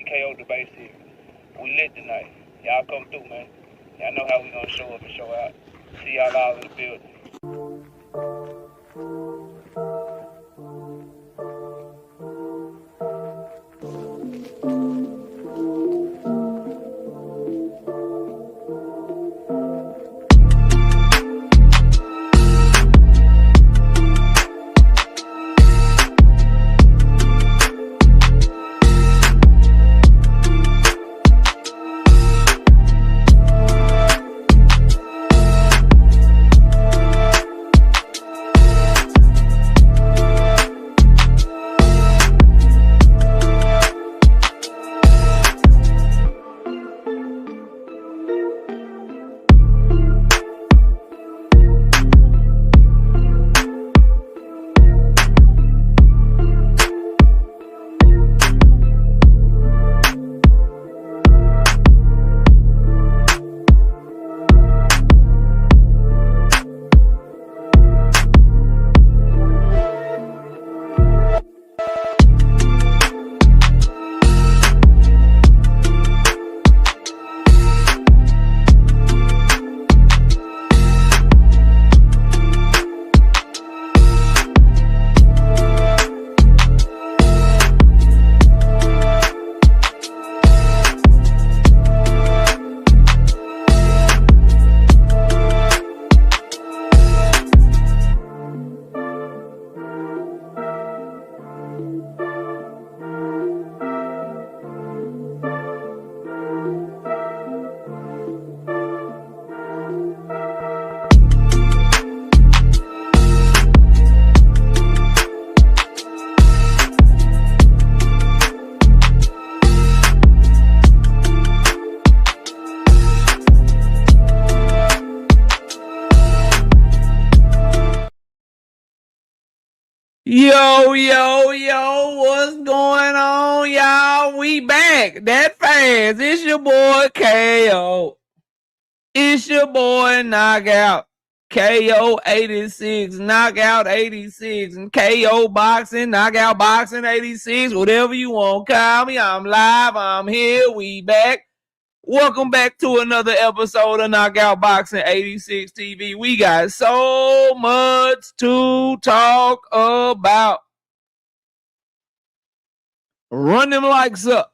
KO the basic. We lit tonight. Y'all come through, man. Y'all know how we gonna show up and show out. See y'all all in the building. Yo, what's going on, y'all? We back that fast. It's your boy KO. It's your boy Knockout. KO 86, Knockout 86, and KO Boxing, Knockout Boxing 86, whatever you want. Call me. I'm live. I'm here. We back. Welcome back to another episode of Knockout Boxing 86 TV. We got so much to talk about. Run them likes up.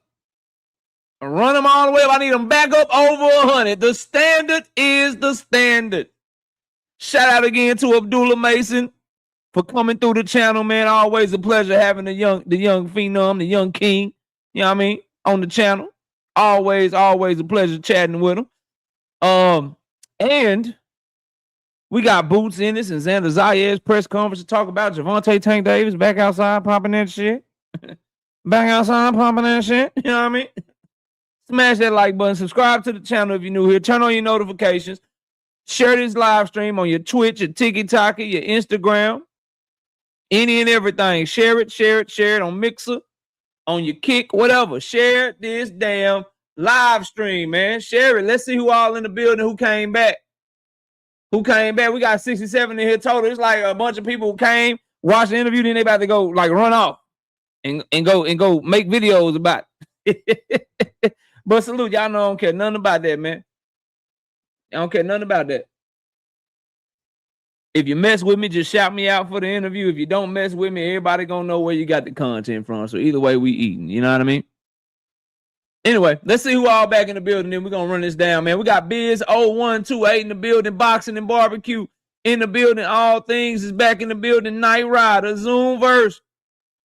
Run them all the way up. I need them back up over 100. The standard is the standard. Shout out again to Abdullah Mason for coming through the channel, man. Always a pleasure having the young phenom, the young king, you know what I mean, on the channel. Always a pleasure chatting with him. And we got Boots, Ennis, and Xander Zayas press conference to talk about Gervonta Tank Davis back outside popping that shit. Back outside popping that shit. You know what I mean? Smash that like button. Subscribe to the channel if you're new here. Turn on your notifications. Share this live stream on your Twitch, your TikTok, your Instagram, any and everything. Share it on Mixer, on your Kick, whatever. Share this damn live stream, man. Share it. Let's see who all in the building who came back. We got 67 in here total. It's like a bunch of people who came, watched the interview, then they about to go like run off and go make videos about it. But salute, y'all know I don't care nothing about that, man. I don't care nothing about that. If you mess with me, just shout me out for the interview. If you don't mess with me, everybody gonna know where you got the content from. So either way, we eating. You know what I mean? Anyway, let's see who all back in the building. Then we're gonna run this down, man. We got Biz 0128 in the building, Boxing and Barbecue in the building. All things is back in the building. Night Rider, Zoomverse.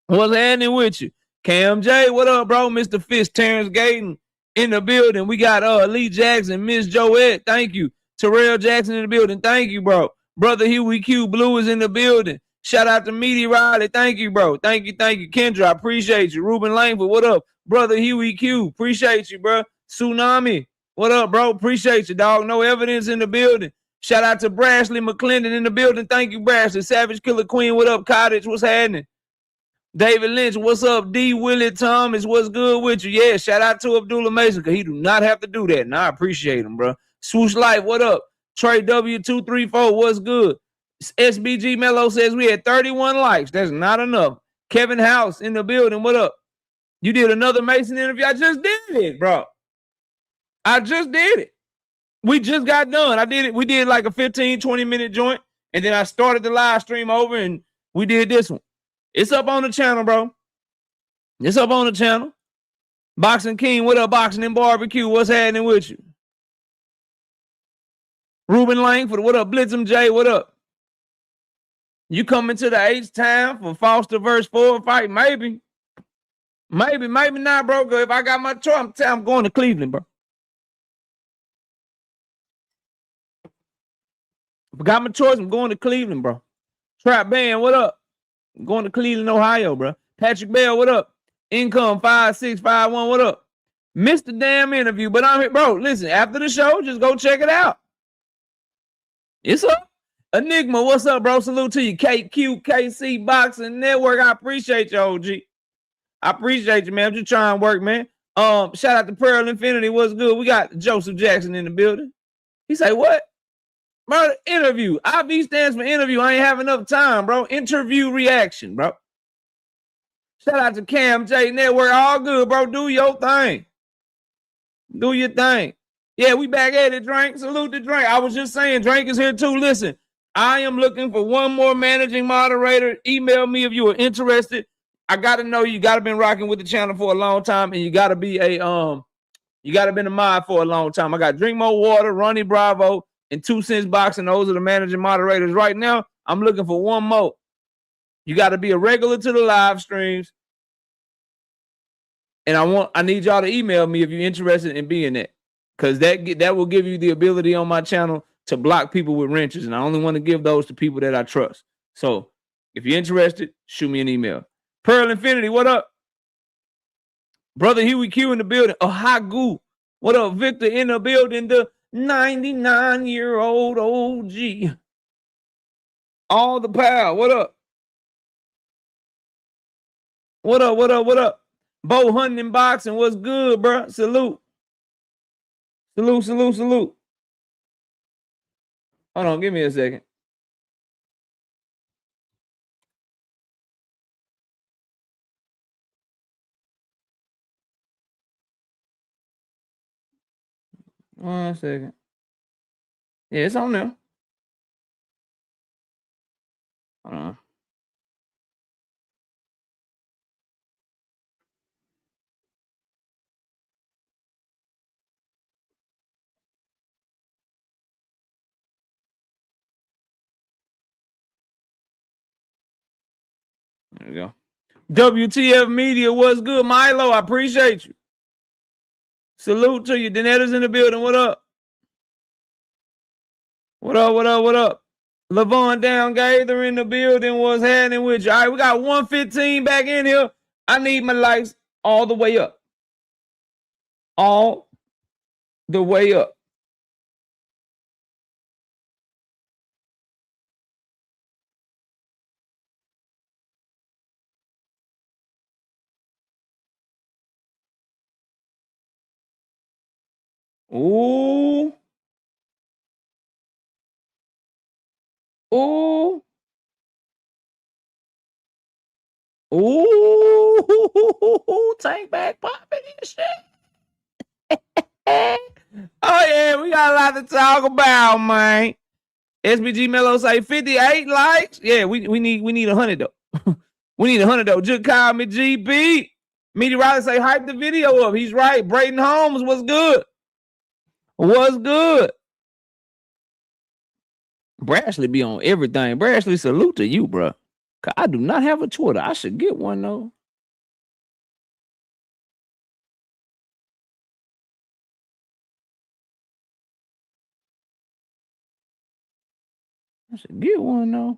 What's happening with you? Cam J, what up, bro? Mr. Fish, Terrence Gayton in the building. We got Lee Jackson, Miss Joette, thank you. Terrell Jackson in the building, thank you, bro. Brother Huey Q Blue is in the building. Shout out to Meaty Riley, thank you, bro. Thank you. Kendra, I appreciate you. Ruben Langford, what up? Brother Huey Q, appreciate you, bro. Tsunami, what up, bro? Appreciate you, dog. No evidence in the building. Shout out to Brashley McClendon in the building. Thank you, Brashley. Savage Killer Queen, what up? Cottage, what's happening? David Lynch, what's up? D. Willie Thomas, what's good with you? Yeah, shout out to Abdullah Mason, because he do not have to do that, and I appreciate him, bro. Swoosh Life, what up? Trey W234, what's good? SBG Mello says we had 31 likes. That's not enough. Kevin House in the building, what up? You did another Mason interview. I just did it, bro. I just did it. We just got done. I did it. We did like a 15, 20-minute joint. And then I started the live stream over and we did this one. It's up on the channel, bro. It's up on the channel. Boxing King, what up? Boxing and Barbecue, what's happening with you? Ruben Langford, what up? Blitzum J, what up? You coming to the H-Town for Foster versus Ford fight? Maybe. Maybe not, bro. If I got my choice, I'm going to Cleveland, bro. If I got my choice, I'm going to Cleveland, bro. Trap Band, what up? I'm going to Cleveland, Ohio, bro. Patrick Bell, what up? Income 5651, what up? Missed the damn interview, but I'm here, bro. Listen, after the show, just go check it out. It's up. Enigma, what's up, bro? Salute to you. KQKC Boxing Network. I appreciate you, OG. I appreciate you, man. I'm just trying to work, man. Shout out to Pearl Infinity. What's good? We got Joseph Jackson in the building. He say, what? Bro, interview. IB stands for interview. I ain't have enough time, bro. Interview reaction, bro. Shout out to Cam J Network. All good, bro. Do your thing. Do your thing. Yeah, we back at it, Drink. Salute to Drink. I was just saying, Drink is here too. Listen, I am looking for one more managing moderator. Email me if you are interested. I gotta know you gotta been rocking with the channel for a long time, and you gotta be a you gotta been a mod for a long time. I got Drink More Water, Ronnie Bravo, and 2 Cents Boxing. Those are the managing moderators right now. I'm looking for one more. You got to be a regular to the live streams. And I need y'all to email me if you're interested in being that. Because that will give you the ability on my channel to block people with wrenches. And I only want to give those to people that I trust. So if you're interested, shoot me an email. Pearl Infinity, what up? Brother Huey Q in the building. Ohagu. What up? Victor in the building. The 99-year-old OG. All the power. What up? What up? What up? What up? Bo Hunting and Boxing. What's good, bro? Salute. Salute, salute, salute. Hold on. Give me a second. One second. Yeah, it's on there. Hold on. There we go. WTF Media, what's good? Milo, I appreciate you. Salute to you. Danetta's in the building. What up? What up, what up, what up? Lavon Down Gaither in the building. What's happening with you? All right, we got 115 back in here. I need my lights all the way up. All the way up. Ooh. Ooh. Ooh. Tank back popping and shit. Oh, yeah, we got a lot to talk about, man. SBG Mello say 58 likes. Yeah, we need 100 though. We need 100 though. Just call me GB. Meaty Riley say hype the video up. He's right. Brayden Holmes, what's good? What's good? Brashley be on everything. Brashley, salute to you, bro. Cause I do not have a Twitter. I should get one though. I should get one though.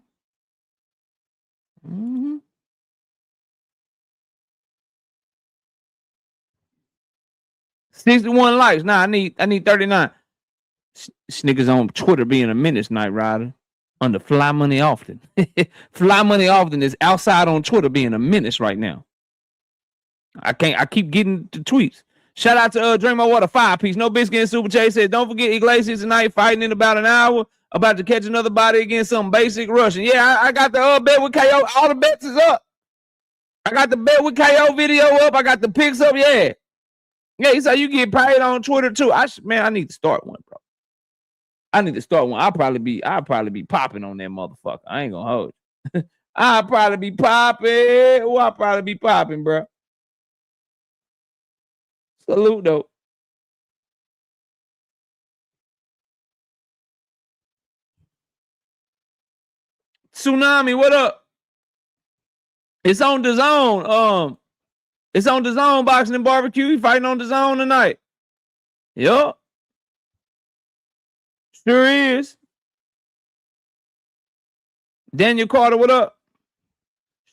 61 likes. Nah, I need 39. This niggas on Twitter being a menace, Night Rider. Under Fly Money Often. Fly Money Often is outside on Twitter being a menace right now. I keep getting the tweets. Shout out to Drink My Water 5-piece. No Biscuit and Super Chase said, don't forget Iglesias tonight fighting in about an hour. About to catch another body against some basic Russian. Yeah, I got the bet with KO. All the bets is up. I got the Bet with KO video up. I got the pics up. Yeah. Yeah, he said you get paid on Twitter too. Man, I need to start one, bro. I need to start one. I'll probably be popping on that motherfucker. I ain't gonna hold you. I'll probably be popping. Oh, I'll probably be popping, bro. Salute though. Tsunami, what up? It's on the zone. It's on the zone, boxing and barbecue. You fighting on the zone tonight. Yup. Sure is. Daniel Carter, what up?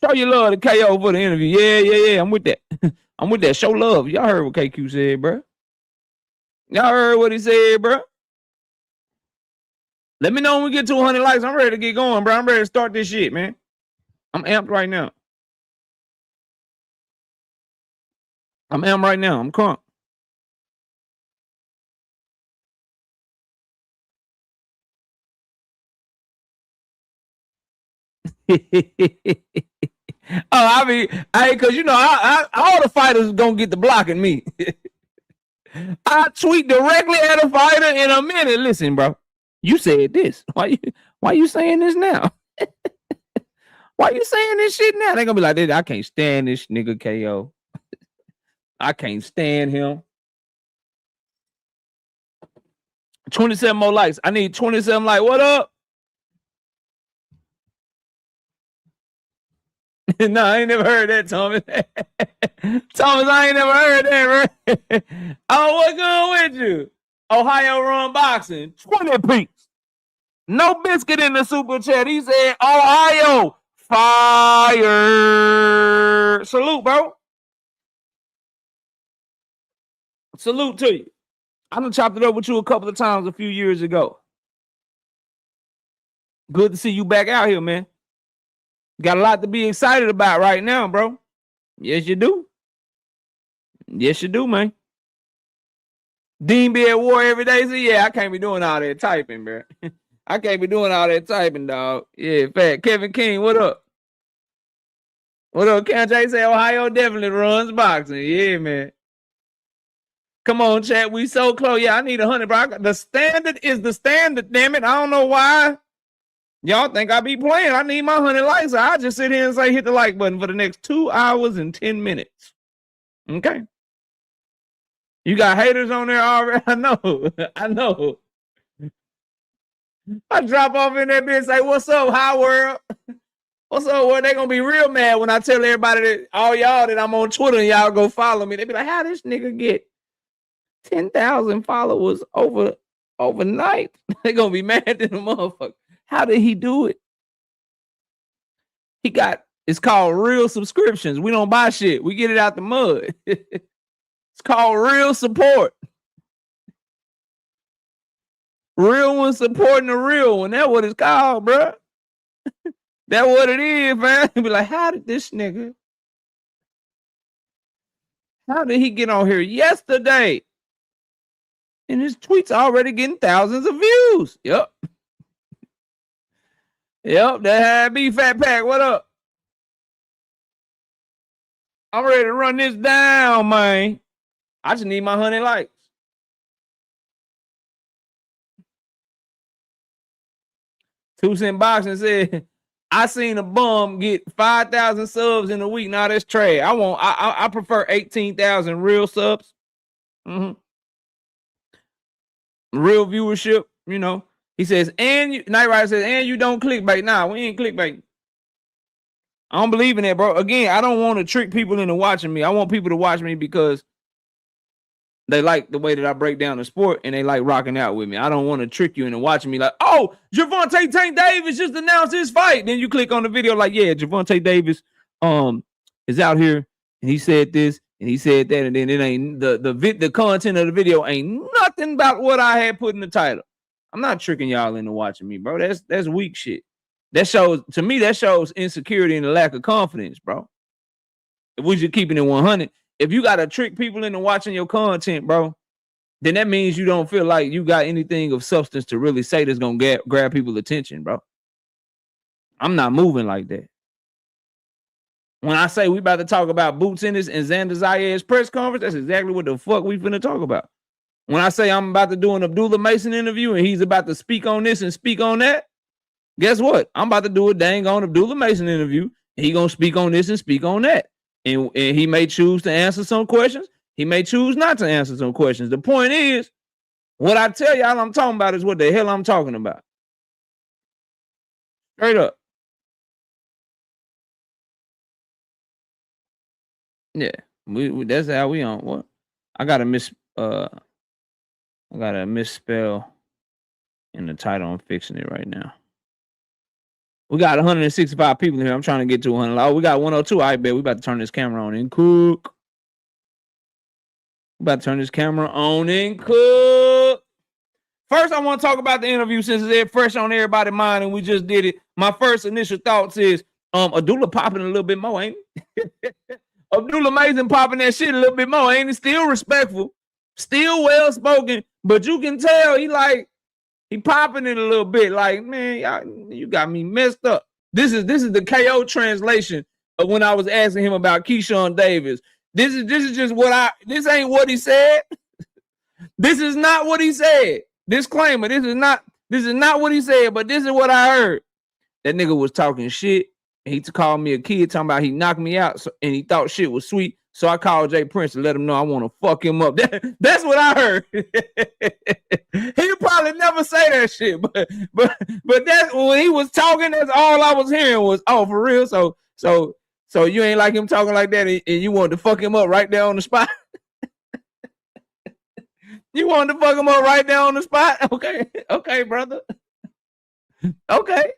Show your love to KO for the interview. Yeah. I'm with that. I'm with that. Show love. Y'all heard what KQ said, bro. Y'all heard what he said, bro. Let me know when we get to 100 likes. I'm ready to get going, bro. I'm ready to start this shit, man. I'm amped right now. I'm crunk. Cause you know, all the fighters gonna get the blocking me. I tweet directly at a fighter in a minute. Listen, bro, you said this. Why you saying this now? Why you saying this shit now? They gonna be like, I can't stand this nigga KO. I can't stand him. 27 more likes. I need 27 likes. What up? No, I ain't never heard that, Thomas. Thomas, I ain't never heard that, bro. Oh, what's going with you? Ohio Run Boxing. 20 peeps. No biscuit in the super chat. He said, Ohio, fire. Salute, bro. Salute to you. I done chopped it up with you a couple of times a few years ago. Good to see you back out here, man. Got a lot to be excited about right now, bro. Yes, you do. Yes, you do, man. Dean be at war every day. So yeah, I can't be doing all that typing, bro. I can't be doing all that typing, dog. Yeah, fat. Kevin King, what up? What up? Can't J say Ohio definitely runs boxing? Yeah, man. Come on, chat. We so close. Yeah, I need 100, bro. The standard is the standard, damn it. I don't know why y'all think I be playing. I need my 100 likes. So I just sit here and say hit the like button for the next 2 hours and 10 minutes. Okay. You got haters on there already? I know. I drop off in that bitch and say, what's up, hi world? What's up, world? They gonna be real mad when I tell everybody that all y'all that I'm on Twitter and y'all go follow me. They be like, how this nigga get 10,000 followers overnight? They gonna be mad at the motherfucker. How did he do it? It's called real subscriptions. We don't buy shit. We get it out the mud. It's called real support. Real one supporting the real one. That's what it's called, bro. That's what it is, man. Be like, how did he get on here yesterday? And his tweets already getting thousands of views. Yep, that had me, Fat Pack. What up? I'm ready to run this down, man. I just need my 100 likes. Two Cent Boxing said, I seen a bum get 5,000 subs in a week. Now that's trash. I prefer 18,000 real subs. Mm-hmm. Real viewership, you know. He says, Night Rider says, and you don't clickbait. Nah, we ain't clickbait. I don't believe in that, bro. Again, I don't want to trick people into watching me. I want people to watch me because they like the way that I break down the sport and they like rocking out with me. I don't want to trick you into watching me like, oh, Gervonta Tank Davis just announced his fight. Then you click on the video like, yeah, Gervonta Davis is out here and he said this and he said that, and then it ain't the content of the video ain't nothing about what I had put in the title. I'm not tricking y'all into watching me, bro. That's weak shit. That shows insecurity and a lack of confidence, bro. If we just keeping it 100, if you got to trick people into watching your content, bro, then that means you don't feel like you got anything of substance to really say that's going to grab people's attention, bro. I'm not moving like that. When I say we about to talk about Boots Ennis and Xander Zayas press conference, that's exactly what the fuck we finna talk about. When I say I'm about to do an Abdullah Mason interview and he's about to speak on this and speak on that, guess what? I'm about to do a dang on Abdullah Mason interview. And he gonna speak on this and speak on that. And he may choose to answer some questions. He may choose not to answer some questions. The point is, what I tell y'all I'm talking about is what the hell I'm talking about. Straight up. Yeah, we that's how we on. What? I gotta misspell in the title. I'm fixing it right now. We got 165 people in here. I'm trying to get to 100. Oh, we got 102. I bet we about to turn this camera on and cook. We about to turn this camera on and cook. First, I want to talk about the interview since it's fresh on everybody's mind and we just did it. My first initial thoughts is Abdullah popping a little bit more, ain't it? Abdullah Mason popping that shit a little bit more, ain't he? Still respectful, still well spoken, but you can tell he popping it a little bit. Like, man, you got me messed up. This is the KO translation of when I was asking him about Keyshawn Davis. This is just this ain't what he said. This is not what he said. Disclaimer: this is not what he said, but this is what I heard. That nigga was talking shit. He called me a kid, talking about he knocked me out, and he thought shit was sweet. So I called Jay Prince to let him know I want to fuck him up. That's what I heard. He'll probably never say that shit, but that's when he was talking. That's all I was hearing was, oh, for real. So you ain't like him talking like that, and you wanted to fuck him up right there on the spot. You wanted to fuck him up right there on the spot. Okay, brother. Okay.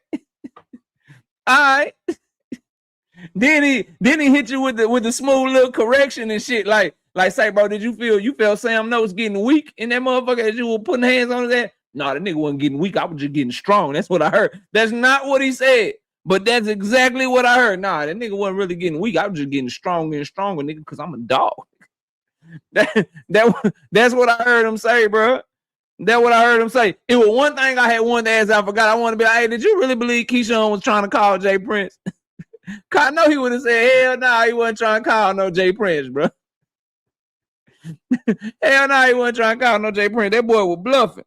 All right. Then he hit you with the smooth little correction and shit. Like say, bro, did you feel Sam Notes getting weak in that motherfucker as you were putting hands on his head? No, that nigga wasn't getting weak. I was just getting strong. That's what I heard. That's not what he said, but that's exactly what I heard. Nah, that nigga wasn't really getting weak. I was just getting stronger and stronger, nigga, because I'm a dog. That's what I heard him say, bro. That's what I heard him say. It was one thing I had wanted to ask. I forgot. I want to be like, hey, did you really believe Keyshawn was trying to call Jay Prince? I know he would have said, hell no, he wasn't trying to call no Jay Prince, bro. Hell no, he wasn't trying to call no Jay Prince. That boy was bluffing.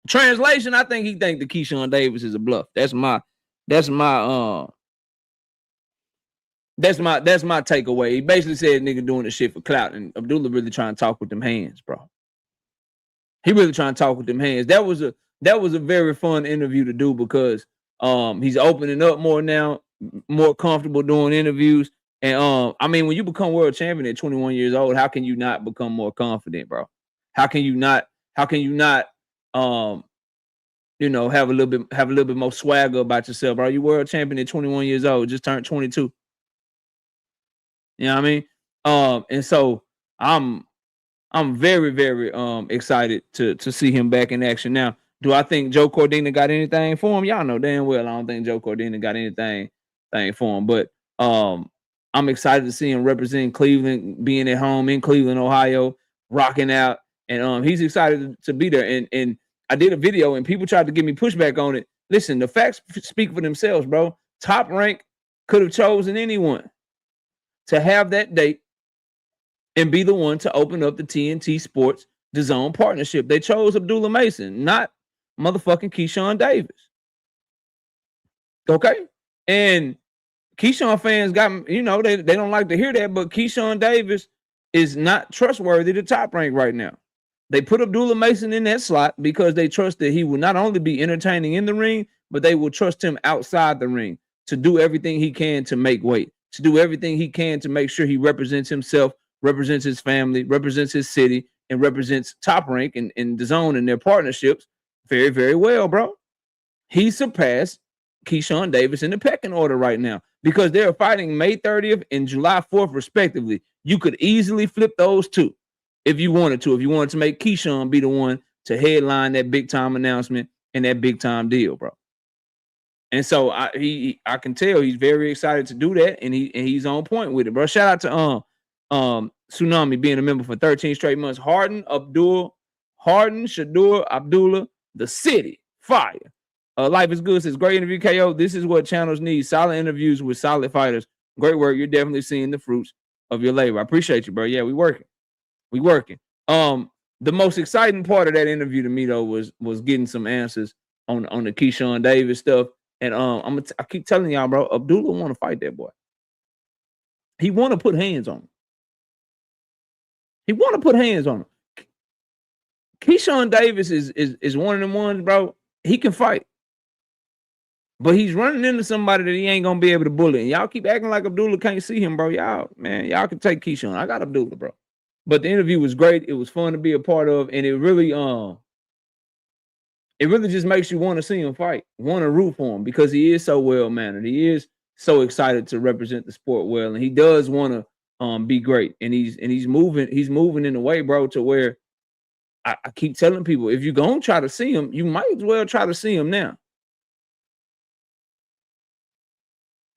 Translation, I think he think that Keyshawn Davis is a bluff. That's my takeaway. He basically said nigga doing the shit for clout, and Abdullah really trying to talk with them hands, bro. He really trying to talk with them hands. That was a very fun interview to do because he's opening up more now, more comfortable doing interviews. And I mean, when you become world champion at 21 years old, how can you not become more confident, bro? How can you not have a little bit more swagger about yourself, bro? You world champion at 21 years old, just turned 22. You know what I mean? And so I'm very, very excited to see him back in action. Now, do I think Joe Cordina got anything for him? Y'all know damn well I don't think Joe Cordina got anything for him. But I'm excited to see him representing Cleveland, being at home in Cleveland, Ohio, rocking out. And he's excited to be there. And I did a video and people tried to give me pushback on it. Listen, the facts speak for themselves, bro. Top Rank could have chosen anyone to have that date and be the one to open up the TNT Sports DAZN partnership. They chose Abdullah Mason, not motherfucking Keyshawn Davis. Okay? And Keyshawn fans they don't like to hear that, but Keyshawn Davis is not trustworthy to Top Rank right now. They put Abdullah Mason in that slot because they trust that he will not only be entertaining in the ring, but they will trust him outside the ring to do everything he can to make weight, to do everything he can to make sure he represents himself, represents his family, represents his city, and represents Top Rank and DAZN and their partnerships very, very well, bro. He surpassed Keyshawn Davis in the pecking order right now because they're fighting May 30th and July 4th, respectively. You could easily flip those two if you wanted to. If you wanted to make Keyshawn be the one to headline that big-time announcement and that big-time deal, bro. And so I can tell he's very excited to do that, and he's on point with it, bro. Shout out to Tsunami being a member for 13 straight months. Harden Shadur Abdullah, the city fire. Life is good says great interview, KO. This is what channels need: solid interviews with solid fighters Great work. You're definitely seeing the fruits of your labor. I appreciate you, bro. Yeah, we working. The most exciting part of that interview to me though was getting some answers on the Keyshawn Davis stuff. And I keep telling y'all, bro, Abdullah want to fight that boy. He want to put hands on him. Keyshawn Davis is one of them ones, bro. He can fight. But he's running into somebody that he ain't gonna be able to bully. And y'all keep acting like Abdullah can't see him, bro. Y'all can take Keyshawn. I got Abdullah, bro. But the interview was great. It was fun to be a part of, and it really just makes you want to see him fight, want to root for him because he is so well mannered. He is so excited to represent the sport well, and he does want to be great. And he's moving in a way, bro, to where I keep telling people, if you're gonna try to see him, you might as well try to see him now.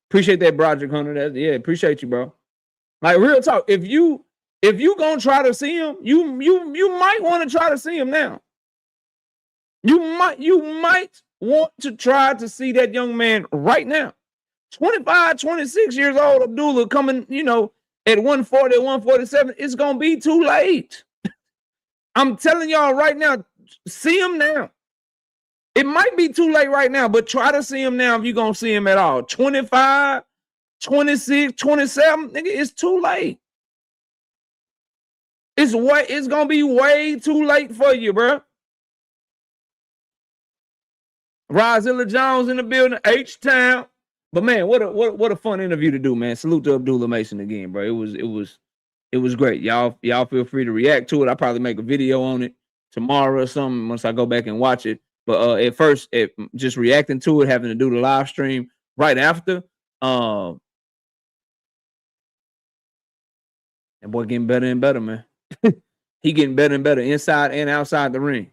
Appreciate that, Broderick Hunter. Appreciate you, bro. Like real talk. If you gonna try to see him, you might want to try to see him now. You might want to try to see that young man right now. 25, 26 years old, Abdullah coming, at 140, 147. It's gonna be too late. I'm telling y'all right now, see him now. It might be too late right now, but try to see him now if you're going to see him at all. 25, 26, 27, nigga, it's too late. It's going to be way too late for you, bro. Rozilla Jones in the building, H-Town. But, man, what a fun interview to do, man. Salute to Abdullah Mason again, bro. It was great. Y'all feel free to react to it. I'll probably make a video on it tomorrow or something once I go back and watch it. But at first, just reacting to it, having to do the live stream right after, that boy getting better and better, man. He getting better and better inside and outside the ring.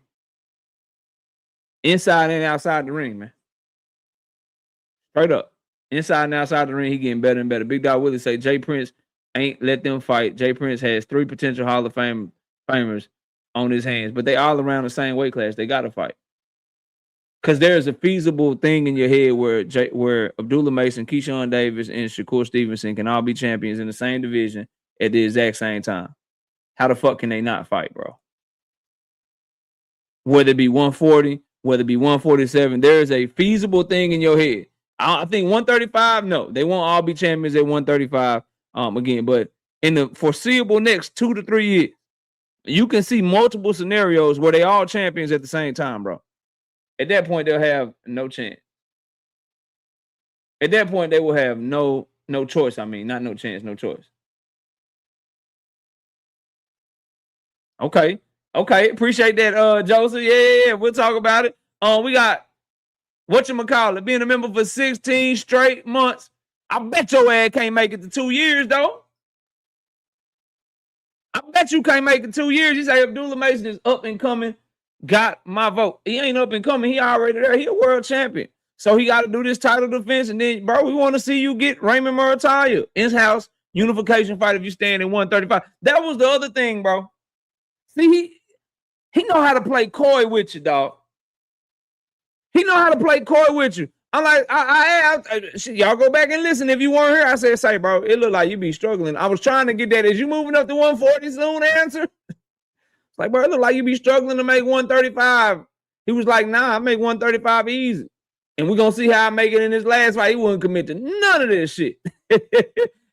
Inside and outside the ring, man. Straight up. Inside and outside the ring, he getting better and better. Big Dog Willie say, Jay Prince ain't let them fight. Jay Prince has 3 potential Hall of Famers on his hands, but they all around the same weight class. They got to fight. Because there's a feasible thing in your head where Abdullah Mason, Keyshawn Davis, and Shakur Stevenson can all be champions in the same division at the exact same time. How the fuck can they not fight, bro? Whether it be 140, whether it be 147, there is a feasible thing in your head. I think 135, no. They won't all be champions at 135 again. But in the foreseeable next 2 to 3 years, you can see multiple scenarios where they all champions at the same time, bro. At that point, they'll have no chance. At that point, they will have no choice. I mean, not no chance, no choice. Okay. Appreciate that, Joseph. Yeah. We'll talk about it. We got whatchamacallit, being a member for 16 straight months. I bet your ass can't make it to 2 years, though. I bet you can't make it 2 years. You say Abdullah Mason is up and coming. Got my vote. He ain't up and coming. He already there. He a world champion. So he got to do this title defense. And then, bro, we want to see you get Raymond Murataya in-house unification fight if you stand in 135. That was the other thing, bro. See, he know how to play coy with you, dog. He know how to play coy with you. I'm like, y'all go back and listen if you weren't here. I said, say, bro, it looked like you be struggling. I was trying to get that. Is you moving up to 140 soon? Answer. Like, bro, it look like you be struggling to make 135. He was like, nah, I make 135 easy. And we're going to see how I make it in this last fight. He wouldn't commit to none of this shit. He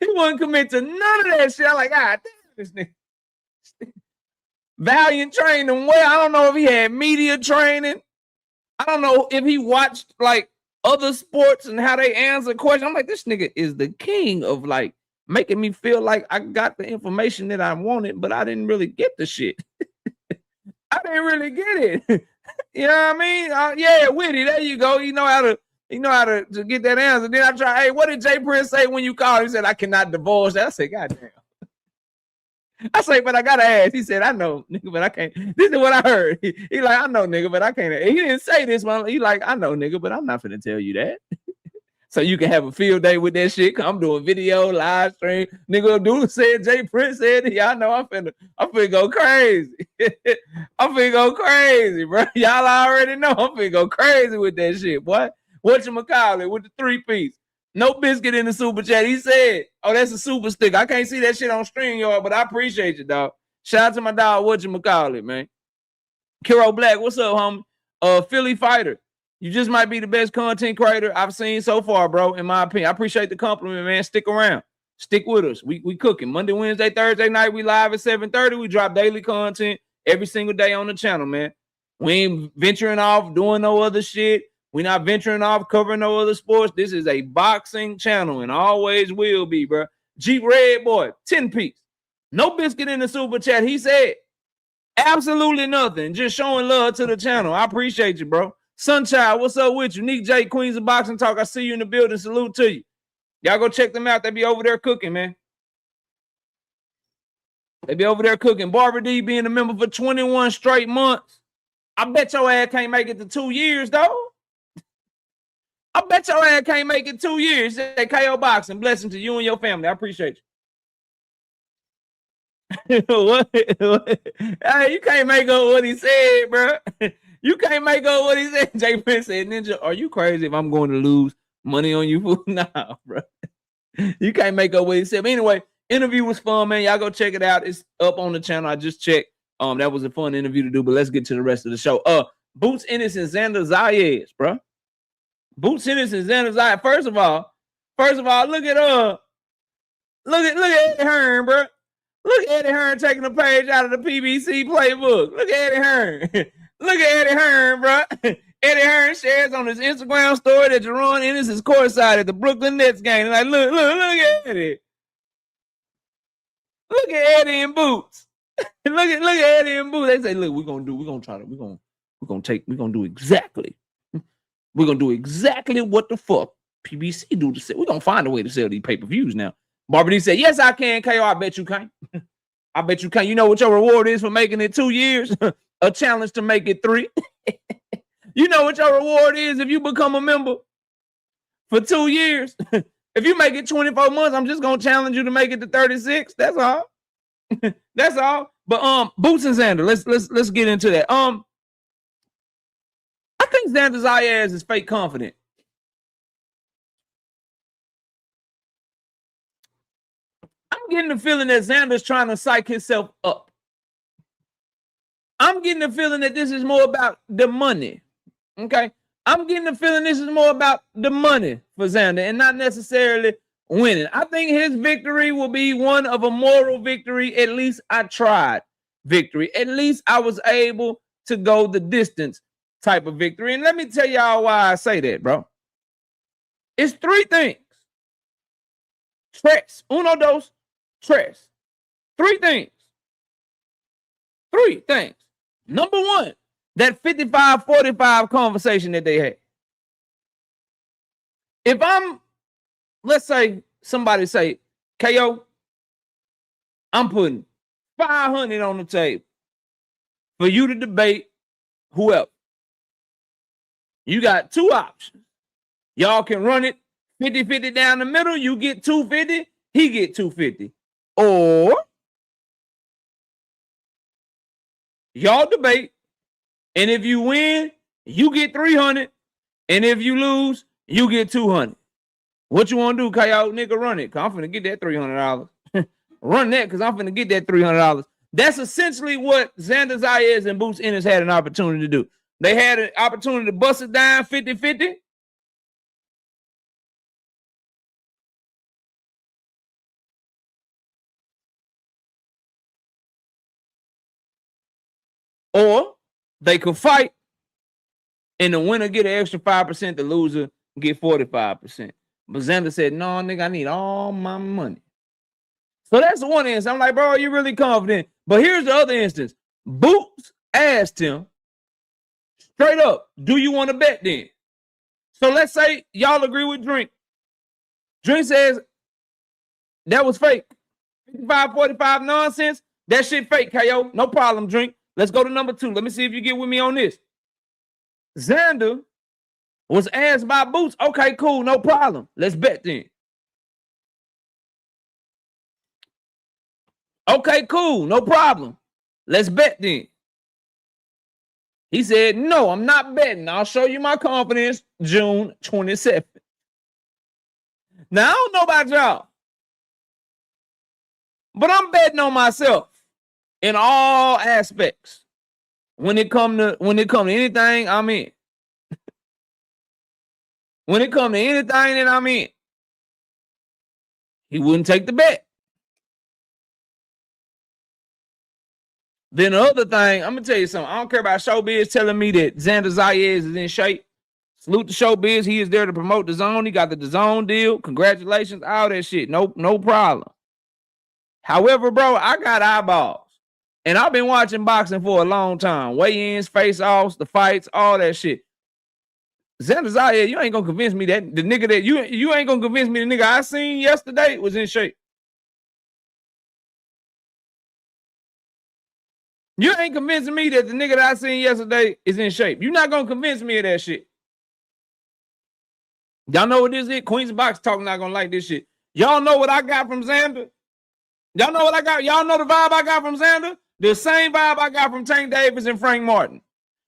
wouldn't commit to none of that shit. I'm like, damn, this nigga. Valiant trained him well. I don't know if he had media training. I don't know if he watched, like, other sports and how they answer questions. I'm like, this nigga is the king of, like, making me feel like I got the information that I wanted, but I didn't really get the shit. I didn't really get it. You know what I mean? Yeah, witty. There you go. You know how to get that answer. Then I try, hey, what did Jay Prince say when you called? He said, I cannot divulge that. I said, goddamn. I say, but I gotta ask. He said, I know, nigga, but I can't. This is what I heard. He like, I know, nigga, but I can't. He didn't say this, but he like, I know, nigga, but I'm not finna tell you that. So you can have a field day with that shit. I'm doing video, live stream. Nigga Abdullah said, Jay Prince said, y'all know I'm finna go crazy. I'm finna go crazy, bro. Y'all already know I'm finna go crazy with that shit, boy. Whatchamacallit with the 3-piece. No biscuit in the super chat. He said, oh, that's a super stick. I can't see that shit on StreamYard, but I appreciate you, dog. Shout out to my dog, whatchamacallit, man. Kiro Black, what's up, homie? Philly Fighter. You just might be the best content creator I've seen so far, bro, in my opinion. I appreciate the compliment, man. Stick around. Stick with us. We cooking. Monday, Wednesday, Thursday night, we live at 7:30. We drop daily content every single day on the channel, man. We ain't venturing off doing no other shit. We're not venturing off covering no other sports. This is a boxing channel and always will be, bro. Jeep Red Boy, 10-piece. No biscuit in the super chat. He said, absolutely nothing. Just showing love to the channel. I appreciate you, bro. Sunchild, what's up with you? Nick J, Queens of Boxing Talk. I see you in the building. Salute to you. Y'all go check them out. They be over there cooking, man. They be over there cooking. Barbara D being a member for 21 straight months. I bet your ass can't make it to 2 years, though. I bet your ass can't make it 2 years. Say KO Boxing. Blessing to you and your family. I appreciate you. what? Hey, you can't make up what he said, bro. You can't make up what he said. Jay Prince said, Ninja, are you crazy if I'm going to lose money on you? Nah, bro. You can't make up what he said. But anyway, interview was fun, man. Y'all go check it out. It's up on the channel. I just checked. That was a fun interview to do, but let's get to the rest of the show. Boots Ennis and Xander Zayas, bro. Boots Ennis and Xander Zayas. First of all, look at Eddie Hearn, bro. Look at Eddie Hearn taking a page out of the PBC playbook. Look at Eddie Hearn. Look at Eddie Hearn, bro. Eddie Hearn shares on his Instagram story that Jerron Ennis is courtside at the Brooklyn Nets game. And like, look at Eddie. Look at Eddie and Boots. look at Eddie and Boots. They say, look, we're gonna do exactly what the fuck PBC do to sell. We're gonna find a way to sell these pay-per-views now. Barbara D said, yes, I can, KO. I bet you can. I bet you can. You know what your reward is for making it 2 years? A challenge to make it 3. You know what your reward is if you become a member for 2 years? If you make it 24 months, I'm just gonna challenge you to make it to 36. That's all. That's all. But Boots and Xander, let's get into that. I think Xander Zayas is fake confident. I'm getting the feeling that Xander's trying to psych himself up. I'm getting the feeling that this is more about the money. Okay? I'm getting the feeling this is more about the money for Xander and not necessarily winning. I think his victory will be one of a moral victory. At least I tried victory. At least I was able to go the distance type of victory. And let me tell y'all why I say that, bro. It's 3 things. Tres. Uno, dos, tres. 3 things. 3 things. Number 1, that 55-45 conversation that they had. If let's say somebody say, KO, I'm putting 500 on the table for you to debate whoever. You got 2 options. Y'all can run it 50-50 down the middle. You get 250, he get 250. Or y'all debate, and if you win, you get 300, and if you lose, you get 200. What you want to do, KO? Nigga, run it, because I'm finna get that $300. Run that, because I'm finna get that $300. That's essentially what Xander Zayas and Boots Ennis had an opportunity to do. They had an opportunity to bust it down 50-50. Or they could fight, and the winner get an extra 5%, the loser get 45%. But Xander said, no, nigga, I need all my money. So that's the one instance. I'm like, bro, you really confident? But here's the other instance. Boots asked him straight up, do you want to bet then? So let's say y'all agree with Drink. Drink says that was fake. 55-45 nonsense. That shit fake, KO. No problem, Drink. Let's go to number 2. Let me see if you get with me on this. Xander was asked by Boots, okay, cool, no problem. Let's bet then. Okay, cool, no problem. Let's bet then. He said, no, I'm not betting. I'll show you my confidence June 27th. Now, I don't know about y'all, but I'm betting on myself in all aspects when it come to anything I'm in. When it come to anything that I'm in, he wouldn't take the bet. Then the other thing, I'm gonna tell you something. I don't care about showbiz telling me that Xander Zayas is in shape. Salute to showbiz. He is there to promote the zone. He got the zone deal. Congratulations, all that shit. No problem. However, bro, I got eyeballs. And I've been watching boxing for a long time. Weigh-ins, face-offs, the fights, all that shit. Xander Zayas, you ain't gonna convince me that the nigga that you ain't gonna convince me the nigga I seen yesterday was in shape. You ain't convincing me that the nigga that I seen yesterday is in shape. You're not gonna convince me of that shit. Y'all know what this is? Queen's Box Talk not gonna like this shit. Y'all know what I got from Xander? Y'all know what I got? Y'all know the vibe I got from Xander? The same vibe I got from Tank Davis and Frank Martin.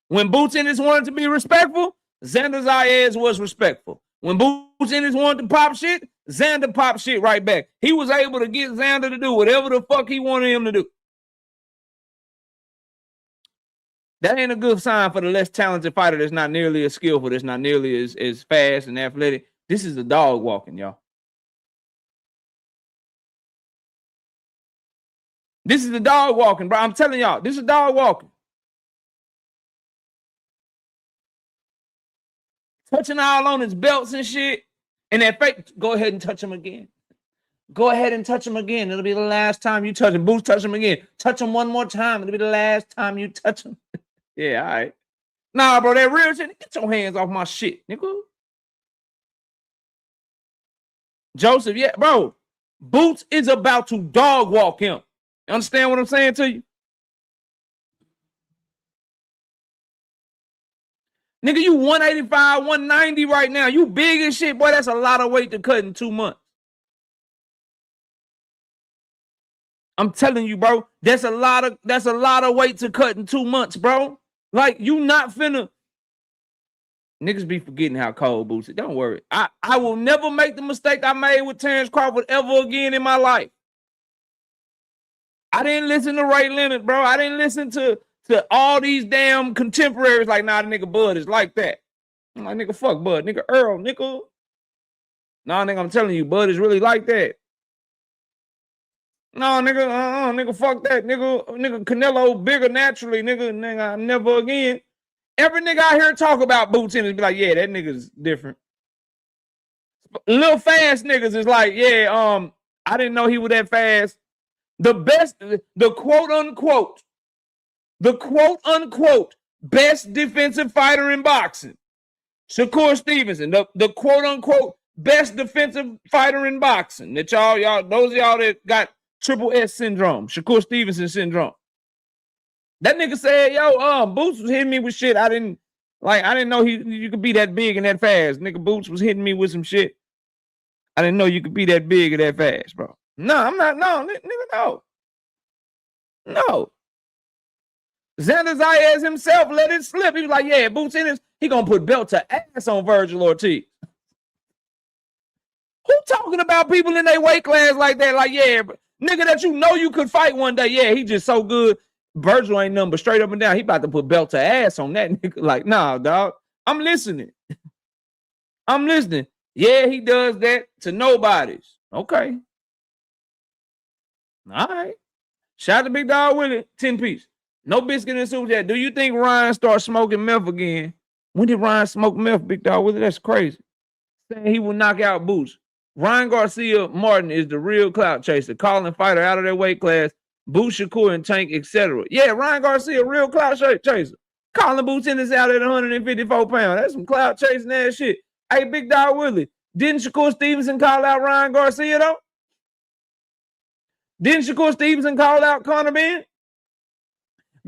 When Boots Ennis wanted to be respectful, Xander Zayas was respectful. When Boots Ennis wanted to pop shit, Xander popped shit right back. He was able to get Xander to do whatever the fuck he wanted him to do. That ain't a good sign for the less talented fighter that's not nearly as skillful, that's not nearly as fast and athletic. This is the dog walking, y'all. This is the dog walking, bro. I'm telling y'all, this is dog walking. Touching all on his belts and shit. And that fake, go ahead and touch him again. Go ahead and touch him again. It'll be the last time you touch him. Boots, touch him again. Touch him one more time. It'll be the last time you touch him. Yeah, all right. Nah, bro, that real shit. Get your hands off my shit, nigga. Joseph, yeah, bro. Boots is about to dog walk him. You understand what I'm saying to you? Nigga, you 185, 190 right now. You big as shit, boy. That's a lot of weight to cut in 2 months. I'm telling you, bro. That's a lot of weight to cut in 2 months, bro. Like, you not finna. Niggas be forgetting how cold Boots is. Don't worry. I will never make the mistake I made with Terrence Crawford ever again in my life. I didn't listen to Ray Leonard, bro. I didn't listen to all these damn contemporaries like, nah, the nigga Bud is like that. I'm like, nigga, fuck Bud. Nigga Earl, nigga. Nah, nigga, I'm telling you, Bud is really like that. No, nigga, nigga, fuck that. Nigga, Canelo bigger naturally, nigga, never again. Every nigga out here talk about Boots Ennis be like, yeah, that nigga's different. Little fast niggas is like, yeah, I didn't know he was that fast. The best, the quote unquote best defensive fighter in boxing, Shakur Stevenson. The quote unquote best defensive fighter in boxing. That y'all, those of y'all that got triple S syndrome, Shakur Stevenson syndrome. That nigga said, yo, Boots was hitting me with shit. I didn't know you could be that big and that fast. Nigga, Boots was hitting me with some shit. I didn't know you could be that big and that fast, bro. No, I'm not. No, nigga, no. No. Xander Zayas himself let it slip. He was like, yeah, Boots Ennis, he gonna put belt to ass on Virgil Ortiz. Who talking about people in their weight class like that? Like, yeah, nigga that you know you could fight one day. Yeah, he just so good. Virgil ain't nothing but straight up and down. He about to put belt to ass on that nigga. Like, nah, dog. I'm listening. I'm listening. Yeah, he does that to nobodies. Okay. All right. Shout out to Big Dog Willie, 10 piece. No biscuit and super chat. Do you think Ryan starts smoking meth again? When did Ryan smoke meth, Big Dog Willie? That's crazy. Saying he will knock out Boots. Ryan Garcia Martin is the real clout chaser, calling fighter out of their weight class. Boots, Shakur, and Tank, etc. Yeah, Ryan Garcia, real clout chaser. Calling Boots Ennis out at 154 pounds. That's some clout chasing ass shit. Hey, Big Dog Willie, didn't Shakur Stevenson call out Ryan Garcia, though? Didn't Shakur Stevenson call out Conor Ben?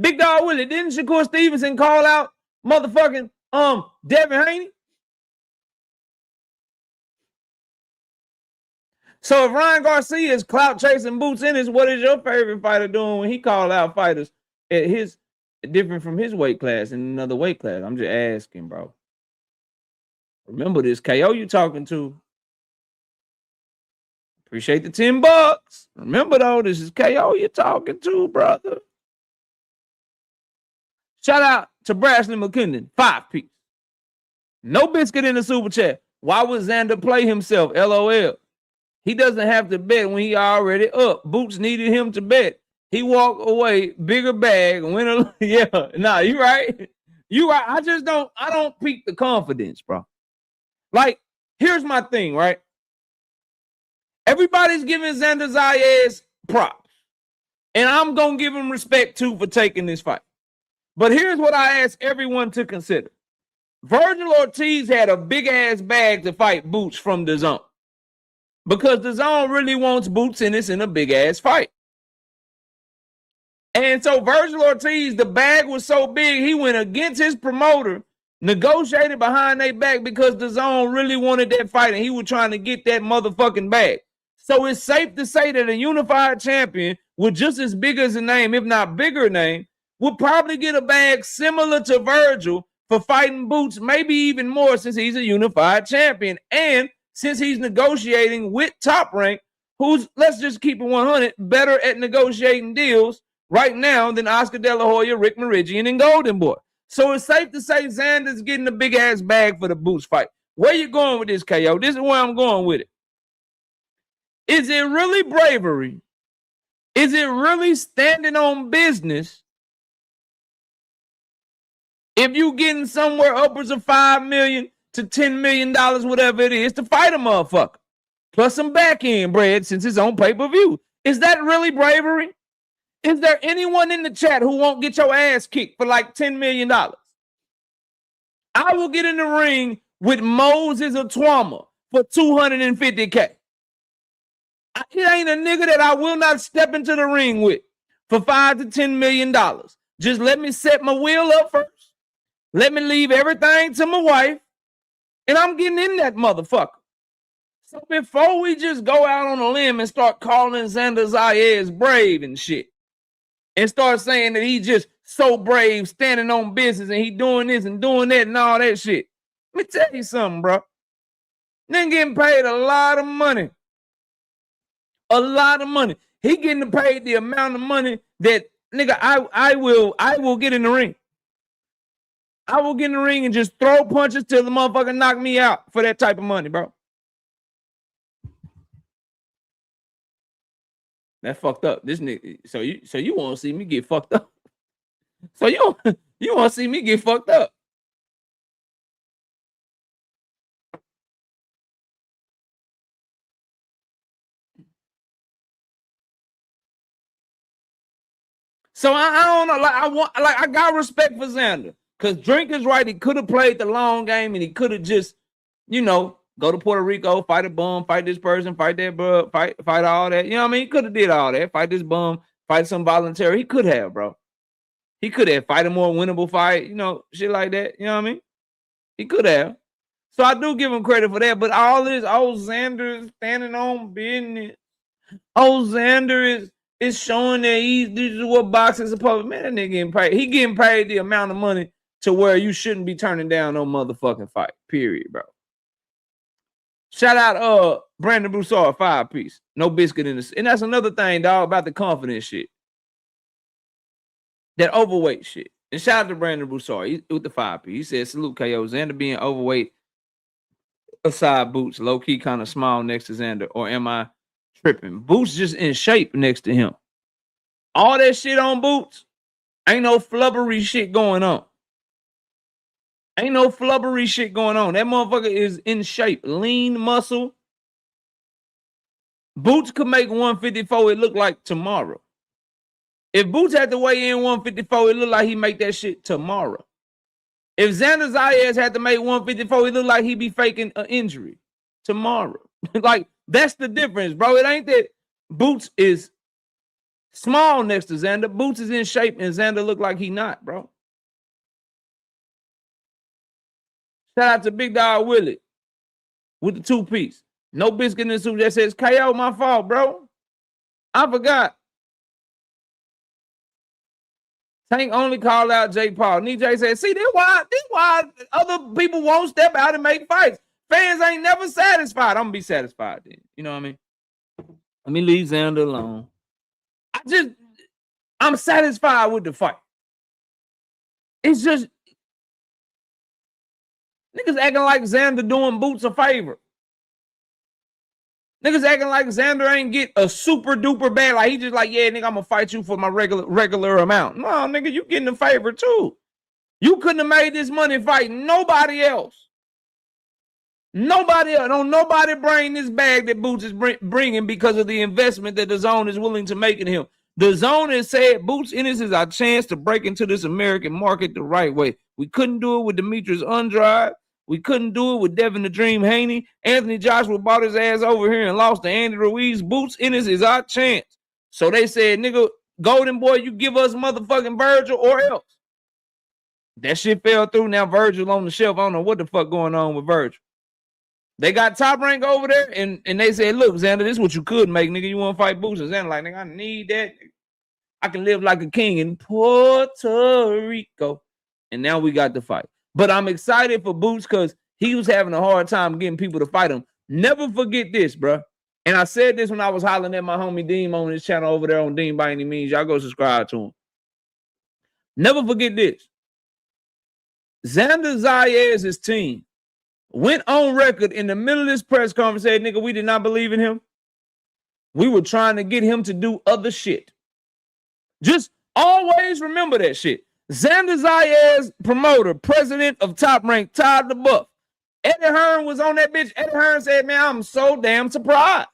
Big Dog Willie, didn't Shakur Stevenson call out motherfucking Devin Haney? So if Ryan Garcia is clout chasing Boots Ennis, what is your favorite fighter doing when he called out fighters at his different from his weight class in another weight class? I'm just asking, bro. Remember this KO you talking to Appreciate the $10. Remember, though, this is KO you're talking to, brother. Shout out to Brashley McKinnon, 5-piece. No biscuit in the super chat. Why would Xander play himself? LOL. He doesn't have to bet when he already up. Boots needed him to bet. He walked away, bigger bag, went yeah. Nah, you right. You right. I don't peak the confidence, bro. Like, here's my thing, right? Everybody's giving Xander Zayas props. And I'm going to give him respect, too, for taking this fight. But here's what I ask everyone to consider. Virgil Ortiz had a big-ass bag to fight Boots from the zone. Because the zone really wants Boots Ennis in a big-ass fight. And so Virgil Ortiz, the bag was so big, he went against his promoter, negotiated behind their back because the zone really wanted that fight, and he was trying to get that motherfucking bag. So it's safe to say that a unified champion with just as big as a name, if not bigger name, would probably get a bag similar to Virgil for fighting Boots, maybe even more since he's a unified champion. And since he's negotiating with Top Rank, who's, let's just keep it 100, better at negotiating deals right now than Oscar De La Hoya, Rick Meridian, and Golden Boy. So it's safe to say Xander's getting a big-ass bag for the Boots fight. Where you going with this, KO? This is where I'm going with it. Is it really bravery? Is it really standing on business if you getting somewhere upwards of $5 million to $10 million, whatever it is, to fight a motherfucker? Plus some back-end bread since it's on pay-per-view. Is that really bravery? Is there anyone in the chat who won't get your ass kicked for like $10 million? I will get in the ring with Moses Atwama for $250K. It ain't a nigga that I will not step into the ring with for $5 to $10 million. Just let me set my wheel up first. Let me leave everything to my wife. And I'm getting in that motherfucker. So before we just go out on a limb and start calling Xander Zayas brave and shit, and start saying that he's just so brave, standing on business, and he doing this and doing that and all that shit. Let me tell you something, bro. Nigga getting paid a lot of money. A lot of money. He getting paid the amount of money that, nigga, I will get in the ring. I will get in the ring and just throw punches till the motherfucker knock me out for that type of money, bro. That's fucked up. This nigga. So you want to see me get fucked up? So you want to see me get fucked up? So I don't know. I got respect for Xander. Because Drink is right. He could have played the long game and he could have just, go to Puerto Rico, fight a bum, fight this person, fight that bro, fight all that. You know what I mean? He could have did all that. Fight this bum, fight some voluntary. He could have, bro. He could have fight a more winnable fight, shit like that. You know what I mean? He could have. So I do give him credit for that. But all this, Xander is standing on business. Xander is showing that this is what boxing is supposed to be. Man, that nigga getting paid. He getting paid the amount of money to where you shouldn't be turning down no motherfucking fight. Period, bro. Shout out Brandon Broussard, 5-piece. No biscuit in this. And that's another thing, dog, about the confidence shit. That overweight shit. And shout out to Brandon Broussard with the 5-piece. He said, salute KO. Xander being overweight aside Boots, low-key kind of small next to Xander. Or am I tripping? Boots just in shape next to him. All that shit on Boots, ain't no flubbery shit going on. Ain't no flubbery shit going on. That motherfucker is in shape. Lean muscle. Boots could make 154 it look like tomorrow. If Boots had to weigh in 154, it look like he make that shit tomorrow. If Xander Zayas had to make 154, it look like he be faking an injury tomorrow. Like, that's the difference, bro. It ain't that Boots is small next to Xander. Boots is in shape and Xander look like he not, bro. Shout out to Big Dog Willie with the 2-piece. No biscuit in the soup that says, KO, my fault, bro. I forgot. Tank only called out Jake Paul. NJ said, see, this why other people won't step out and make fights. Fans ain't never satisfied. I'm going to be satisfied then. You know what I mean? Let me leave Xander alone. I'm satisfied with the fight. It's just niggas acting like Xander doing Boots a favor. Niggas acting like Xander ain't get a super duper bad. Like he just like, yeah, nigga, I'm gonna fight you for my regular amount. No, nigga, you getting a favor too. You couldn't have made this money fighting nobody else. Nobody else. Don't nobody bring this bag that Boots is bringing because of the investment that the Zone is willing to make in him. The Zone has said, Boots Ennis is our chance to break into this American market the right way. We couldn't do it with Demetrius Andrade. We couldn't do it with Devin the Dream Haney. Anthony Joshua bought his ass over here and lost to Andy Ruiz. Boots Ennis is our chance. So they said, nigga, Golden Boy, you give us motherfucking Virgil or else. That shit fell through. Now Virgil on the shelf. I don't know what the fuck going on with Virgil. They got Top Rank over there, and they said, look, Xander, this is what you could make, nigga. You want to fight Boots? And Xander like, nigga, I need that. I can live like a king in Puerto Rico. And now we got the fight. But I'm excited for Boots because he was having a hard time getting people to fight him. Never forget this, bro. And I said this when I was hollering at my homie Deem on his channel over there on Deem by any means. Y'all go subscribe to him. Never forget this. Xander Zayas' team went on record in the middle of this press conference saying, nigga, we did not believe in him. We were trying to get him to do other shit. Just always remember that shit. Xander Zayas, promoter, president of Top Rank, Todd the Buff. Eddie Hearn was on that bitch. Eddie Hearn said, man, I'm so damn surprised.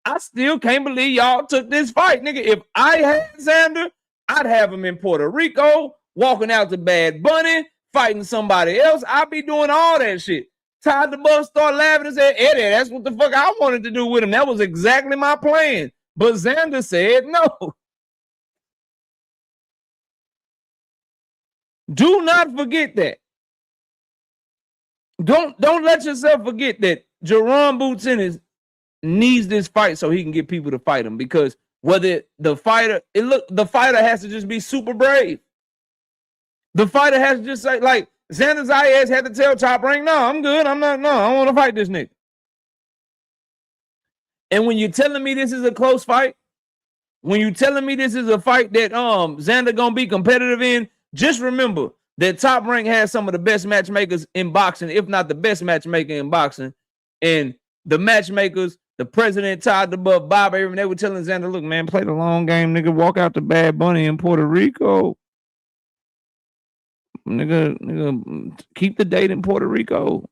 I still can't believe y'all took this fight. Nigga, if I had Xander, I'd have him in Puerto Rico, walking out to Bad Bunny, fighting somebody else. I'd be doing all that shit. Todd the Buff started laughing and said, Eddie, that's what the fuck I wanted to do with him. That was exactly my plan. But Xander said no. Do not forget that. Don't let yourself forget that Jerome Boots Ennis needs this fight so he can get people to fight him. Because whether the fighter has to just be super brave. The fighter has to just say, like, Xander Zayas had to tell Top Rank, no, I'm good. I want to fight this nigga. And when you're telling me this is a close fight, when you're telling me this is a fight that Xander gonna be competitive in, just remember that Top Rank has some of the best matchmakers in boxing, if not the best matchmaker in boxing. And the matchmakers, the president, Todd the Buff, Bob Arum, they were telling Xander, look, man, play the long game, nigga. Walk out to Bad Bunny in Puerto Rico. Nigga, keep the date in Puerto Rico.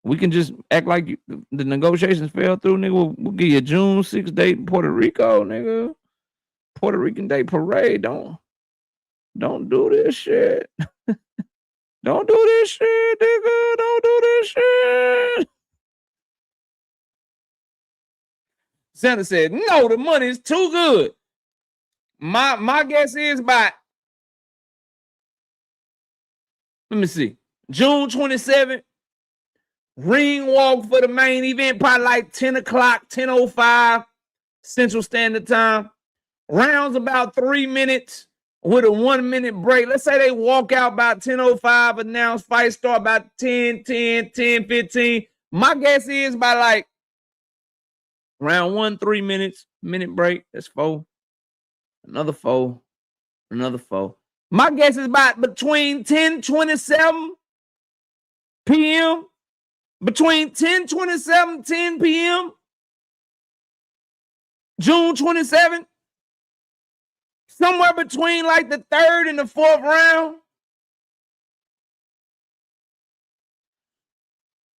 We can just act like the negotiations fell through, nigga. We'll give you a June 6th date in Puerto Rico, nigga. Puerto Rican Day Parade. Don't do this shit. Don't do this shit, nigga. Don't do this shit. Xander said, no, the money's too good. My guess is by, let me see, June 27th, ring walk for the main event, probably like 10 o'clock, 10:05 Central Standard Time. Rounds about 3 minutes with a 1 minute break. Let's say they walk out about 10:05, announce fight start about 10:15. My guess is by like round 1, 3 minutes, minute break. That's 4. Another 4. Another 4. My guess is about between 10:27 p.m. Between 10:27, 10 p.m. June 27th. Somewhere between like the 3rd and the 4th round.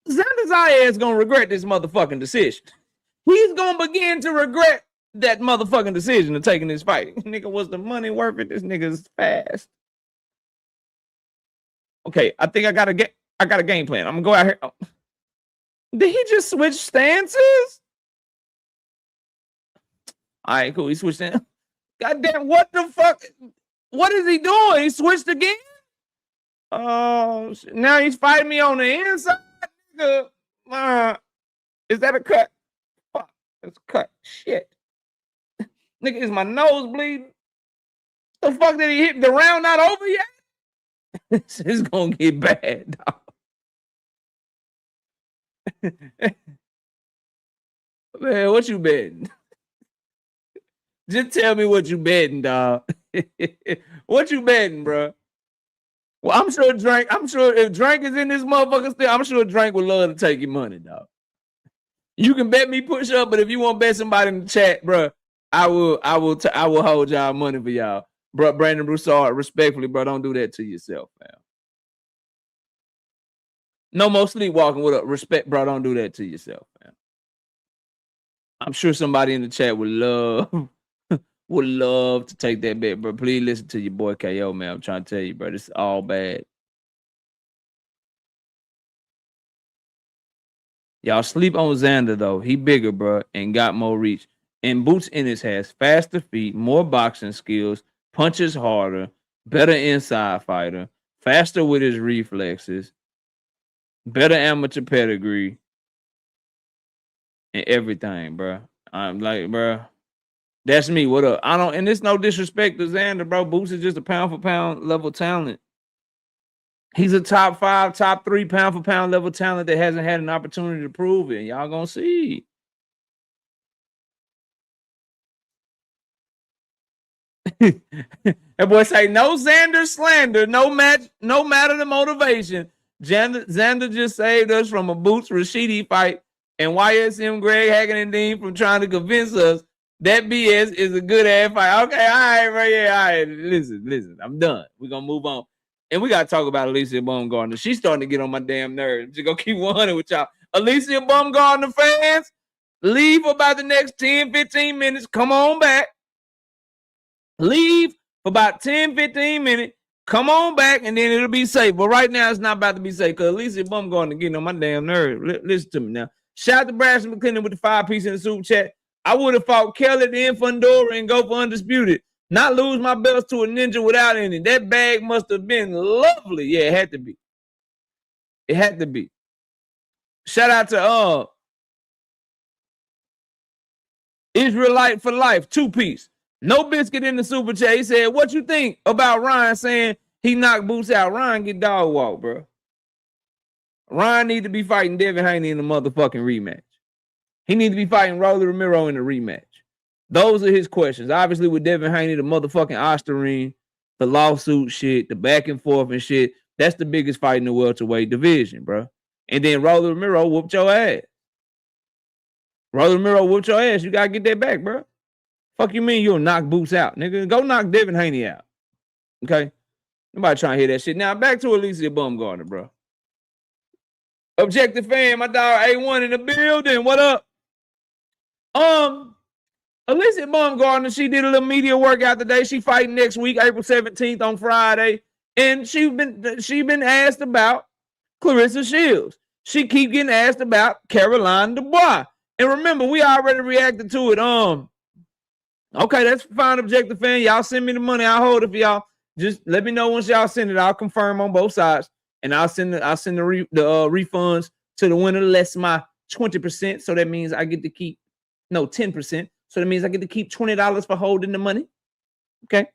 Xander Zayas is going to regret this motherfucking decision. He's going to begin to regret that motherfucking decision of taking this fight. Nigga, was the money worth it? This nigga's fast. Okay, I think I got a game plan. I'm going to go out here. Oh. Did he just switch stances? All right, cool. He switched stances. Goddamn, what the fuck? What is he doing? He switched again? Oh, now he's fighting me on the inside? Nigga, is that a cut? Fuck, that's a cut. Shit. Nigga, is my nose bleeding? The fuck did he hit? The round not over yet? This is gonna get bad, dog. Man, what you betting? Just tell me what you betting, dog. What you betting, bro? Well, I'm sure Drake. I'm sure if Drake is in this motherfucker still, I'm sure Drake would love to take your money, dog. You can bet me push up, but if you want to bet somebody in the chat, bro, I will hold y'all money for y'all, bro. Brandon Broussard, respectfully, bro, don't do that to yourself, man. No more sleepwalking with a respect, bro. Don't do that to yourself, man. I'm sure somebody in the chat would love to take that bet, bro. Please listen to your boy KO, man. I'm trying to tell you, bro. This is all bad. Y'all sleep on Xander, though. He bigger, bro, and got more reach. And Boots Ennis has faster feet, more boxing skills, punches harder, better inside fighter, faster with his reflexes, better amateur pedigree, and everything, bro. I'm like, bro, that's me. What up? I don't, and it's no disrespect to Xander, bro. Boots is just a pound for pound level talent. He's a top 5, top 3 pound for pound level talent that hasn't had an opportunity to prove it. Y'all gonna see. That boy say no Xander slander, no matter the motivation. Xander just saved us from a Boots Rashidi fight and YSM Greg Hagen and Dean from trying to convince us that BS is a good ass fight. Okay, all right, bro. Yeah, all right. Listen. I'm done. We're gonna move on. And we gotta talk about Alicia Baumgardner. She's starting to get on my damn nerves. Just gonna keep 100 with y'all. Alicia Baumgardner fans, leave for about the next 10, 15 minutes. Come on back. Leave for about 10, 15 minutes. Come on back, and then it'll be safe. But right now, it's not about to be safe because Alicia Baumgardner getting on my damn nerves. Listen to me now. Shout out to Braxton McClendon with the 5-piece in the super chat. I would have fought Kelly, then Fundora, and go for undisputed. Not lose my belts to a ninja without any. That bag must have been lovely. Yeah, it had to be. It had to be. Shout out to Israelite for life, 2-piece. No biscuit in the super chat. He said, what you think about Ryan saying he knocked Boots out? Ryan get dog walk, bro. Ryan need to be fighting Devin Haney in the motherfucking rematch. He need to be fighting Rolly Romero in the rematch. Those are his questions. Obviously, with Devin Haney, the motherfucking Osterine, the lawsuit shit, the back and forth and shit, that's the biggest fight in the welterweight division, bro. And then Rolly Romero whooped your ass. Rolly Romero whooped your ass. You got to get that back, bro. Fuck you mean you'll knock Boots out, nigga? Go knock Devin Haney out. Okay? Nobody trying to hear that shit. Now, back to Alicia Baumgardner, bro. Objective fan, my dog A1 in the building. What up? Alicia Baumgardner, she did a little media workout today. She fighting next week, April 17th on Friday. And she been asked about Clarissa Shields. She keep getting asked about Caroline Dubois. And remember, we already reacted to it. Okay, that's fine, objective fan. Y'all send me the money. I'll hold it for y'all. Just let me know once y'all send it. I'll confirm on both sides. And I'll send the refunds to the winner less my 20%. So that means I get to keep 10%. So that means I get to keep $20 for holding the money. Okay.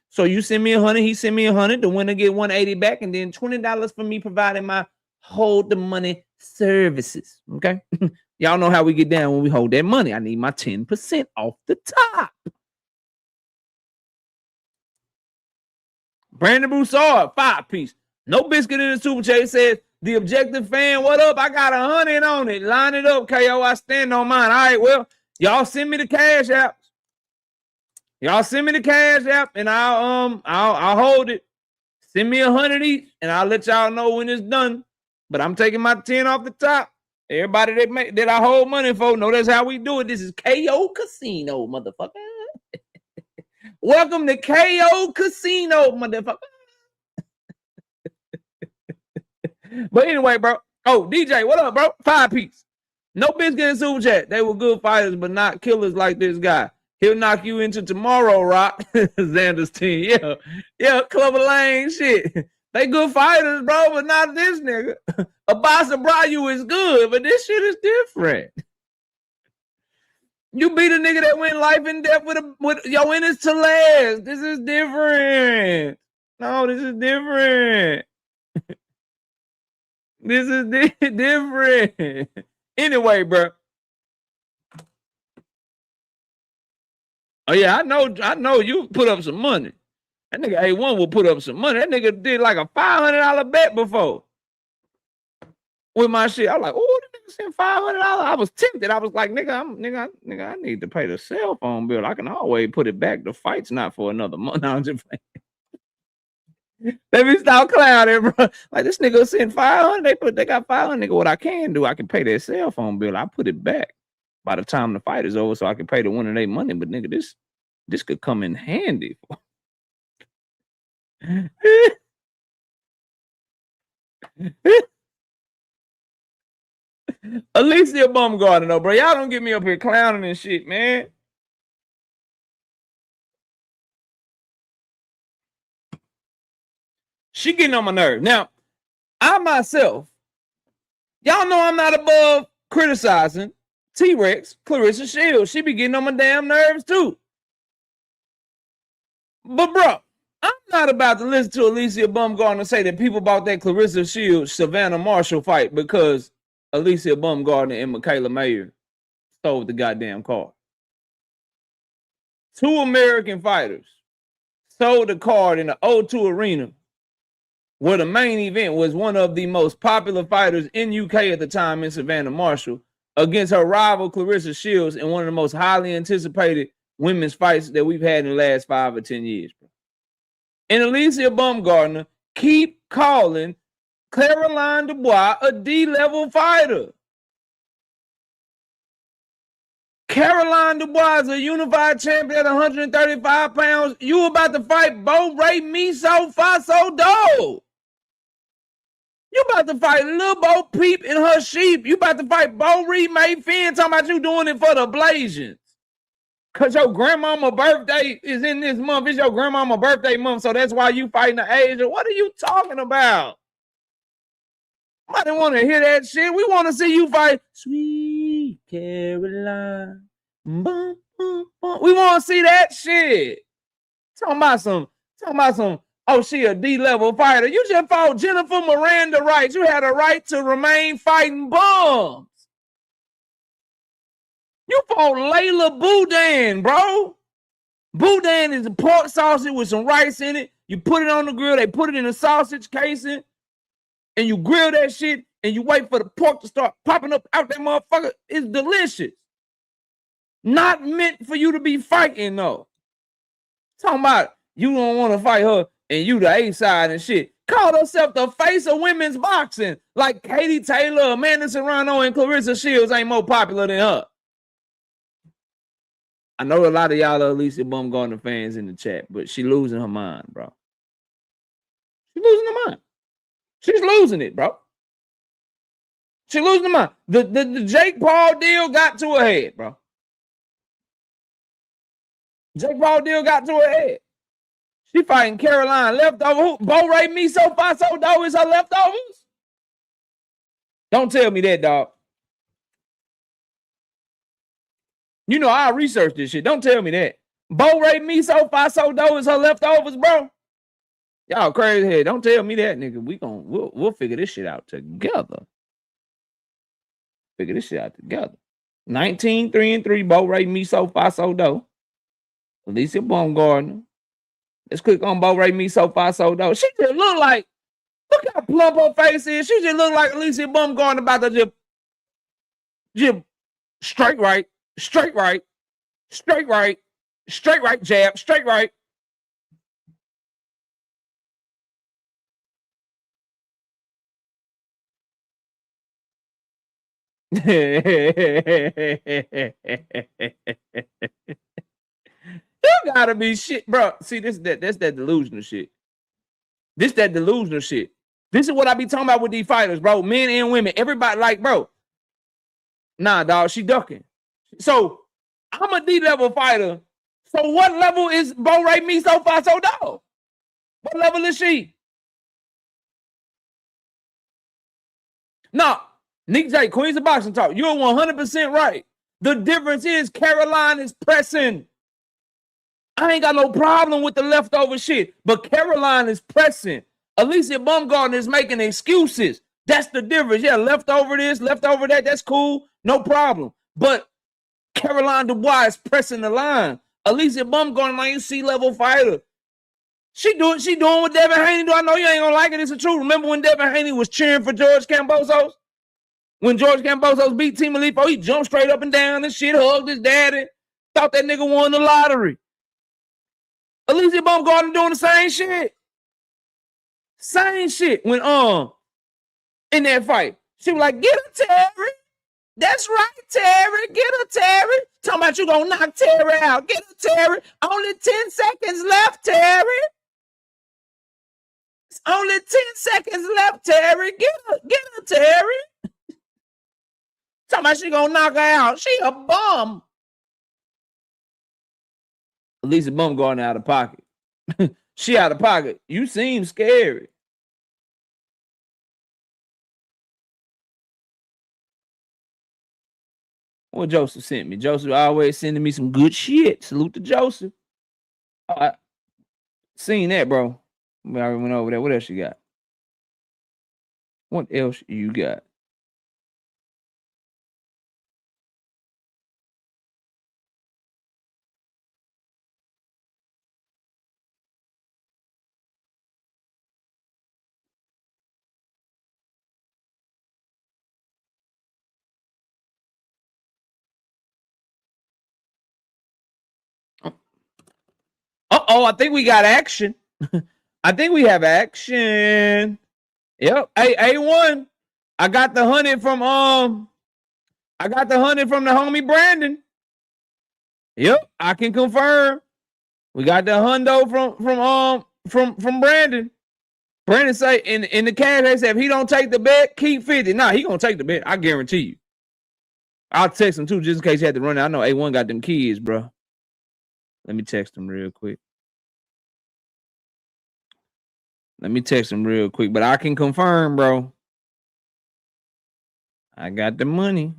So you send me 100, he send me 100. The winner get 180 back, and then $20 for me providing my hold the money services. Okay. Y'all know how we get down when we hold that money. I need my 10% off the top. Brandon Broussard, 5-piece. No biscuit in the super chat. Says the objective fan, what up? I got 100 on it. Line it up, KO. I stand on mine. All right, well, y'all send me the cash apps. Y'all send me the cash app, and I'll hold it. Send me 100 each, and I'll let y'all know when it's done. But I'm taking my 10 off the top. Everybody that I hold money for, know that's how we do it. This is KO Casino, motherfucker. Welcome to KO Casino, motherfucker. But anyway, bro. Oh, DJ, what up, bro? 5-piece. No biscuit in super chat. They were good fighters, but not killers like this guy. He'll knock you into tomorrow, Rock. Xander's team. Yeah, Clover Lane shit. They good fighters, bro, but not this nigga. Abasa Brayu is good, but this shit is different. You beat a nigga that went life and death with yo Ennis to last. This is different. No, this is different. This is different. Anyway, bro. Oh yeah, I know you put up some money. That nigga A1 will put up some money. That nigga did like a $500 bet before with my shit. I was like, oh, the nigga sent $500. I was tempted. I was like, nigga, I need to pay the cell phone bill. I can always put it back. The fight's not for another month. No, I'm just playing. Let me stop clowning, bro. Like this nigga sent 500. They got 500. Nigga, what I can do, I can pay their cell phone bill. I put it back by the time the fight is over, so I can pay the winner their money. But nigga, this could come in handy. Alicia Baumgardner, though, bro. Y'all don't get me up here clowning and shit, man. She getting on my nerve. Now, I myself, y'all know I'm not above criticizing T-Rex, Clarissa Shields. She be getting on my damn nerves, too. But, bro, I'm not about to listen to Alicia Baumgardner say that people bought that Clarissa Shields Savannah Marshall fight because Alicia Baumgardner and Michaela Mayer stole the goddamn card. Two American fighters sold the card in the O2 Arena, where the main event was one of the most popular fighters in UK at the time in Savannah Marshall against her rival Clarissa Shields in one of the most highly anticipated women's fights that we've had in the last 5 or 10 years. And Alicia Baumgardner keep calling Caroline Dubois a D-level fighter. Caroline Dubois is a unified champion at 135 pounds. You about to fight Bo Ray Miso Faso Do. You about to fight Lil Bo Peep and her sheep. You about to fight Bo Reed May Finn talking about you doing it for the Blasians. Because your grandmama birthday is in this month. It's your grandmama birthday month, so that's why you fighting the Asia. What are you talking about? I didn't want to hear that shit. We want to see you fight Sweet Caroline. Boom, boom, boom. We want to see that shit. Talking about some, oh, she a D-level fighter. You just fought Jennifer Miranda Rights. You had a right to remain fighting bums. You fought Layla Boudin, bro. Boudin is a pork sausage with some rice in it. You put it on the grill. They put it in a sausage casing. And you grill that shit. And you wait for the pork to start popping up out that motherfucker. It's delicious. Not meant for you to be fighting, though. Talking about you don't want to fight her and you the A-side and shit. Called herself the face of women's boxing. Like Katie Taylor, Amanda Serrano, and Clarissa Shields ain't more popular than her. I know a lot of y'all are Alicia Baumgardner fans in the chat, but she losing her mind, bro. She's losing her mind. She's losing it, bro. She's losing her mind. The Jake Paul deal got to her head, bro. Jake Paul deal got to her head. She fighting Caroline leftover. Bo Ray Miso Faso Do is her leftovers? Don't tell me that, dog. You know, I researched this shit. Don't tell me that. Bo Ray Miso Faso Do is her leftovers, bro. Y'all crazy head. Don't tell me that, nigga. We'll figure this shit out together. Figure this shit out together. 19-3-3, Bo Ray Miso Faso Do. Alicia Baumgardner. Let's click on Bo Ray Miso Faso Do. She just look how plump her face is. She just look like Alicia Baumgardner about to just straight right, straight right, straight right, straight right jab, straight right. You gotta be shit, bro. See, that's that delusional shit. This that delusional shit. This is what I be talking about with these fighters, bro. Men and women. Everybody like, bro. Nah, dog, she ducking. So I'm a D-level fighter. So what level is Bo Ray Miso Faso Do? What level is she? Nah, Nick J, Queens of Boxing Talk. You're 100% right. The difference is Caroline is pressing. I ain't got no problem with the leftover shit, but Caroline is pressing. Alicia Baumgardner is making excuses. That's the difference. Yeah, leftover this, leftover that. That's cool. No problem. But Caroline Dubois is pressing the line. Alicia Baumgardner, like you C-level fighter. She doing what Devin Haney do. I know you ain't gonna like it. It's the truth. Remember when Devin Haney was cheering for George Kambosos? When George Kambosos beat Team Alifo, he jumped straight up and down and shit, hugged his daddy, thought that nigga won the lottery. Alicia Baumgardner doing the same shit. Same shit when in that fight. She was like, get her, Terry. That's right, Terry. Get her, Terry. Talking about you gonna knock Terry out. Get her, Terry. Only 10 seconds left, Terry. It's only 10 seconds left, Terry. Get her, Terry. Talking about she gonna knock her out. She a bum. Alicia Baumgardner out of pocket. She out of pocket. You seem scary. What Joseph sent me. Joseph always sending me some good shit. Salute to Joseph. I seen that, bro. We already went over that. What else you got? What else you got? Uh-oh, I think we got action. I think we have action. Yep. Hey, A1. I got the 100 from I got the 100 from the homie Brandon. Yep, I can confirm. We got the hundo from Brandon. Brandon say in the cash, they said if he don't take the bet, keep 50. Nah, he gonna take the bet. I guarantee you. I'll text him too, just in case he had to run it. I know A1 got them kids, bro. Let me text him real quick. But I can confirm, bro. I got the money.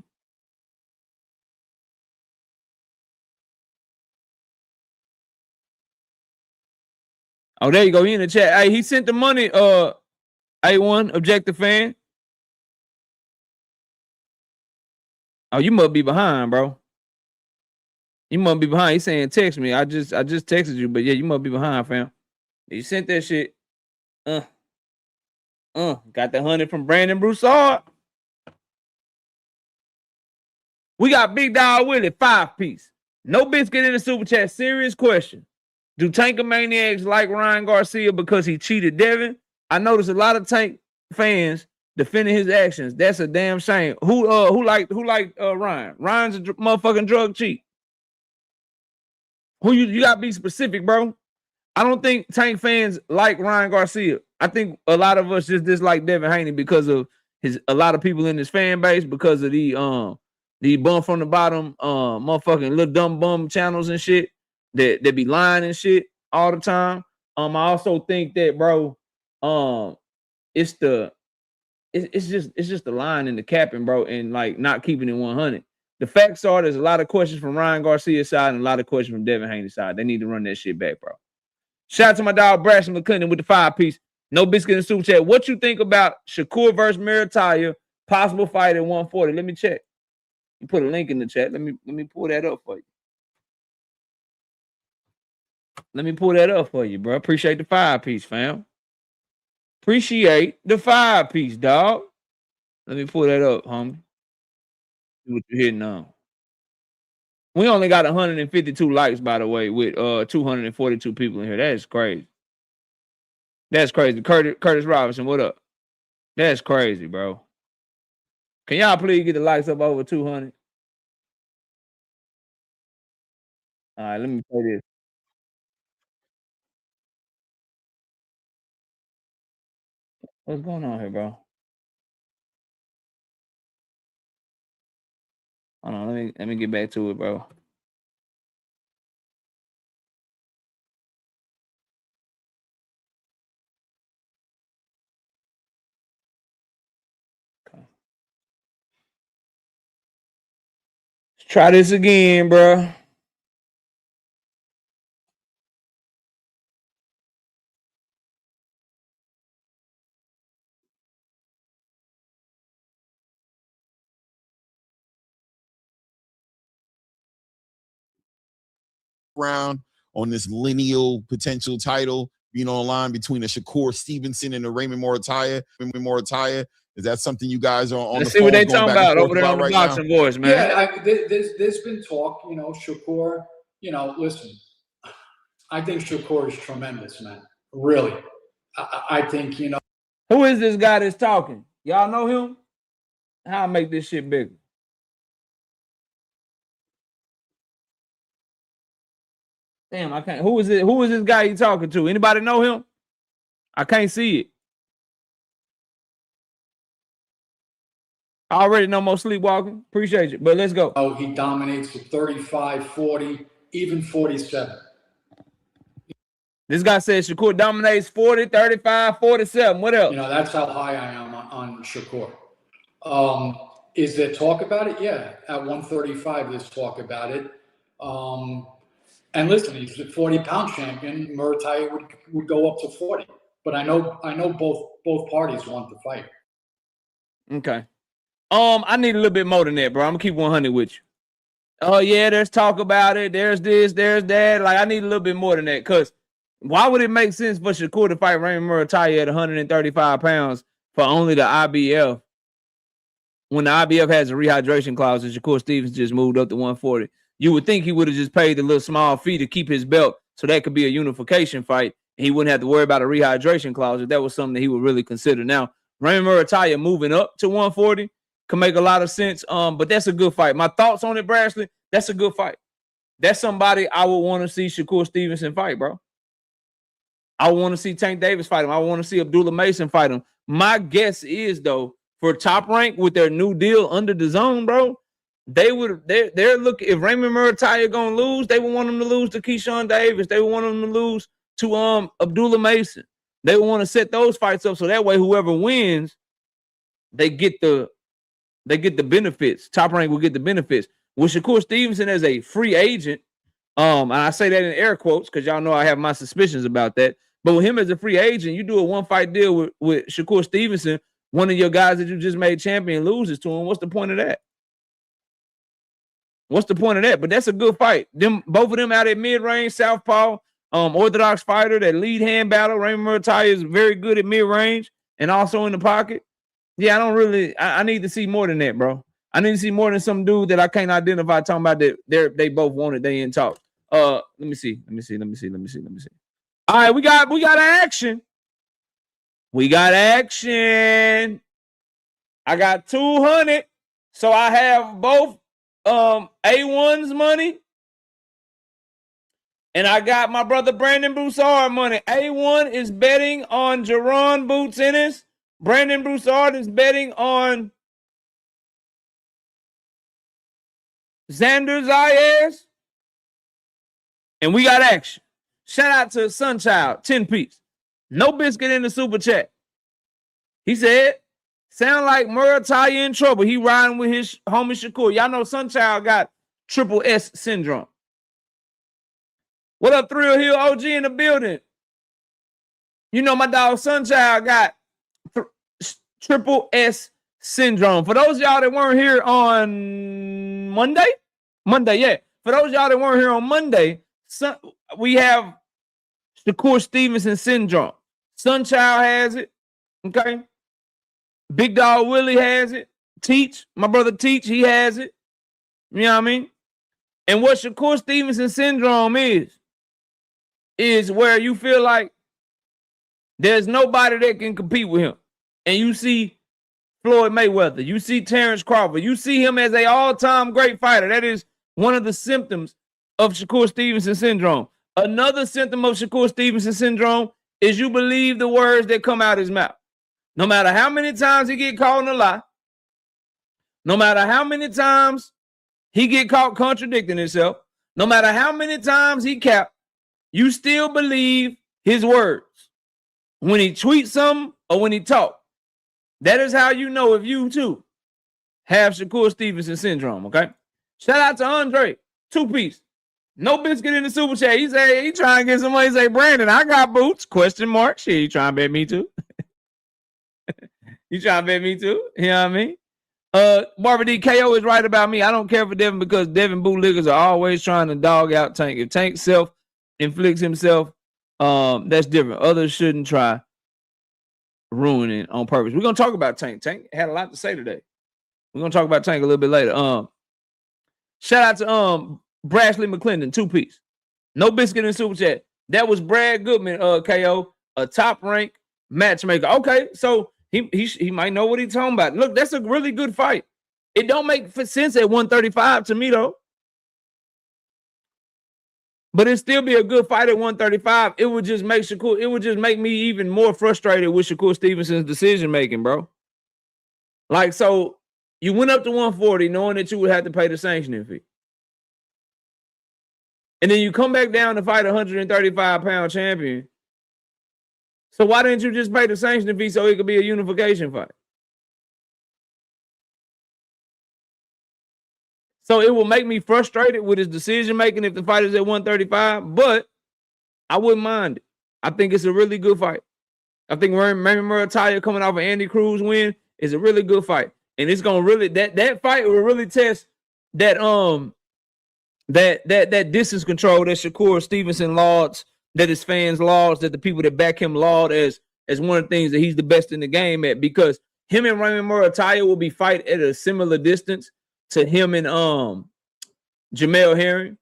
Oh, there you go. He in the chat. Hey, he sent the money. A1 objective fan. Oh, you must be behind, bro. You must be behind. He's saying text me. I just texted you, but yeah, you must be behind, fam. You sent that shit. Got the 100 from Brandon Broussard. We got Big Dog Willie, 5-piece. No biscuit in the super chat. Serious question. Do Tankamaniacs like Ryan Garcia because he cheated Devin? I noticed a lot of Tank fans defending his actions. That's a damn shame. Who liked Ryan? Ryan's a motherfucking drug cheat. Who you gotta be specific, bro. I don't think Tank fans like Ryan Garcia. I think a lot of us just dislike Devin Haney because of a lot of people in his fan base because of the bum from the bottom motherfucking little dumb bum channels and shit that be lying and shit all the time. I also think that, bro, it's just the line and the capping, bro, and like not keeping it 100. The facts are there's a lot of questions from Ryan Garcia's side and a lot of questions from Devin Haney's side. They need to run that shit back, bro. Shout out to my dog Braxton McClendon with the 5-piece. No biscuit in the super chat. What you think about Shakur versus Meritaya? Possible fight at 140. Let me check. You put a link in the chat. Let me pull that up for you. Let me pull that up for you, bro. Appreciate the 5-piece, fam. Appreciate the 5-piece, dog. Let me pull that up, homie. See what you're hitting on. We only got 152 likes, by the way, with 242 people in here. That is crazy. That's crazy. Curtis Robinson, what up? That's crazy, bro. Can y'all please get the likes up over 200? All right, let me play this. What's going on here, bro? Hold on, let me get back to it, bro. Okay. Let's try this again, bro. background on this lineal potential title, line between a Shakur Stevenson and a Raymond Morataya. Is that something you guys are on Let's the see phone what they going talking back about and forth over there on the right boxing now? voice, man? Yeah, there's been talk, Shakur, listen, I think Shakur is tremendous, man. Really. I think, Who is this guy that's talking? Y'all know him? How I make this shit bigger? Damn, I can't. Who is it? Who is this guy you talking to? Anybody know him? I can't see it. Already no more sleepwalking. Appreciate you. But let's go. Oh, he dominates with 35, 40, even 47. This guy says Shakur dominates 40, 35, 47. What else? That's how high I am on Shakur. Is there talk about it? Yeah. At 135, there's talk about it. And listen, he's the 40-pound champion. Murataya would go up to 40. But I know both parties want to fight. Okay. I need a little bit more than that, bro. I'm gonna keep 100 with you. Oh yeah, there's talk about it. There's this, there's that. Like I need a little bit more than that. Cause why would it make sense for Shakur to fight Raymond Murataya at 135 pounds for only the IBF when the IBF has a rehydration clause and Shakur Stevens just moved up to 140? You would think he would have just paid the little small fee to keep his belt so that could be a unification fight. And he wouldn't have to worry about a rehydration clause if that was something that he would really consider. Now, Raymond Murataya moving up to 140 can make a lot of sense. But that's a good fight. My thoughts on it, Brashley, that's a good fight. That's somebody I would want to see Shakur Stevenson fight, bro. I want to see Tank Davis fight him. I want to see Abdullah Mason fight him. My guess is, though, for Top Rank with their new deal under the zone, bro, they're looking, if Raymond Murataya gonna lose, they would want him to lose to Keyshawn Davis. They would want him to lose to Abdullah Mason. They would want to set those fights up so that way whoever wins, they get the benefits. Top Rank will get the benefits. With Shakur Stevenson as a free agent, and I say that in air quotes because y'all know I have my suspicions about that. But with him as a free agent, you do a one-fight deal with Shakur Stevenson, one of your guys that you just made champion loses to him. What's the point of that? What's the point of that? But that's a good fight. Both of them out at mid-range, southpaw, orthodox fighter, that lead hand battle. Raymond Murataya is very good at mid-range and also in the pocket. Yeah, I need to see more than that, bro. I need to see more than some dude that I can't identify talking about that they both wanted, they didn't talk. Let me see. All right, we got action. We got action. I got 200. So I have both A1's money. And I got my brother Brandon Broussard money. A1 is betting on Jaron Boots Ennis. Brandon Broussard is betting on Xander Zayas. And we got action. Shout out to Sunchild, 10 piece. No biscuit in the super chat. He said, sound like Murataya in trouble. He riding with his homie Shakur. Y'all know Sunchild got triple S syndrome. What up, Thrill Hill OG in the building? You know my dog Sunchild got triple S syndrome. For those of y'all that weren't here on Monday, yeah. For those of y'all that weren't here on Monday, we have Shakur Stevenson syndrome. Sunchild has it. Okay. Big Dog Willie has it. Teach, my brother Teach, he has it. You know what I mean? And what Shakur Stevenson syndrome is where you feel like there's nobody that can compete with him. And you see Floyd Mayweather, you see Terrence Crawford, you see him as an all-time great fighter. That is one of the symptoms of Shakur Stevenson syndrome. Another symptom of Shakur Stevenson syndrome is you believe the words that come out his mouth. No matter how many times he get caught in a lie, no matter how many times he get caught contradicting himself, no matter how many times he capped, you still believe his words. When he tweets something or when he talks. That is how you know if you too have Shakur Stevenson syndrome, okay? Shout out to Andre, 2 piece. No biscuit in the super chat. He say he trying to get some money. He say, Brandon, I got boots? Question mark. Shit, you trying to bet me too? You trying to bet me too? You know what I mean? Barbara D. KO is right about me. I don't care for Devin because Devin bootlickers are always trying to dog out Tank. If Tank self-inflicts himself, that's different. Others shouldn't try ruining on purpose. We're gonna talk about Tank. Tank had a lot to say today. We're gonna talk about Tank a little bit later. Shout out to Brashley McClendon, 2-piece. No biscuit in super chat. That was Brad Goodman, KO, a top ranked matchmaker. Okay, so he might know what he's talking about. Look, that's a really good fight. It don't make sense at 135 to me though. But it'd still be a good fight at 135. It would just make Shakur, it would just make me even more frustrated with Shakur Stevenson's decision making, bro. Like, so you went up to 140 knowing that you would have to pay the sanctioning fee. And then you come back down to fight a 135-pound champion. So why didn't you just pay the sanctioning fee so it could be a unification fight? So it will make me frustrated with his decision making if the fight is at 135, but I wouldn't mind it. I think it's a really good fight. I think Raymond Murataya coming off an Andy Cruz win is a really good fight. And it's gonna really that fight will really test that that distance control that Shakur Stevenson lauds, that his fans lauds, that the people that back him laud as one of the things that he's the best in the game at, because him and Raymond Murataya will be fight at a similar distance to him and Jamel Herring.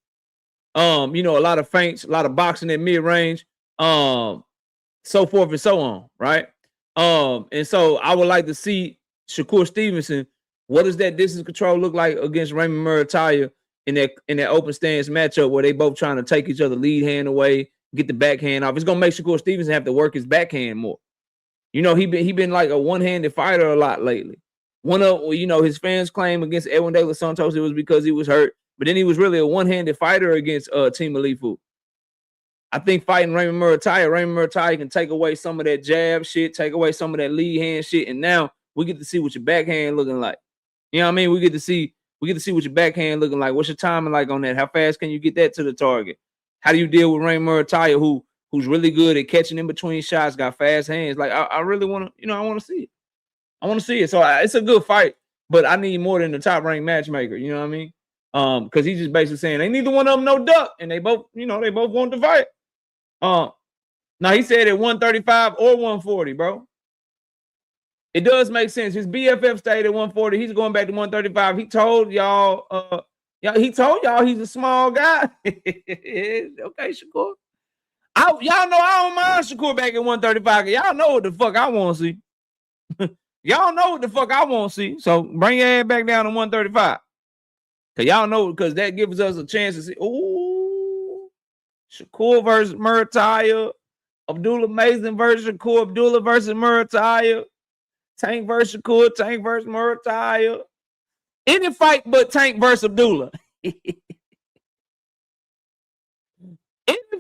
You know, a lot of feints, a lot of boxing at mid-range, so forth and so on, right? And so I would like to see Shakur Stevenson, what does that distance control look like against Raymond Murataya in that open stance matchup where they both trying to take each other lead hand away, get the backhand off. It's gonna make Shakur Stevenson have to work his backhand more. You know, he been like a one-handed fighter a lot lately. One of, you know, his fans claim against Edwin De Los Santos it was because he was hurt, but then he was really a one-handed fighter against Team Alifu. I think fighting Raymond Murataya can take away some of that jab shit, take away some of that lead hand shit, and now we get to see what your backhand looking like. You know what I mean? We get to see what your backhand looking like. What's your timing like on that? How fast can you get that to the target? How do you deal with Raymond Murataya, who's really good at catching in between shots, got fast hands? Like, I really want to, you know, I want to see it. I want to see it. So it's a good fight, but I need more than the top ranked matchmaker. You know what I mean? Because he's just basically saying ain't neither one of them no duck, and they both, you know, they both want to fight. Now he said at 135 or 140, bro. It does make sense. His BFF stayed at 140. He's going back to 135. He told y'all, he's a small guy. Okay, Shakur. Y'all know I don't mind Shakur back at 135. Y'all know what the fuck I want to see. Y'all know what the fuck I want to see. So bring your head back down to 135. Cause y'all know, because that gives us a chance to see. Ooh, Shakur versus Murataya, Abdullah Mason versus Shakur, Abdullah versus Murataya, Tank versus Shakur, Tank versus Murataya. Any fight but Tank versus Abdullah. Any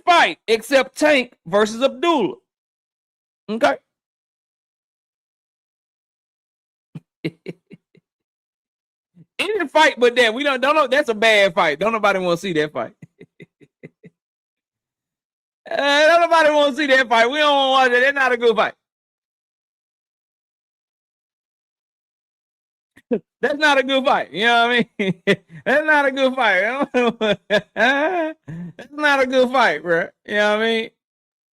fight except Tank versus Abdullah. Okay. Any fight but that. We don't know. That's a bad fight. Don't nobody want to see that fight. Don't nobody want to see that fight. We don't want to watch it. That's not a good fight. That's not a good fight. You know what I mean? That's not a good fight. That's not a good fight, bro. You know what I mean?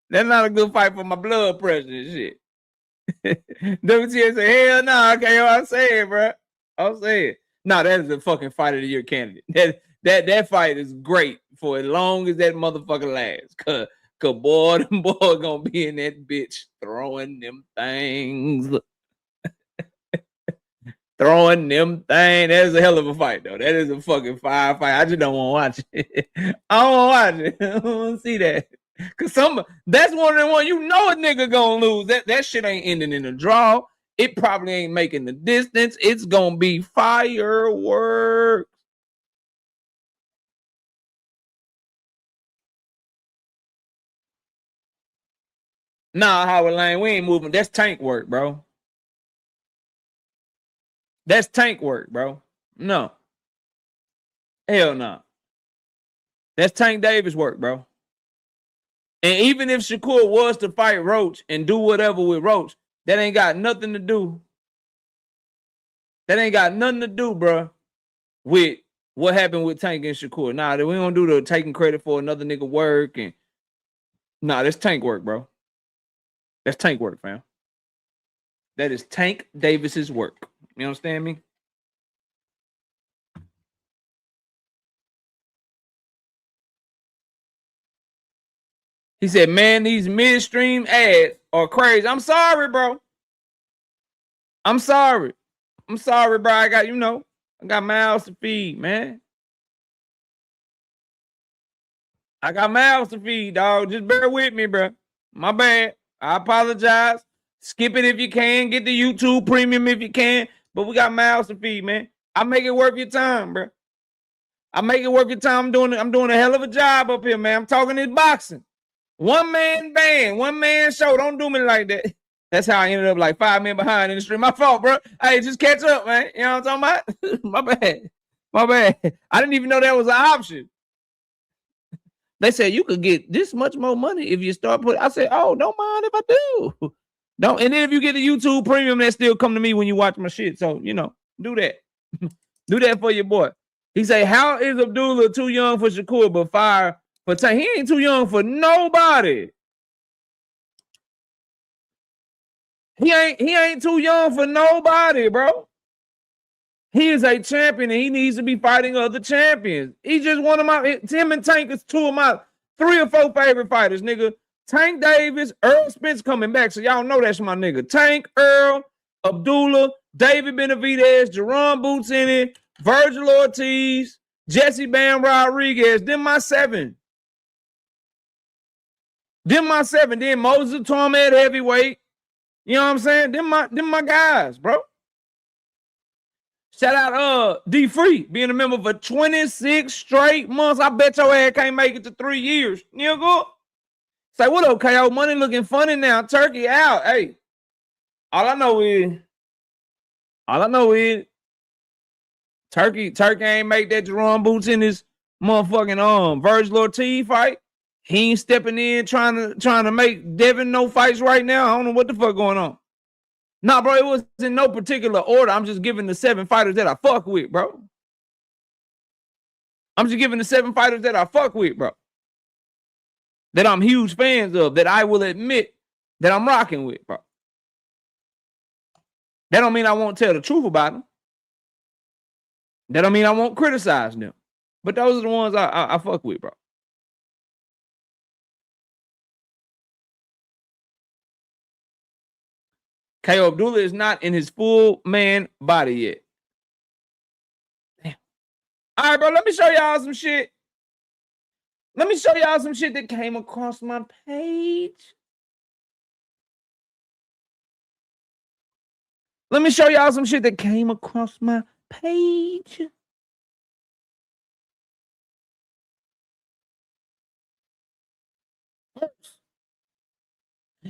That's not a good fight for my blood pressure and shit. WTS say, hell no, okay, I'll say it, bro. I'll say it. No, that is a fucking fight of the year candidate. That fight is great for as long as that motherfucker lasts. Cause boy, them boy gonna be in that bitch throwing them things. Throwing them things. That is a hell of a fight, though. That is a fucking fire fight. I just don't want to watch it. I don't want to watch it. I don't want to see that. Cause that's one of the ones, you know, a nigga gonna lose. That shit ain't ending in a draw. It probably ain't making the distance. It's gonna be fireworks. Nah, Howard Lane, we ain't moving. That's tank work, bro. That's tank work, bro. No. Hell no. That's Tank Davis work, bro. And even if Shakur was to fight Roach and do whatever with Roach, that ain't got nothing to do. That ain't got nothing to do, bro, with what happened with Tank and Shakur. Nah, we don't do the taking credit for another nigga work. And nah, that's Tank work, bro. That's Tank work, fam. That is Tank Davis's work. You understand me? He said, man, these midstream ads are crazy. I'm sorry, bro. I'm sorry. I'm sorry, bro. I got, I got mouths to feed, man. I got mouths to feed, dog. Just bear with me, bro. My bad. I apologize. Skip it if you can. Get the YouTube premium if you can. But we got mouths to feed, man. I make it worth your time, bro. I make it worth your time. I'm doing a hell of a job up here, man. I'm talking this boxing. One man band, one man show. Don't do me like that. That's how I ended up like 5 men behind in the street. My fault, bro. Hey, just catch up, man. You know what I'm talking about? My bad. My bad. I didn't even know that was an option. They said you could get this much more money if you start putting. I said, oh, don't mind if I do. Don't. And then if you get the YouTube premium, that still come to me when you watch my shit. So, do that. Do that for your boy. He say, how is Abdullah too young for Shakur but fire for Tank? He ain't too young for nobody. He ain't too young for nobody, bro. He is a champion and he needs to be fighting other champions. He's just one of him and Tank is 2 of my 3 or 4 favorite fighters, nigga. Tank Davis, Earl Spence coming back, so y'all know that's my nigga. Tank, Earl, Abdullah, David Benavidez, Jerome Boots in it, Virgil Ortiz, Jesse Bam Rodriguez. Them my 7. Then Moses Torme at heavyweight. You know what I'm saying? Them my guys, bro. Shout out D Free being a member for 26 straight months. I bet your ass can't make it to 3 years. Nigga. Say, what up, KO? Money looking funny now. Turkey out. Hey. All I know is Turkey ain't make that Jerome Boots in his motherfucking Virgil Ortiz fight. He ain't stepping in trying to make Devin no fights right now. I don't know what the fuck going on. Nah, bro, it was in no particular order. I'm just giving the 7 fighters that I fuck with, bro. I'm just giving the 7 fighters that I fuck with, bro. That I'm huge fans of, that I will admit that I'm rocking with, bro. That don't mean I won't tell the truth about them. That don't mean I won't criticize them. But those are the ones I fuck with, bro. KO Abdullah is not in his full man body yet. Damn. All right, bro, let me show y'all some shit. Let me show y'all some shit that came across my page. Let me show y'all some shit that came across my page.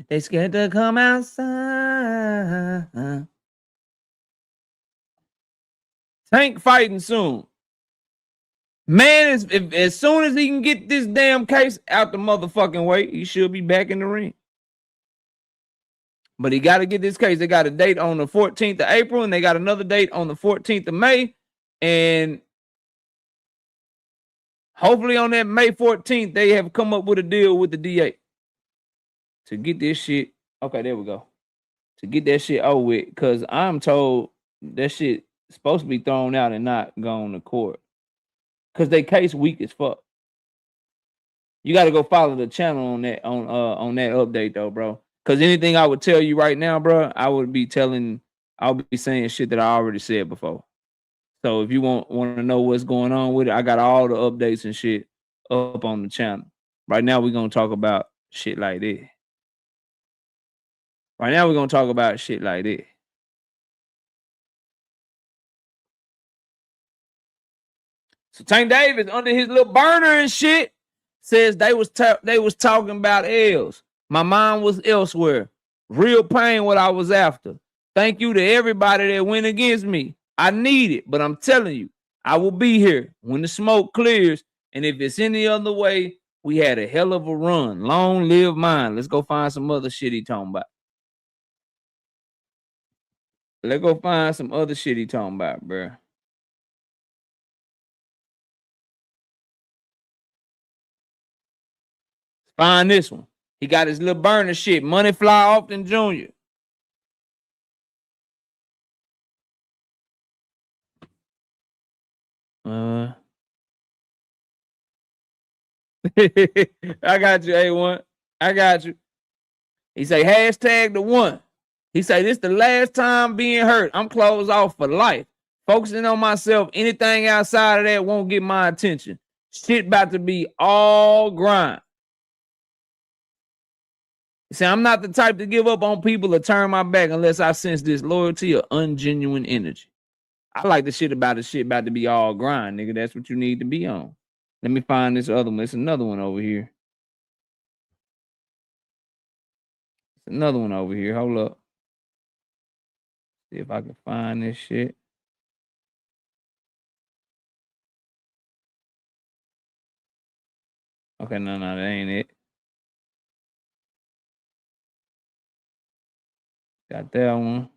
They scared to come outside. Tank fighting soon. Man, as soon as he can get this damn case out the motherfucking way, he should be back in the ring. But he got to get this case. They got a date on the 14th of April, and they got another date on the 14th of May. And hopefully on that May 14th, they have come up with a deal with the DA to get this shit. Okay, there we go. To get that shit over with, because I'm told that shit is supposed to be thrown out and not gone to court. Because they case weak as fuck. You got to go follow the channel on that update though, bro. Because anything I would tell you right now, bro, I'll be saying shit that I already said before. So if you want to know what's going on with it, I got all the updates and shit up on the channel. Right now, we're going to talk about shit like this. So Tank Davis, under his little burner and shit, says they was talking about L's. My mind was elsewhere. Real pain what I was after. Thank you to everybody that went against me. I need it, but I'm telling you, I will be here when the smoke clears. And if it's any other way, we had a hell of a run. Long live mine. Let's go find some other shit he talking about. Let's go find some other shit he talking about, bro. Find this one. He got his little burner shit. Money Fly Often Jr. I got you, A1. I got you. He say, hashtag the one. He say, this the last time being hurt. I'm closed off for life. Focusing on myself. Anything outside of that won't get my attention. Shit about to be all grind. He say, I'm not the type to give up on people or turn my back unless I sense this loyalty or ungenuine energy. I like the shit about to be all grind, nigga. That's what you need to be on. Let me find this other one. It's another one over here. Another one over here. Hold up. See if I can find this shit. Okay, no, that ain't it. Got that one.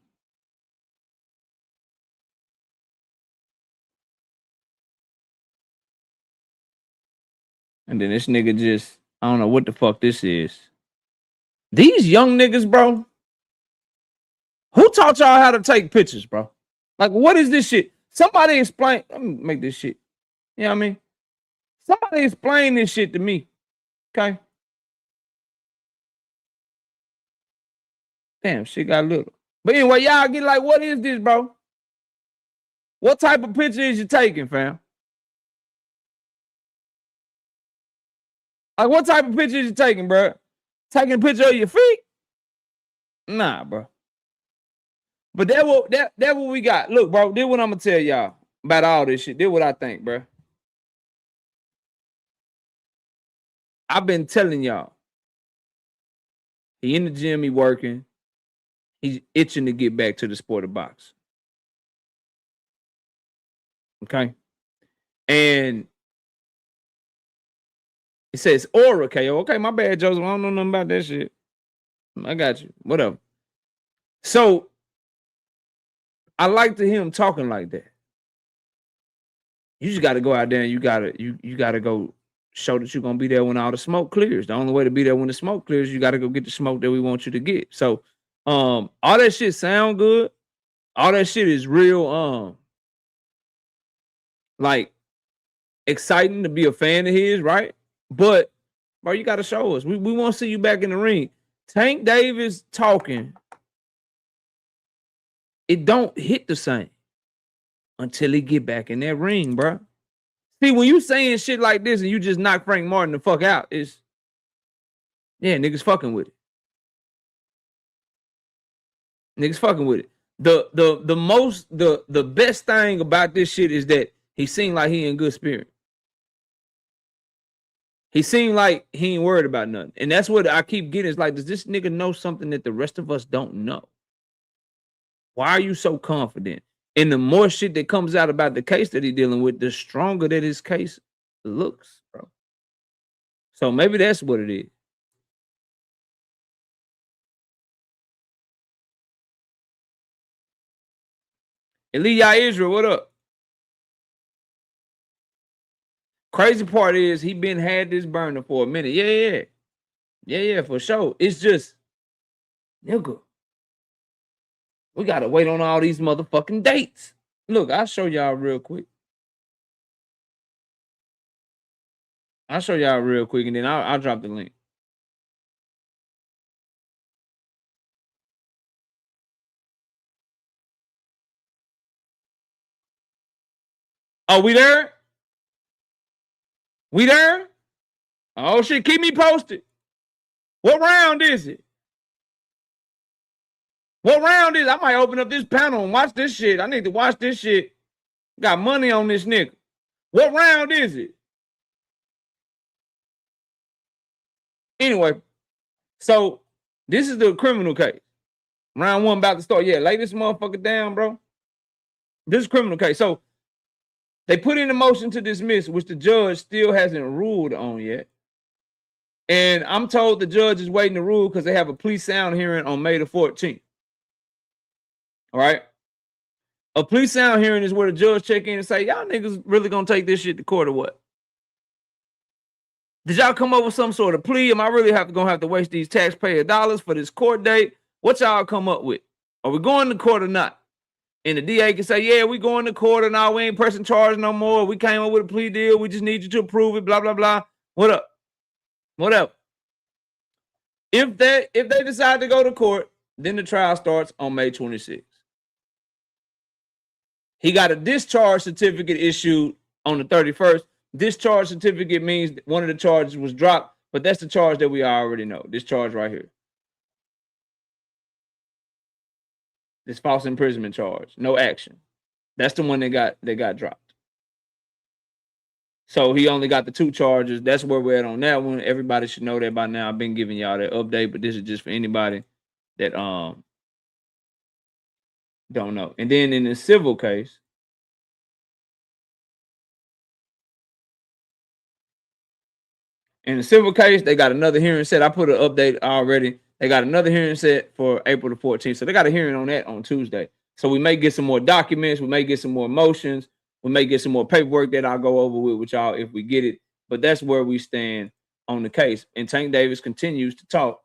And then this nigga just, I don't know what the fuck this is. These young niggas, bro. Who taught y'all how to take pictures, bro? Like, what is this shit? Somebody explain. Let me make this shit. You know what I mean? Somebody explain this shit to me. Okay? Damn, shit got little. But anyway, y'all get like, what is this, bro? What type of picture is you taking, fam? Like, what type of picture is you taking, bro? Taking a picture of your feet? Nah, bro. But that what we got. Look, bro, this what I'm gonna tell y'all about all this shit. This what I think, bro. I've been telling y'all. He in the gym, he working. He's itching to get back to the sport of boxing. Okay. And it says Aura KO. Okay, my bad, Joseph. I don't know nothing about that shit. I got you. Whatever. So I like to hear him talking like that. You just gotta go out there and you gotta go show that you're gonna be there when all the smoke clears. The only way to be there when the smoke clears, you gotta go get the smoke that we want you to get. So all that shit sound good. All that shit is real like exciting to be a fan of his, right? But bro, you gotta show us. We want to see you back in the ring. Tank Davis talking, it don't hit the same until he get back in that ring, bro. See, when you saying shit like this and you just knock Frank Martin the fuck out, it's yeah, niggas fucking with it. Niggas fucking with it. The best thing about this shit is that he seemed like he in good spirit. He seemed like he ain't worried about nothing. And that's what I keep getting. Is like, does this nigga know something that the rest of us don't know? Why are you so confident? And the more shit that comes out about the case that he's dealing with, the stronger that his case looks, bro. So maybe that's what it is. Elia Israel, what up? Crazy part is he been had this burner for a minute. Yeah, for sure. It's just, nigga, we gotta wait on all these motherfucking dates. Look, I'll show y'all real quick. And then I'll drop the link. Oh, we there? We there? Oh shit, keep me posted. What round is it? What round is it? I might open up this panel and watch this shit. I need to watch this shit. Got money on this nigga. What round is it? Anyway, so this is the criminal case. Round one about to start. Yeah, lay this motherfucker down, bro. This is criminal case. So they put in a motion to dismiss, which the judge still hasn't ruled on yet. And I'm told the judge is waiting to rule because they have a plea sound hearing on May the 14th. All right. A plea sound hearing is where the judge check in and say, y'all niggas really gonna take this shit to court or what? Did y'all come up with some sort of plea? Am I really gonna have to waste these taxpayer dollars for this court date? What y'all come up with? Are we going to court or not? And the DA can say, yeah, we going to court or now we ain't pressing charge no more. We came up with a plea deal. We just need you to approve it, blah, blah, blah. What up? Whatever. If they decide to go to court, then the trial starts on May 26th. He got a discharge certificate issued on the 31st. Discharge certificate means that one of the charges was dropped, but that's the charge that we already know. This charge right here. This false imprisonment charge. No action. That's the one that got dropped. So he only got the 2 charges. That's where we're at on that one. Everybody should know that by now. I've been giving y'all that update, but this is just for anybody that don't know. And then in the civil case, they got another hearing set. I put an update already. They got another hearing set for April the 14th. So they got a hearing on that on Tuesday. So we may get some more documents. We may get some more motions. We may get some more paperwork that I'll go over with y'all if we get it. But that's where we stand on the case. And Tank Davis continues to talk.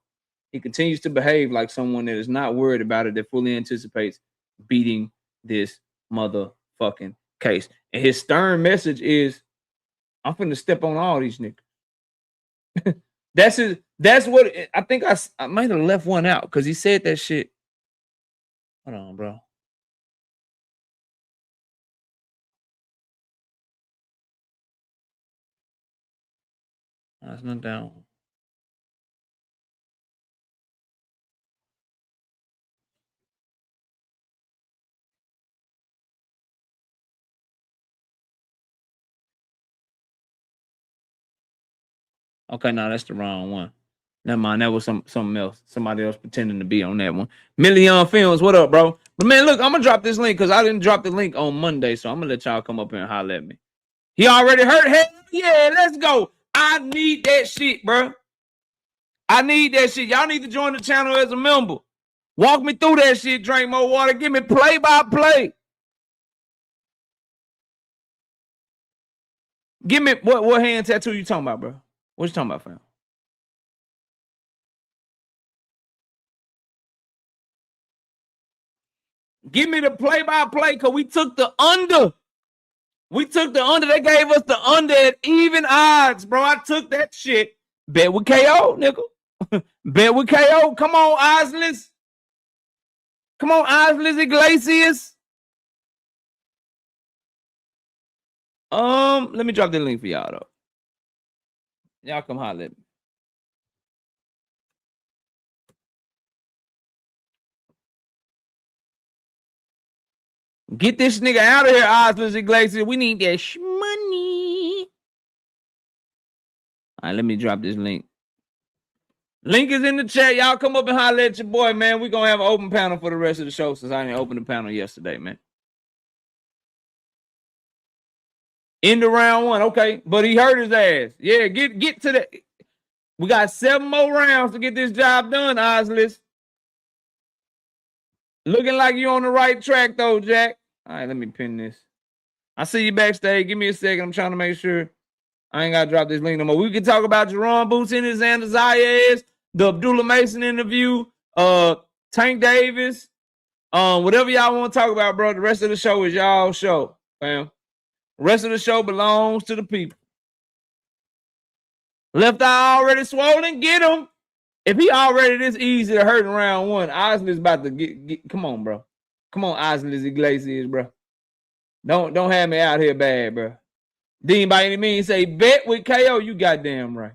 He continues to behave like someone that is not worried about it, that fully anticipates beating this motherfucking case. And his stern message is, I'm finna step on all these niggas. That's what I think. I might have left one out because he said that shit. Hold on, bro. That's not down. Okay, no, that's the wrong one. Never mind, that was something else. Somebody else pretending to be on that one. Million Films, what up, bro? But man, look, I'm gonna drop this link because I didn't drop the link on Monday, so I'm gonna let y'all come up here and holler at me. He already heard. Hell yeah, let's go. I need that shit, bro. I need that shit. Y'all need to join the channel as a member. Walk me through that shit. Drink more water. Give me play by play. Give me what hand tattoo you talking about, bro? What you talking about, fam? Give me the play-by-play because we took the under. We took the under. They gave us the under at even odds, bro. I took that shit. Bet with KO, nigga. Bet with KO. Come on, Isles. Come on, Isles Iglesias. Let me drop the link for y'all, though. Y'all come holler at me. Get this nigga out of here, Isles Iglesias. We need that money. All right, let me drop this link. Link is in the chat. Y'all come up and holler at your boy, man. We're going to have an open panel for the rest of the show since I didn't open the panel yesterday, man. Into round 1. Okay, but he hurt his ass. Yeah, get to that. We got 7 more rounds to get this job done, Isles. Looking like you're on the right track, though, Jack. All right, let me pin this. I see you backstage. Give me a second. I'm trying to make sure I ain't got to drop this link no more. We can talk about Jerome Boots, Ennis, Xander, Zayas, the Abdullah Mason interview, Tank Davis, whatever y'all want to talk about, bro. The rest of the show is y'all show, fam. The rest of the show belongs to the people. Left eye already swollen. Get him. If he already this easy to hurt in round 1, Isles is about to get. Come on, bro. Come on, Isles Iglesias, bro. Don't have me out here bad, bro. Didn't by any means say bet with KO. You goddamn right.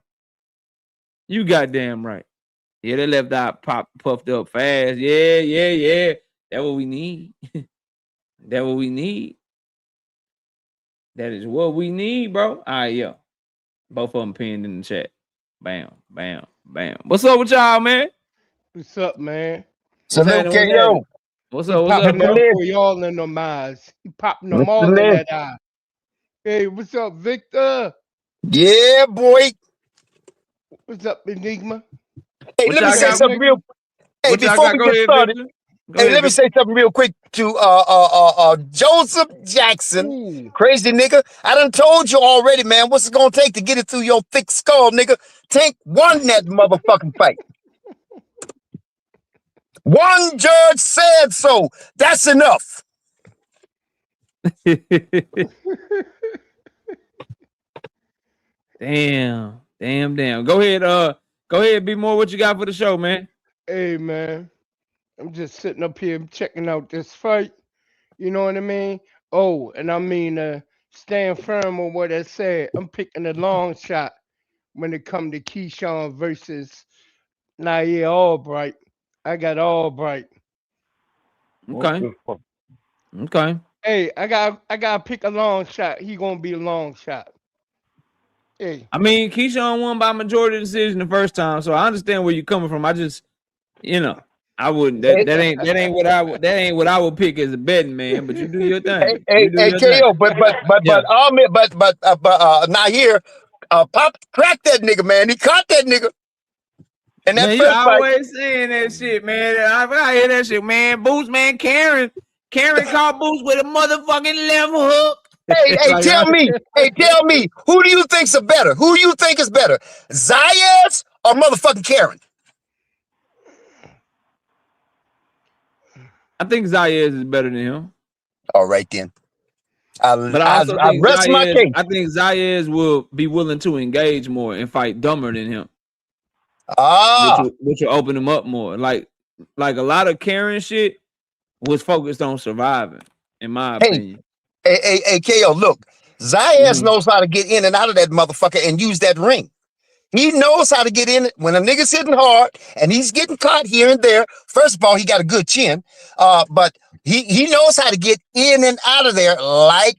You goddamn right. Yeah, that left eye puffed up fast. Yeah. That's what we need. That's what we need. That is what we need, bro. All right, yo. Both of them pinned in the chat. Bam, bam, bam. What's up with y'all, man? What's up, man? Salute KO. What's up, bro? For y'all in them eyes. He popping them all in that eye. Hey, what's up, Victor? Yeah, boy. What's up, Enigma? Hey, let me say something real. Hey, before we get started, Hey, let me say something real quick to Joseph Jackson, Ooh. crazy nigga. I done told you already, man. What's it gonna take to get it through your thick skull, nigga? Tank won that motherfucking fight. One judge said so. That's enough. Damn. Go ahead, be more. What you got for the show, man? Hey, man. I'm just sitting up here checking out this fight. You know what I mean? Oh, and I mean, stand firm on what I said. I'm picking a long shot when it come to Keyshawn versus Nair Albright. I got Albright. Okay. Okay. Hey, I gotta pick a long shot. He gonna be a long shot. Hey, I mean, Keyshawn won by majority decision the first time, so I understand where you're coming from. I just, I wouldn't. That ain't what I would pick as a betting man. But you do your thing. Hey, KO, but Nair, Pop cracked that nigga, man. He caught that nigga. And that Man, you first fight. always saying that shit, man. I hear that shit, man. Boots, man. Karen caught Boots with a motherfucking left hook. Hey, tell me, who do you think's a better? Who do you think is better, Zayas or motherfucking Karen? I think Zayas is better than him. All right then. But I also think rest my case. I think Zayas will be willing to engage more and fight dumber than him. Which will open him up more. Like a lot of Karen shit was focused on surviving, in my opinion. Hey, KO, look, Zayas knows how to get in and out of that motherfucker and use that ring. He knows how to get in when a nigga's hitting hard and he's getting caught here and there. First of all, he got a good chin, but he knows how to get in and out of there like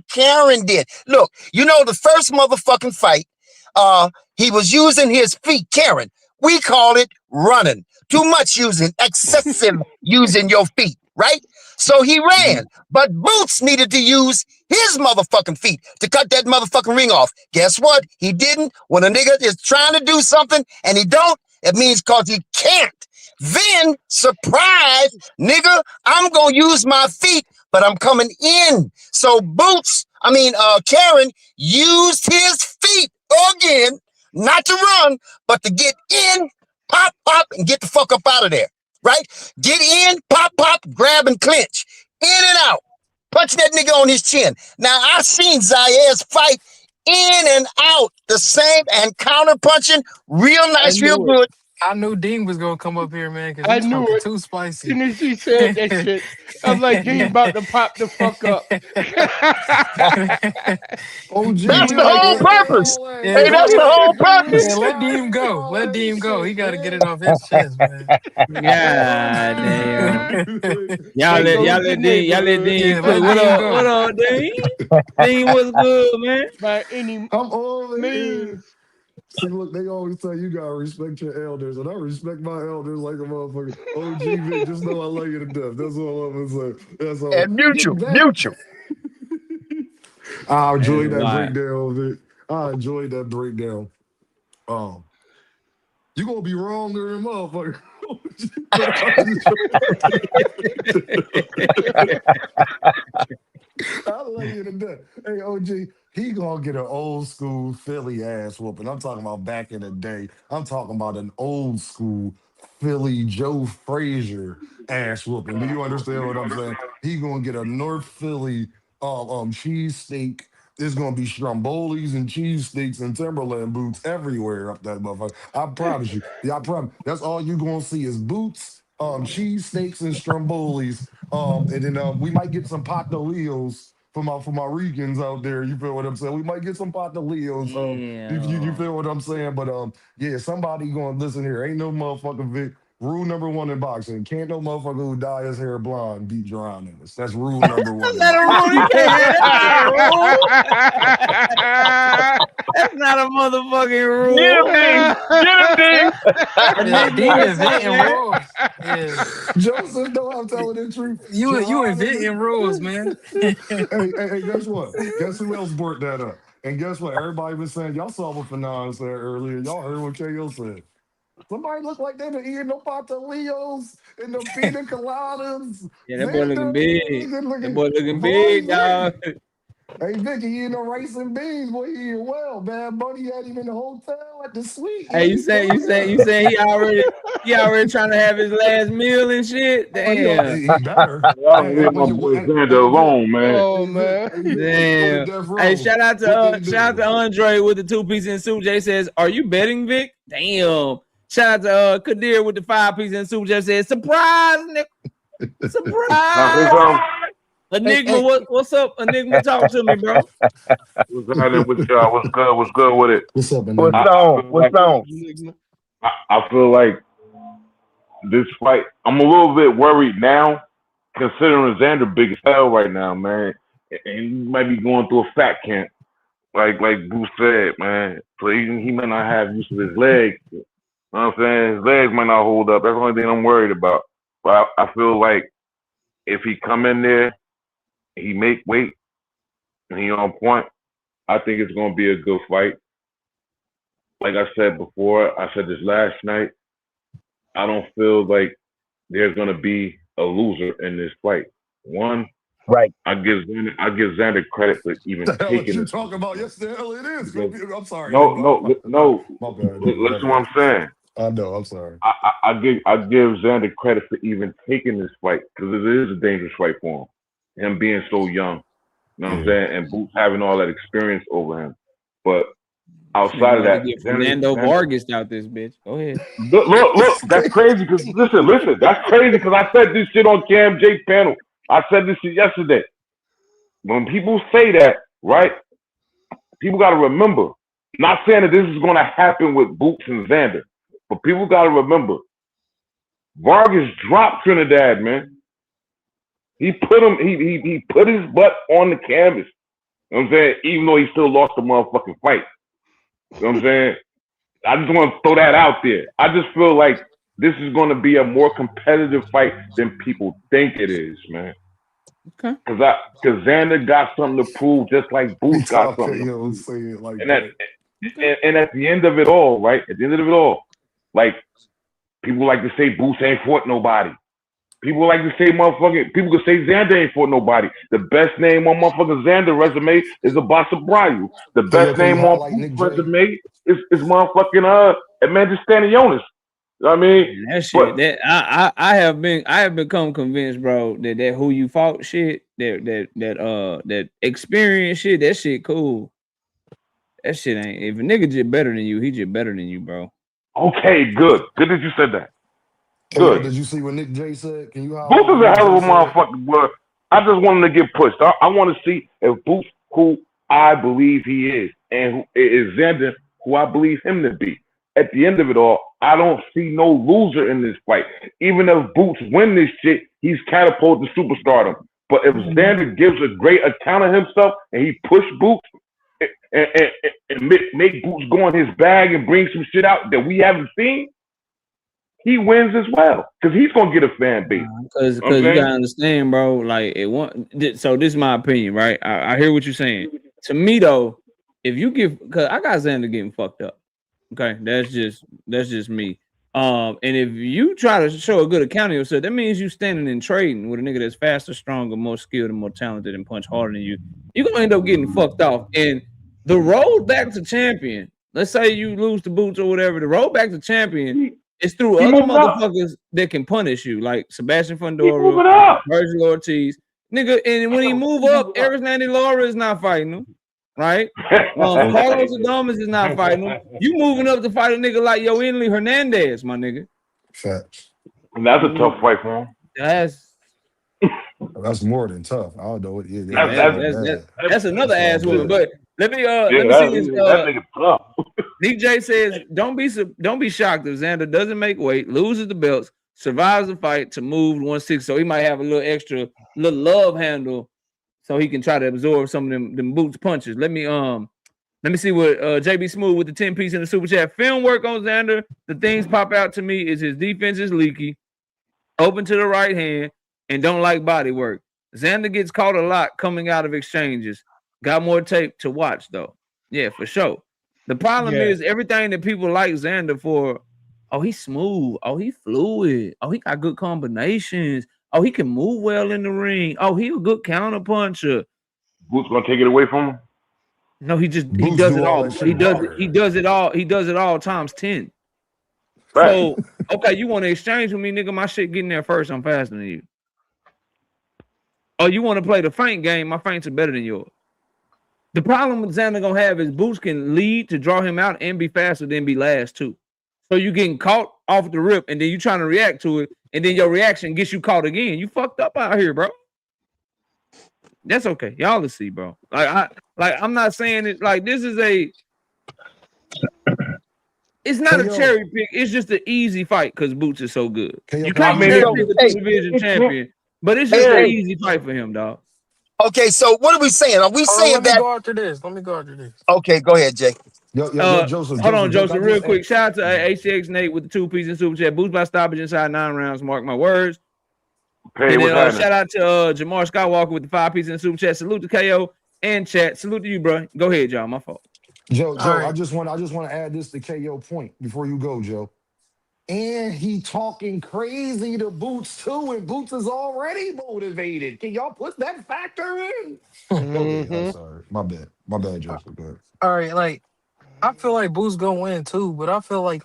Karen did. Look, the first motherfucking fight, he was using his feet, Karen. We call it running. Too much excessive using your feet, right? So he ran, but Boots needed to use his motherfucking feet to cut that motherfucking ring off. Guess what? He didn't. When a nigga is trying to do something and he don't, it means cause he can't. Then, surprise, nigga, I'm gonna use my feet, but I'm coming in. So Karen used his feet again, not to run, but to get in, pop, and get the fuck up out of there. Right? Get in, pop, grab and clinch. In and out. Punch that nigga on his chin. Now, I seen Zayas fight in and out the same and counter punching real nice, real good. I knew Dean was gonna come up here, man, because I he's knew fucking it. too spicy. As soon as he said that shit, I'm like, Dean about to pop the fuck up. That's the whole purpose. Hey, that's the whole purpose. Yeah, let Dean go. Let Dean go. He got to get it off his chest, man. God damn. Y'all let Dean. What up, Dean? Dean, what's good, man? By any I'm all means. See, look, they always tell you gotta respect your elders, and I respect my elders like a motherfucker. OG Vic, just know I love you to death. That's all I'm gonna say. That's all. And mutual. I enjoyed that breakdown, Vic. I enjoyed that breakdown. You gonna be wrong there, motherfucker. I love you to death. Hey, OG, he gonna get an old school Philly ass whooping. I'm talking about back in the day. I'm talking about an old school Philly Joe Frazier ass whooping. Do you understand what I'm saying? He gonna get a North Philly cheesesteak. There's gonna be Strombolis and cheesesteaks and Timberland boots everywhere up that motherfucker. I promise you. Yeah, I promise. That's all you gonna see is boots, cheesesteaks and Strombolis. And then we might get some Patalillos for my Ricans out there. You feel what I'm saying? We might get some Patalillos. You feel what I'm saying? But yeah, somebody gonna listen here. Ain't no motherfucking Vic. Rule number 1 in boxing: can't no motherfucker who dye his hair blonde beat Jerron Ennis. That's rule number 1. That's not a motherfucking rule. Get him, Dean inventing rules. Yeah. Joseph, no, I'm telling the truth. You inventing rules, man. Hey, guess what? Guess who else brought that up? And guess what? Everybody was saying, y'all saw what Fanon said earlier. Y'all heard what KO said. Somebody look like they been eating no Leos and the pina coladas. Yeah, that boy looking big. That boy looking Boy, big, dog. Hey, Vicky, you eating the rice and beans. Boy, you eating well, man. Buddy had him in the hotel at the suite. Hey, you saying he already trying to have his last meal and shit? Damn. He better. Y'all Hey, leave when my you, boy hey, Xander hey, Vic, alone, man. Oh hey, Vic, man. hey, Vic, when you go to Damn. death row, Hey, shout out what to Andre with the 2-piece in suit. Jay says, "Are you betting, Vic?" Damn. Shout out to Kadir with the 5-piece in suit. Just says, "Surprise, nigga. Surprise." Enigma, what's up? Enigma, talk to me, bro. What's happening with y'all? What's good? What's good with it? What's up, What's man? on? What's on? I feel like this fight, I'm a little bit worried now, considering Xander big as hell right now, man. And he might be going through a fat camp, like Bruce said, man. So he might not have use of his legs. You know what I'm saying? His legs might not hold up. That's the only thing I'm worried about. But I feel like if he come in there, he make weight, and he on point, I think it's going to be a good fight. Like I said before, I said this last night, I don't feel like there's going to be a loser in this fight. One, Right. I give Xander credit for even The hell taking is you this. talking about? Yes, the hell it is. I'm sorry. No. My bad. Listen what I'm saying. I know. I'm sorry. I give Xander credit for even taking this fight because it is a dangerous fight for him. Him being so young, you know what I'm saying, and Boots having all that experience over him. But outside of that, Fernando Vargas out this bitch. Go ahead. Look, that's crazy because listen, that's crazy because I said this shit on Cam J's panel. I said this shit yesterday. When people say that, right, people got to remember, not saying that this is going to happen with Boots and Xander, but people got to remember, Vargas dropped Trinidad, man. He put him, he put his butt on the canvas. You know what I'm saying? Even though he still lost the motherfucking fight. You know what I'm saying? I just want to throw that out there. I just feel like this is going to be a more competitive fight than people think it is, man. Okay. Because Xander got something to prove, just like Boots got something to prove. Say it like And at the end of it all, right? At the end of it all, like people like to say Boots ain't fought nobody. People like to say people can say Xander ain't fought nobody. The best name on motherfucking Xander resume is Abasa Brayu. The best name on Boots resume is motherfucking Amanda Stanionis. You know what I mean? That shit, I have become convinced, bro, that who you fought shit, that experience shit, that shit cool. That shit ain't, if a nigga just better than you, he just better than you, bro. Okay, good. Good that you said that. Good. Did you see what Nick J said? Can you Boots is a hell of a motherfucker, bro. I just want him to get pushed. I want to see if Boots, who I believe he is, and who is Xander, who I believe him to be. At the end of it all, I don't see no loser in this fight. Even if Boots win this shit, he's catapulted to superstardom. But if Xander gives a great account of himself and he push Boots and make Boots go in his bag and bring some shit out that we haven't seen, he wins as well because he's gonna get a fan base. Because you gotta understand, bro. Like so this is my opinion, right? I hear what you're saying. To me though, if you because I got Xander getting fucked up. Okay, that's just me. And if you try to show a good account of yourself, that means you standing and trading with a nigga that's faster, stronger, more skilled, and more talented and punch harder than you. You're gonna end up getting fucked off. And the road back to champion, let's say you lose to Boots or whatever, the road back to champion is through other motherfuckers that can punish you, like Sebastian Fundora, Virgil Ortiz. Nigga, and when he move up, Erislandy Lara is not fighting him. Right? Carlos Adames is not fighting him. You moving up to fight a nigga like Yoeli Hernandez, my nigga. Facts. And that's a tough fight for him. That's more than tough. I don't know what it is. That's another ass woman. But let me see this. That nigga tough. DJ says, don't be shocked if Xander doesn't make weight, loses the belts, survives the fight to move 160. So he might have a little extra love handle. So he can try to absorb some of them Boots punches. Let me see what JB Smooth with the 10-piece in the super chat. Film work on Xander. The things pop out to me is his defense is leaky, open to the right hand, and don't like body work. Xander gets caught a lot coming out of exchanges. Got more tape to watch though. Yeah, for sure. The problem is everything that people like Xander for Oh, he's smooth. Oh, he fluid. Oh, he got good combinations. Oh, he can move well in the ring. Oh, he a good counter puncher. Boots gonna take it away from him. No, he Boots does do it all all. that shit He does better. it all times 10. Right. So okay, you want to exchange with me, nigga? My shit getting there first. I'm faster than you. Oh, you want to play the feint game? My feints are better than yours. The problem with Xander gonna have is Boots can lead to draw him out and be faster than be last too. So you getting caught off the rip, and then you trying to react to it, and then your reaction gets you caught again. You fucked up out here, bro. That's okay. Y'all will see, bro. I'm not saying it like this is a. It's not a KO. cherry pick. It's just an easy fight because Boots is so good. KO, You can I can't mean, cherry So, pick a hey, division champion, but it's just hey, an hey. easy fight for him, dog. Okay, so what are we saying? Are we Hold on, saying let me that? go after this. Let me go after this. Okay, go ahead, Jay. Yo, Joseph. Hold on, Jake, I Joseph, real just quick. Shout out to ACX Nate with the 2-piece and super chat. Boost by stoppage inside 9 rounds. Mark my words. Pay And what's then happening. shout out to Jamar Skywalker with the 5-piece and super chat. Salute to KO and chat. Salute to you, bro. Go ahead, y'all. My fault. Joe, All I right. just want to add this to KO point before you go, Joe. And he talking crazy to Boots too, and Boots is already motivated. Can y'all put that factor in? Okay, I'm sorry. My bad, Joseph. Go ahead. All right, like I feel like Boost gonna win too, but I feel like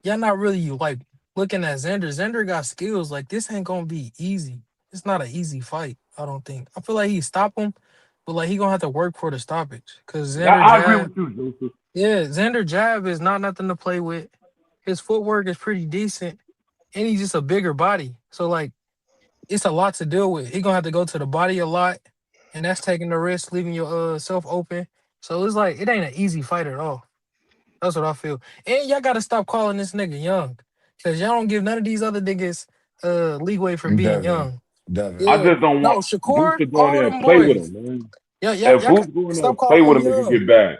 y'all not really like looking at Xander. Xander got skills. Like this ain't gonna be easy. It's not an easy fight. I don't think. I feel like he stop him, but like he gonna have to work for the stoppage because Xander I agree jab. with you, Joseph. Yeah, Xander jab is not nothing to play with. His footwork is pretty decent, and he's just a bigger body. So like it's a lot to deal with. He gonna have to go to the body a lot, and that's taking the risk, leaving your self open. So it's like it ain't an easy fight at all. That's what I feel. And y'all gotta stop calling this nigga young. Cause y'all don't give none of these other niggas leeway for being Devin. young. I Yeah. just don't No, want Boots Shakur, to go in all there them and play with boys. him, man. Yeah, If y'all Boots go in there stop and play calling with him him, it could young. get bad.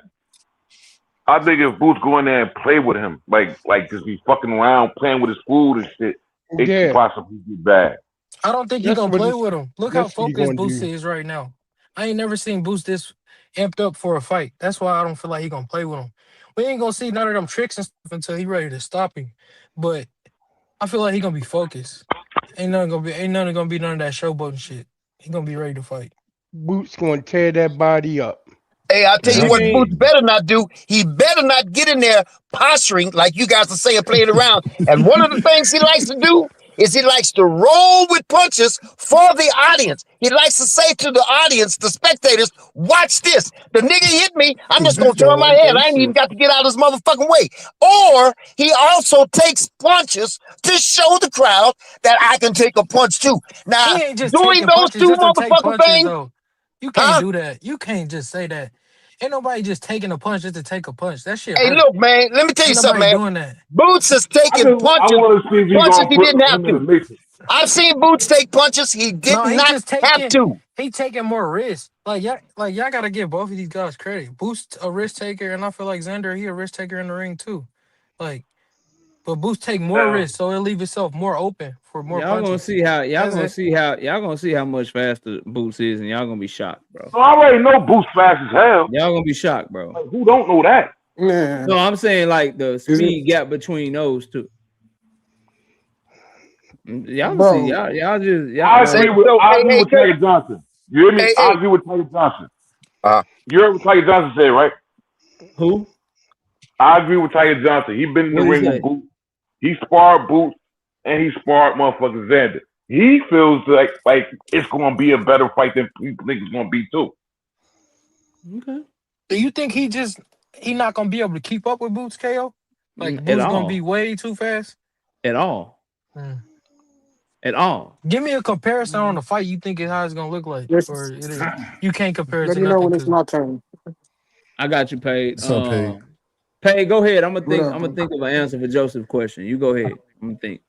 I think if Boots go in there and play with him, like just be fucking around playing with his food and shit, it could Yeah, possibly get bad. I don't think he that's gonna what play he, with him. Look how that's what he focused gonna Boost do. is right now. I ain't never seen Boost this amped up for a fight. That's why I don't feel like he gonna play with him. We ain't gonna see none of them tricks and stuff until he ready to stop him. But I feel like he gonna be focused. Ain't nothing gonna be none of that showboating shit. He gonna be ready to fight. Boots gonna tear that body up. Hey, I'll tell And you I what Boots mean, better not do. He better not get in there posturing like you guys are saying, playing around. And one of the things he likes to do is he likes to roll with punches for the audience. He likes to say to the audience, the spectators, watch this. The nigga hit me. I'm just going This to turn don't my like head. that I ain't even shit. got to get out of this motherfucking way. Or he also takes punches to show the crowd that I can take a punch too. Now, He ain't just doing taking those punches two just to take motherfucking punches things, though. You can't huh? do that. You can't just say that. Ain't nobody just taking a punch just to take a punch. That shit Hey, hurt. look, man, let me tell you Ain't something, nobody man. doing that. Boots is I taking punches, want to see if he punches gonna he put didn't have him in the to. matrix. I've seen Boots take punches he did No, he not just have taking to. he taking more risks. Y'all gotta give both of these guys credit. Boost a risk taker, and I feel like Xander, he a risk taker in the ring too. Like, but Boost take more Now, risks, so it'll leave itself more open for more y'all gonna punches. see how That's it. y'all gonna see how much faster Boots is, and y'all gonna be shocked, bro. so I already know Boots fast as hell. Y'all gonna be shocked, bro. Like, who don't know that? Man, No, I'm saying like the is it, speed gap between those two. Y'all see, bro? y'all just I like Say so. agree Hey, with Tiger Johnson. You hear me? I hey. agree with Tiger Johnson. Uh, You heard what Tiger Johnson said, right? who? I agree with Tiger Johnson. He been in the What do you ring with say? Boots. He sparred Boots and he sparred motherfucking Xander. He feels like it's gonna be a better fight than people think it's gonna be too. Okay. Do you think he not gonna be able to keep up with Boots KO? Like At Boots gonna be all. way too fast? At all. Hmm. At all. Give me a comparison on the fight. You think how it's gonna look like, or Just it is you can't compare it let to me know nothing when it's because my turn. I got you, Paid. What's up, Pig? Paid, go ahead. What up, I'm gonna bro? think of an answer for Joseph's question. You go ahead. I'm gonna think.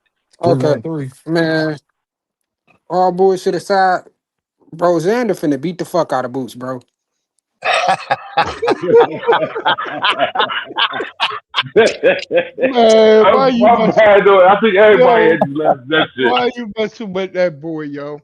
3 on Okay, 3. man. All bullshit aside, bro, Xander finna beat the fuck out of Boots, bro. Man, why you My must, bad though. I think everybody yo, had just left that shit. why you messing with that boy, yo?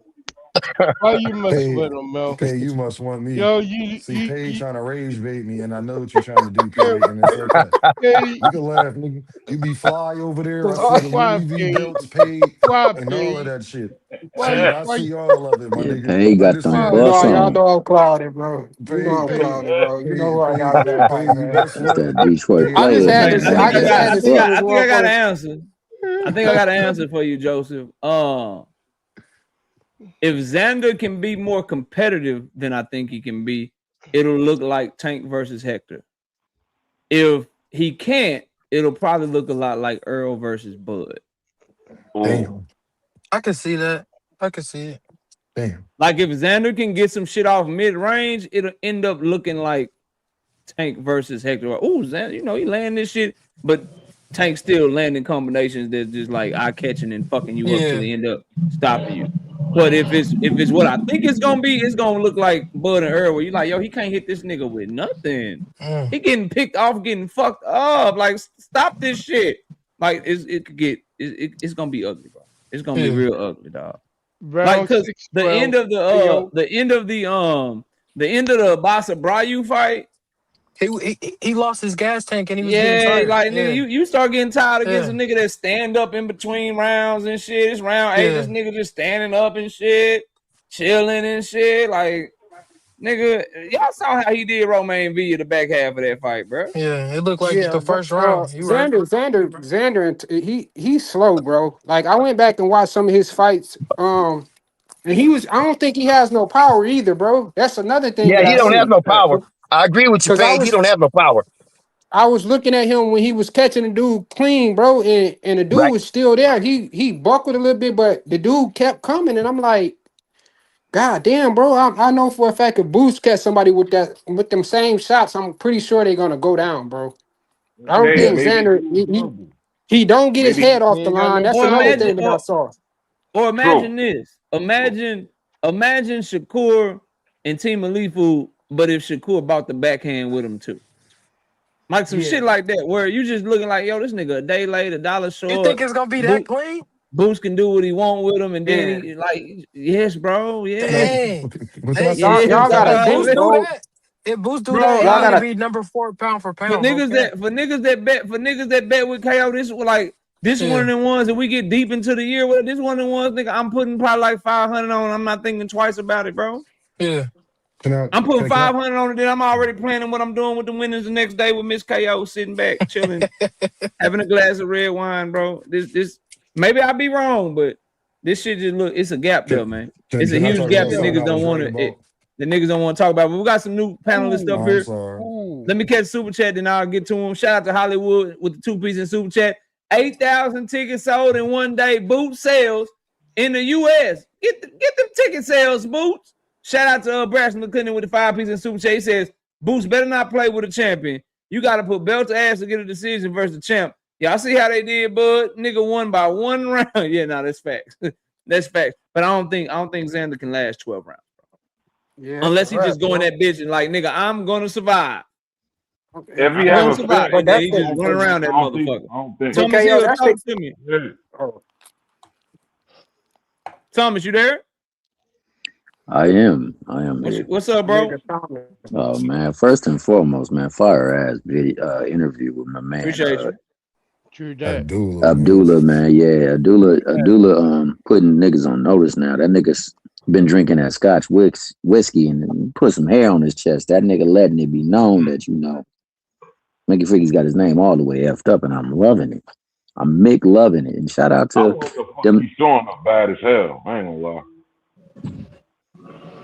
Why you mess Hey, with him, Mel? Hey, you must want me. Yo, See, Paige you trying to rage bait me, and I know what you're trying to do, Paige, and it's okay. hey, You can laugh, nigga. You be fly over there. I see Oh, the why, Louis V Paige? belts paid Why, and all of Paige? that shit. Why, I why, see all of it, my Yeah, nigga. Pay got them why, you bucks know, y'all on. know I'm clouded, bro. You know I'm Paige, clouded, bro. You know who I got in Paige, that fight, Paige, you man. best That's friend. that Detroit Paige, I just player, had Okay, man. to. Them I just had best to see bucks. this I think I got an motherfucker. answer. I think I got an answer for you, Joseph. If Xander can be more competitive than I think he can be, it'll look like Tank versus Hector. If he can't, it'll probably look a lot like Earl versus Bud. damn, I can see that. I can see it. damn. Like if Xander can get some shit off mid-range, it'll end up looking like Tank versus Hector. Oh, Xander, he landing this shit, but Tank still landing combinations that's just like eye catching and fucking you up till Yeah. they end up stopping you. But if it's what I think it's gonna be, it's gonna look like Bud and Earl, where you're like, yo, he can't hit this nigga with nothing. Mm. He getting picked off, getting fucked up. Like, stop this shit. Like, it's gonna be ugly, bro. It's gonna be Yeah. real ugly, dog. Like, round cause 6, the end 12. of Hey, yo, the Bassa Brayu fight. He lost his gas tank and he was getting Yeah, tired. like Yeah. nigga, you start getting tired against a Yeah. nigga that stand up in between rounds and shit. It's round 8, this Yeah. nigga just standing up and shit, chilling and shit. Like, nigga, y'all saw how he did Romaine Villa the back half of that fight, bro. Yeah. It looked like Yeah, the but first round. You right. Xander, he's slow, bro. Like I went back and watched some of his fights. And I don't think he has no power either, bro. That's another thing Yeah, that he I don't have see. no power. I agree with you, Cause Paige. He don't have no power. I was looking at him when he was catching the dude clean, bro, and the dude Right. was still there. He buckled a little bit, but the dude kept coming, and I'm like, God damn, bro. I know for a fact if Boost catch somebody with them same shots, I'm pretty sure they're gonna go down, bro. I don't Yeah, think maybe Xander he don't get his maybe head off he the ain't got line. no That's Or another power. imagine, thing that I saw. or true. imagine this. Imagine Shakur and Team Alifu, but if Shakur bought the backhand with him too. Like some shit Yeah. like that, where you just looking like, yo, this nigga a day late, $1 You think short. it's gonna be that clean? Boost can do what he want with him, and then Yeah. he like, yes, bro, yeah, Dang. What can I Hey, say? Y'all, yeah, y'all gotta if bro. Boost think, do bro. that, if Boost do Bro, that, Y'all he need to gotta be number 4 pound for for pound. No cap. niggas that bet with KO, this one of Yeah. them ones that we get deep into the year with. This one of them ones, nigga, I'm putting probably like 500 on. I'm not thinking twice about it, bro. Yeah. I'm putting Can I 500 on it. Then I'm already planning what I'm doing with the winners the next day with Miss KO sitting back, chilling, having a glass of red wine, bro. This maybe I'll be wrong, but this shit just look. It's a gap there, man. It's a can I huge talk gap about that something niggas I don't was want right to. about? The niggas don't want to talk about. But we got some new panelists up I'm here. sorry. Let me catch super chat, then I'll get to them. Shout out to Hollywood with the 2-piece in super chat. 8,000 tickets sold in one day. Boot sales in the U.S. Get them ticket sales, Boots. Shout out to Braxton McClendon with the 5-piece in super chat. He says, Boots better not play with a champion. You got to put belt to ass to get a decision versus the champ. Y'all see how they did, bud? Nigga won by 1 round. Yeah, no, that's facts. That's facts. But I don't think Xander can last 12 rounds. Yeah, that's a Unless he wrap, just go in bro. that bitch and like, nigga, I'm gonna survive. If he I'm have gonna a survive. finish, But And then that's he I just don't running think. around that motherfucker. I don't think. But Thomas KO, Hill, that's talk the to me. Yeah. Thomas, you there? I am here. What's up, bro? nigga Thomas. Oh man, first and foremost, man, fire ass video interview with my man, Appreciate you. True that. Abdullah, man. Abdullah, man. Yeah, Abdullah, putting niggas on notice now. That nigga's been drinking that Scotch whiskey and put some hair on his chest. That nigga letting it be known that make it figure he's got his name all the way effed up, and I'm loving it. I'm Mick loving it, and shout out I to don't know what the fuck them. he's showing up bad as hell. I ain't gonna lie.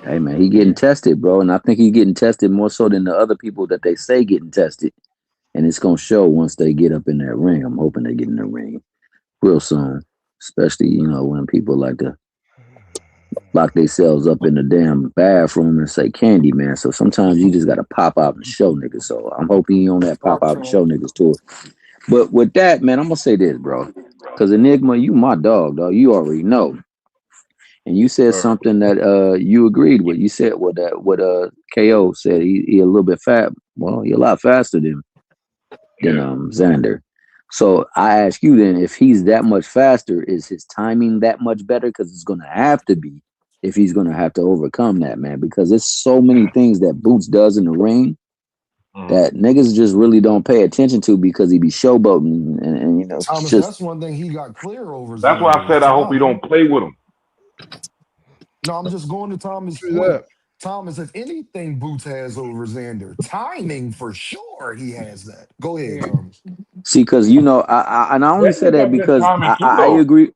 Hey man, he getting tested, bro, and I think he's getting tested more so than the other people that they say getting tested. And it's gonna show once they get up in that ring. I'm hoping they get in the ring real soon, especially when people like to lock themselves up in the damn bathroom and say candy, man. So sometimes you just gotta pop out and show niggas. So I'm hoping he on that pop Talk out to and him. show niggas tour. But with that, man, I'm gonna say this, bro. Cause Enigma, you my dog. You already know. And you said something that you agreed with. You said what KO said. He a little bit fat. Well, he a lot faster than Xander. So I ask you then, if he's that much faster, is his timing that much better? Because it's gonna have to be if he's gonna have to overcome that, man, because it's so many things that Boots does in the ring that niggas just really don't pay attention to because he be showboating and you know Thomas, just that's one thing he got clear over That's why I Xander is said I hope he timing. don't play with him. No, I'm just going to Thomas' True point. that. Thomas, if anything Boots has over Xander, timing for sure he has that. Go ahead, Yeah. Thomas. see because you know and I only say Xander that got good because timing too, I though. agree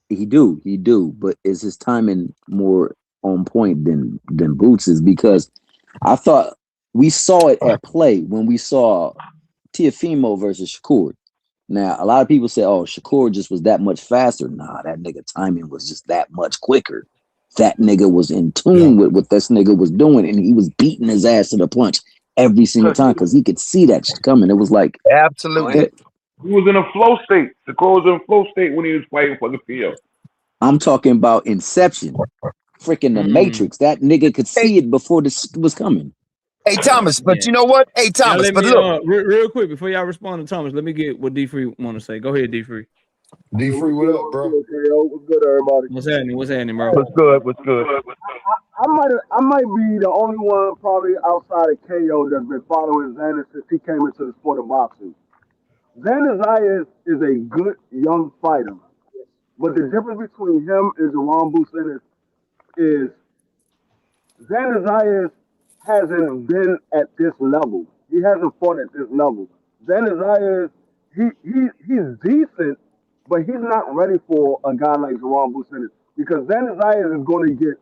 he do, but is his timing more on point than Boots's? Because I thought we saw it at play when we saw Tiafimo versus Shakur. Now, a lot of people say, oh, Shakur just was that much faster. Nah, that nigga timing was just that much quicker. That nigga was in tune Yep. with what this nigga was doing, and he was beating his ass to the punch every single time because he could see that shit coming. It was like, Absolutely. He was in a flow state. Shakur was in a flow state when he was fighting for the field. I'm talking about Inception, freaking the Matrix. That nigga could Hey, see it before this was coming. hey, Thomas, but Yeah. you know what? Hey, Y'all Thomas, let but me look. real quick before y'all respond to Thomas. Let me get what D3 want to say. Go ahead, D3. D Free, what up, bro? What's good, everybody? What's happening? What's happening, bro? What's good? What's good? I might be the only one probably outside of KO that's been following Xander since he came into the sport of boxing. Xander Zayas is a good young fighter, but the difference between him and Jerome Ennis is Xander Zayas hasn't been at this level. He hasn't fought at this level. Xander Zayas, he's decent, but he's not ready for a guy like Jerome Ennis because Xander Zayas is going to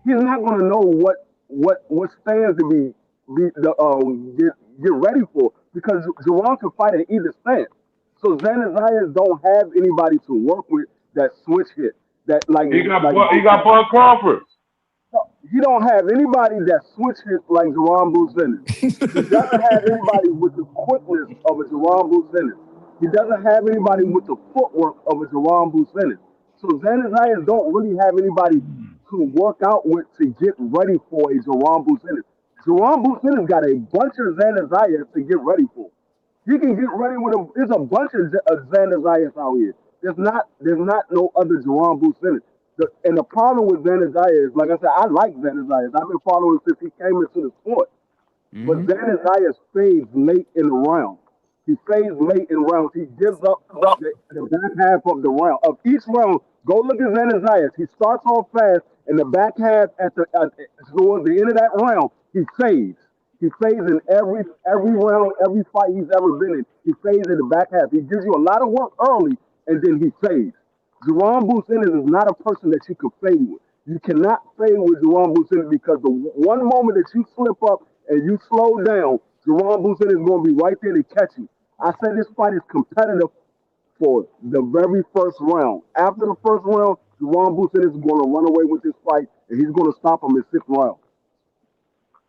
he's not going to know what stands to get ready for because Jerome can fight in either stance. So Xander Zayas don't have anybody to work with that switch hit that He got Bud Crawford. he don't have anybody that switch hits like Jerome Ennis. He doesn't have anybody with the quickness of a Jerome Ennis. He doesn't have anybody with the footwork of a Jerome Ennis. So Xander Zayas don't really have anybody to work out with to get ready for a Jerome Ennis. Jerome Ennis got a bunch of Xander Zayas to get ready for. He can get ready with him. There's a bunch of Xander Zayas out here. There's not no other Jerome Ennis. And the problem with Xander Zayas, like I said, I like Xander Zayas. I've been following since he came into the sport. But Xander Zayas fades late in the round. He fades late in rounds. He gives up the back half of the round. Of each round, go look at Xander Zayas. He starts off fast, and the back half towards the end of that round, he fades. He fades in every round, every fight he's ever been in. He fades in the back half. He gives you a lot of work early, and then he fades. Jerome Ennis is not a person that you can fade with. You cannot fade with Jerome Ennis because the one moment that you slip up and you slow down, Jerome Ennis is going to be right there to catch you. I said this fight is competitive for the very first round. After the first round, Jerome Ennis is going to run away with this fight, and he's going to stop him in 6th round.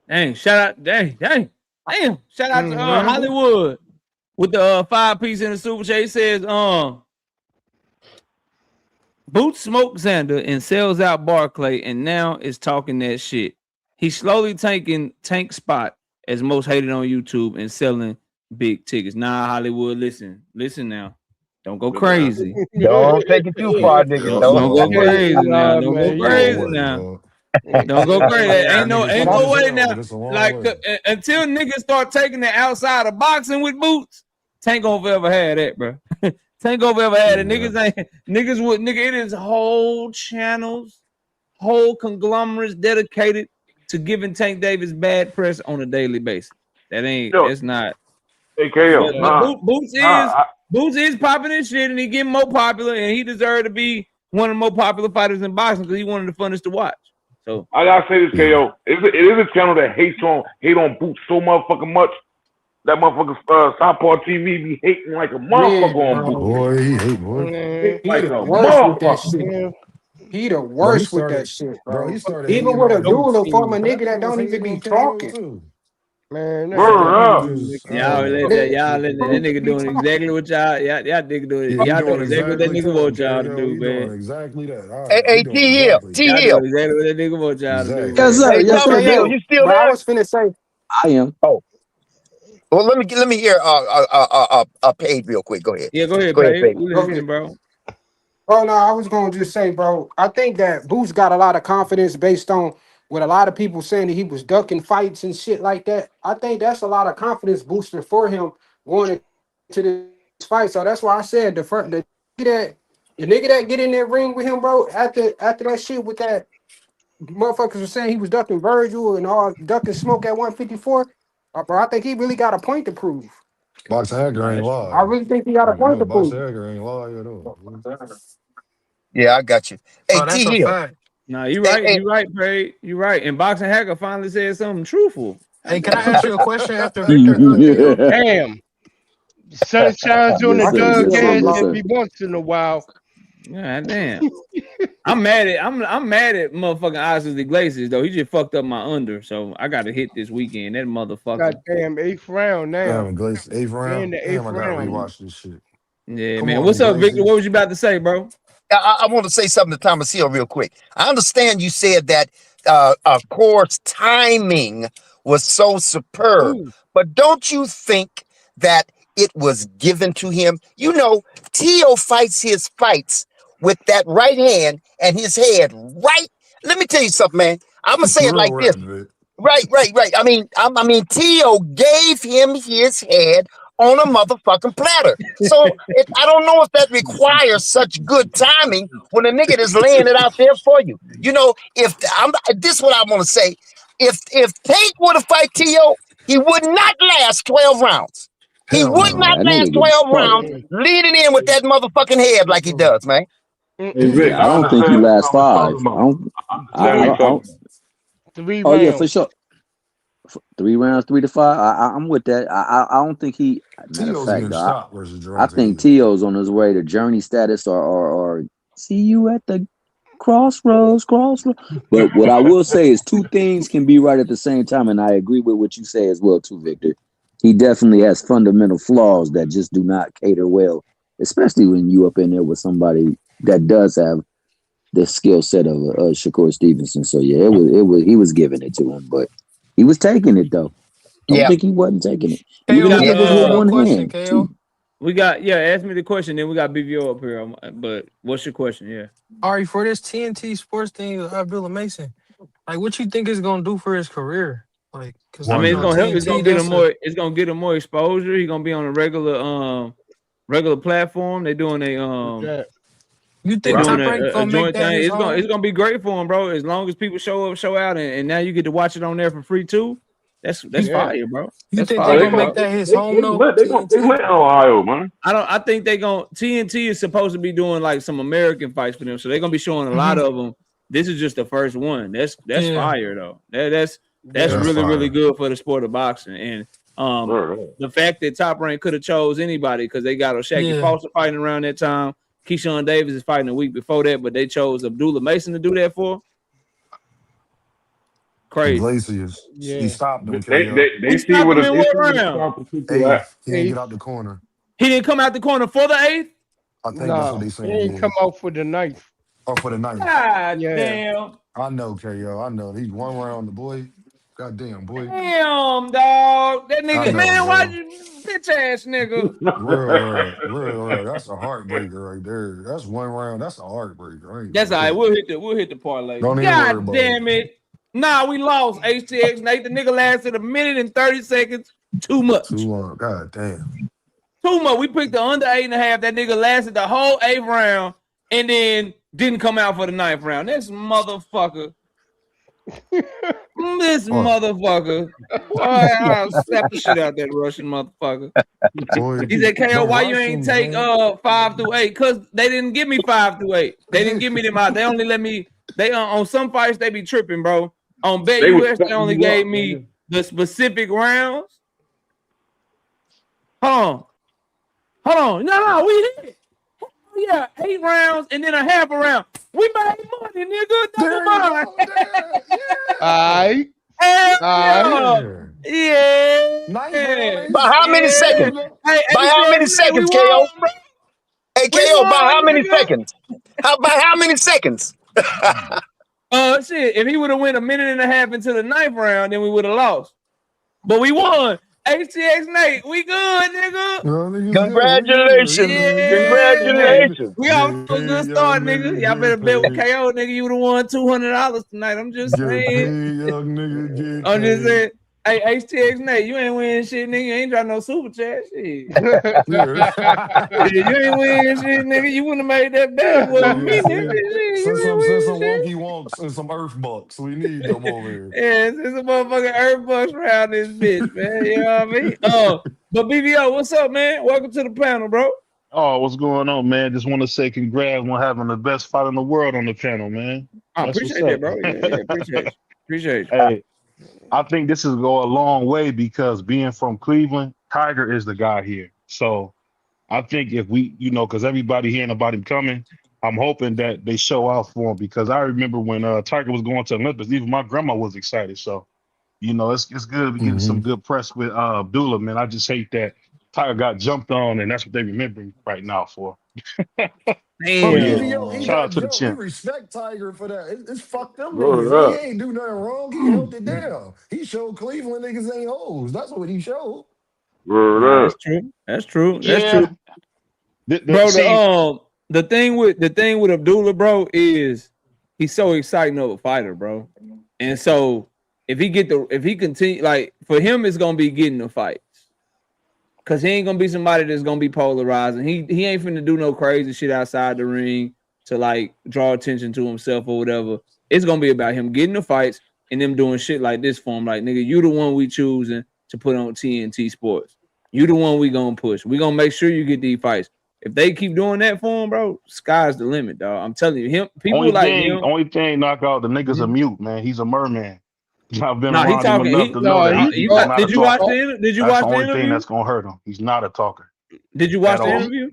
Dang, shout out, damn. Shout out to Hollywood with the 5-piece in the super chat. He says, Boots smoked Xander and sells out Barclay, and now is talking that shit. He's slowly taking Tank spot as most hated on YouTube and selling big tickets. Nah, Hollywood, listen now. Don't go crazy. Don't take it too far, nigga. Don't go crazy now. Don't That's go a crazy long way, now. dog. Don't go crazy. Ain't no Niggas way hell, now. but it's a long Like way. until niggas start taking it outside of boxing with Boots, Tank gonna forever have that, bro. Tank gonna forever have it. Niggas it is whole channels, whole conglomerates dedicated to giving Tank Davis bad press on a daily basis. That's not. Hey, KO. But Boots is popping his shit and he getting more popular and he deserved to be one of the more popular fighters in boxing because he one of the funnest to watch. So I gotta say this, KO. It is a channel that hate on Boots so motherfucking much. That motherfucker Southpaw TV be hating like a motherfucker on Boots. Boy, he hate, boy. Hate He like the a worst with that motherfucker. shit. He the Bro, he worst with that started, shit, bro, bro. he started Even hating with a on Boots. duel from a But that nigga that nigga was don't even hating be on KO talking. too. Man, Like that's that nigga Word up. just, I y'all don't know. let y'all nigga doing exactly what y'all Yeah, nigga doing. he Y'all doing doing exactly what that exactly nigga tell him, want y'all to KO. do, He doing man. exactly that. All Hey, right, he doing T Hill, exactly. T Y'all Hill. doing exactly what that nigga want y'all to do, Exactly. Yes, man. sir. Hey, Yes, Thomas sir. Hill, KO, you still but I there? was finna say, I am. Oh, well, let me hear Paige real quick. Go ahead. Yeah, go ahead, Go ahead, Paige. Paige. We go listening, ahead. bro. Oh no, I was gonna just say, bro. I think that Boost got a lot of confidence based on what a lot of people saying that he was ducking fights and shit like that. I think that's a lot of confidence booster for him going into this fight. So that's why I said the nigga that get in that ring with him, bro. After that shit with that motherfuckers were saying he was ducking Virgil and all ducking smoke at 154. Bro, I think he really got a point to prove. Box Hager No, ain't that's true. I lying. really think he got a You point know, to Box prove. Hager ain't lying at all. Boy. Yeah, I got you. Hey, Oh, that's T a Hill. fact. No, you're Hey, right. hey, You're right, Pray. You're right. And Boxing Hacker finally said something truthful. Hey, God can I damn. ask you a question after Victor, KO? yes, Damn. Sun shines on the I sir. think dog Yes, Tio sir. right, ass Yes, bro. sir. every once in a while. God damn. I'm mad at motherfucking Oscar Iglesias though. He just fucked up my under, so I got to hit this weekend. That motherfucker. Goddamn, eighth round now. Damn, Glacier, eighth We in round. the Damn, eighth I gotta round. rewatch this shit. Yeah, Come man. on, What's up, Victor? What Iglesias. was you about to say, bro? I want to say something to Thomas Hill real quick. I understand you said that Core's timing was so superb, Ooh. but don't you think that it was given to him? You know, Tio fights his fights with that right hand and his head right. Let me tell you something, man. I'm gonna say it Real like this. rap, Vic. Right. I mean, Tio gave him his head on a motherfucking platter. So I don't know if that requires such good timing when a nigga is laying it out there for you. You know, if I'm this is what I want to say. If Tate would have fight Tio, he would not last 12 rounds. He Hell would No, not no. that last nigga get 12 destroyed. rounds Mm, leading in with that motherfucking head like he does, man. Hey Vic, Yeah, I I don't think he understand what lasts Tom is talking five. about. I understand what I he's talking don't. about. 3 Oh yeah, for rounds. sure. 3 rounds, 3 to 5. I'm with that. I don't think he. Matter of Tio's fact, getting though, shot versus I Gervonta think Davis. Tio's on his way to journey status or see you at the crossroads. But what I will say is two things can be right at the same time, and I agree with what you say as well too, Victor. He definitely has fundamental flaws that just do not cater well, especially when you up in there with somebody that does have the skill set of Shakur Stevenson. So yeah, it was he was giving it to him, but he was taking it though. Don't Yeah, think he wasn't taking it, We KO, even let if got me it was ask with you a one question, hand KO. too. ask me the question, then we got BVO up here. But what's your question? Yeah. Ari, for this TNT sports thing with Abdullah Mason, like, what you think is gonna do for his career? Like, cause I you mean, it's know Wondering. gonna help. It's TNT, gonna get him that's a more. It's gonna get him more exposure. He's gonna be on a regular platform. They doing What's that? you they think doing Top Rank a gonna make joint that thing. his It's home? gonna be great for him, bro. As long as people show up, show out, and now you get to watch it on there for free too. That's You Yeah. fire, bro. you That's think they Oh, fire, gonna they make bro. that his they home they though? lit. They TNT? lit in Ohio, man. I think they gonna TNT is supposed to be doing like some American fights for them, so they're gonna be showing a lot Hmm. of them. This is just the first one. That's Yeah. fire though. That's Yeah. That's really fire. good for the sport of boxing. And Right. the fact that Top Rank could have chose anybody because they got O'Shaquie Yeah. Foster fighting around that time. Keyshawn Davis is fighting a week before that, but they chose Abdullah Mason to do that for. Crazy. Iglesias. He Yeah. stopped him, They KO. they He they see stopped what him in they what see what the round? proper people at. Eighth. He ain't get Eighth. out the corner. He didn't come out the corner for the eighth. I think that's what No. they He saying, ain't yeah. come out for the ninth. Or for the ninth. God Yeah. damn. I know, KO. I know. He's one round the boy. Goddamn, boy. Damn, dog. That I nigga, know, man, why bro. you bitch ass nigga? Real. That's a heartbreaker right there. That's one round. That's a heartbreaker. I ain't That's gonna all right. care. We'll hit the parlay. Don't even worry God about it. damn it. Nah, we lost. HTX Nate. The nigga lasted a minute and 30 seconds. Too much. Too long. God damn. Too much. We picked the under 8.5. That nigga lasted the whole 8th round and then didn't come out for the 9th round. This motherfucker. This Fuck. motherfucker. Boy, I'll slap the shit out that Russian motherfucker. Boy. He said, KO, Them why you ain't Russians, take man. 5 through 8? Because they didn't give me 5 through 8. They didn't give me them out. They only let me, they on some fights, they be tripping, bro. On Bet They was US, they setting only you gave up, me man. the specific rounds. Hold on. No, we hit. Yeah, 8 rounds and then a half a round. We made money, nigga. Double There you mine. go. There. Yeah. Alright. Hell Alright. yeah. Yeah. Yeah. Ninth round Yeah. by ain't how many there you seconds? go. Hey, By how many HTX, we seconds, won, KO? bro. Hey, We KO, by how won, many nigga. seconds? By how many seconds? Shit. If he would have went a minute and a half into the 9th round, then we would have lost. But we won. HTX Nate, we good, nigga. No, niggas good. We good. Congratulations. Yeah, hey, Congratulations. we off Get to a good paid, young start, nigga. nigga. Y'all better Get bet with paid. KO, nigga. You would have won $200 tonight. I'm just Get saying. paid, young nigga. Get I'm just paid. saying. Hey, HTX Nate, you ain't winning shit, nigga. You ain't got no super chat, shit. Yeah. You ain't winning shit, nigga. You wouldn't have made that bet if it wasn't me, Yeah, nigga. Shit, send you ain't some winning shit. wonky wonks and some earth bucks. We need them over here. Yeah, it's a motherfucking Earth Bucks around this bitch, man. You know what I mean? But BBO, what's up, man? Welcome to the panel, bro. Oh, what's going on, man? Just want to say congrats on having the best fight in the world on the panel, man. I That's what's appreciate that, up. bro. Yeah, appreciate you. Appreciate you. Hey, I think this is go a long way because being from Cleveland, Tiger is the guy here. So I think if we, because everybody hearing about him coming, I'm hoping that they show out for him because I remember when Tiger was going to the Olympics, even my grandma was excited. So, it's good. We're getting some good press with Abdullah, man. I just hate that Tiger got jumped on, and that's what they remember him right now for. But But yeah, BBO, he shout got out to the jumped. We champ. respect Tiger for that. It's fuck them Word niggas. He up. ain't do nothing wrong. He held it down. He showed Cleveland niggas ain't hoes. That's what he showed. Word Nah, up. that's true. That's true. That's Yeah. true. Bro, See, the thing with Abdullah, bro, is he's so exciting of a fighter, bro. And so if he continue, like, for him, it's gonna be getting the fights. Cause he ain't gonna be somebody that's gonna be polarizing. He ain't finna do no crazy shit outside the ring to like draw attention to himself or whatever. It's gonna be about him getting the fights and them doing shit like this for him. Like, nigga, you the one we choosing to put on TNT Sports. You the one we gonna push. We gonna make sure you get these fights. If they keep doing that for him, bro, sky's the limit, dog. I'm telling you, people like him. only thing, knock out the nigga's a mute, man. He's a merman. I've been Nah, he around him talking. enough to know that he's not a Did you watch talker. the Did you That's watch the the only thing interview? that's gonna hurt him. He's not a talker Did you watch at the all. interview?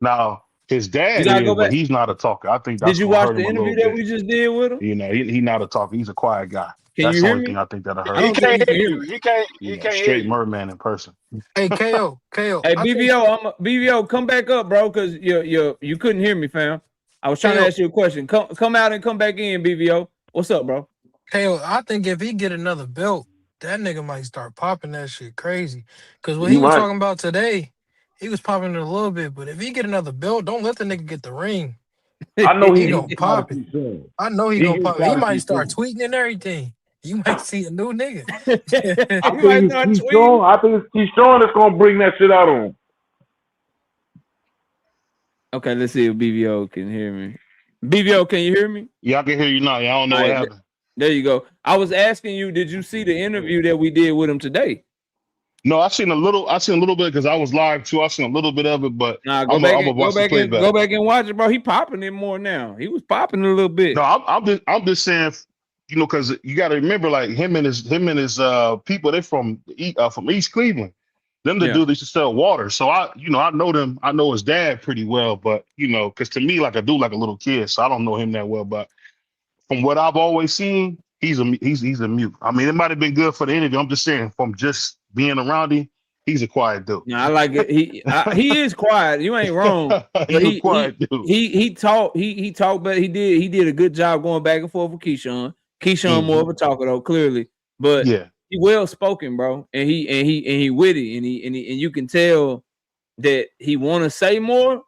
Now his You dad gotta go is, but back. he's not a talker. I think that's Did you gonna watch hurt the him a interview little that bit. we just did with him? He's not a talker. He's a quiet guy. Can That's you the hear only me? thing I think that'll I hurt don't him. think you can hear me. He can't hear Straight you. merman in person. Hey, KO. Hey, I think BBO, come back up, bro, because you couldn't hear me, fam. I was trying to KO. ask you a question. Come out and come back in, BBO. What's up, bro? KO. I think if he get another belt, that nigga might start popping that shit crazy. Cause what He he was might. talking about today, he was popping it a little bit. But if he get another belt, don't let the nigga get the ring. I know He he gonna gets tired of pop it. keep saying. I know he He gonna gets pop it. He tired of might keep start saying. tweeting and everything. You might see a new nigga. I You might think start he's tweeting. showing. I think he's showing it's gonna bring that shit out on him. Okay, let's see if BBO can hear me. BBO, can you hear me? Yeah, I can hear you now. Yeah, I don't know All what right, happened. there you go. I was asking you, did you see the interview that we did with him today? No, I seen a little bit because I was live too. I seen a little bit of it, but Nah, I'm gonna watch the playback. go back and watch it, bro. He popping it more now. He was popping a little bit. No, I'm just saying, because you got to remember, like him and his people, they're from East Cleveland. Them the Yeah. dude that used to sell water. So I know them. I know his dad pretty well, but because to me, like I do like a little kid, so I don't know him that well. But from what I've always seen, he's a mute. I mean, it might have been good for the interview. I'm just saying, from just being around him, he's a quiet dude. No, I like it. He is quiet. You ain't wrong. But He's a quiet dude. He talked, but he did a good job going back and forth with Keyshawn. Keyshawn more of a talker though, clearly. But yeah, he well spoken, bro. And he witty, and you can tell that he want to say more,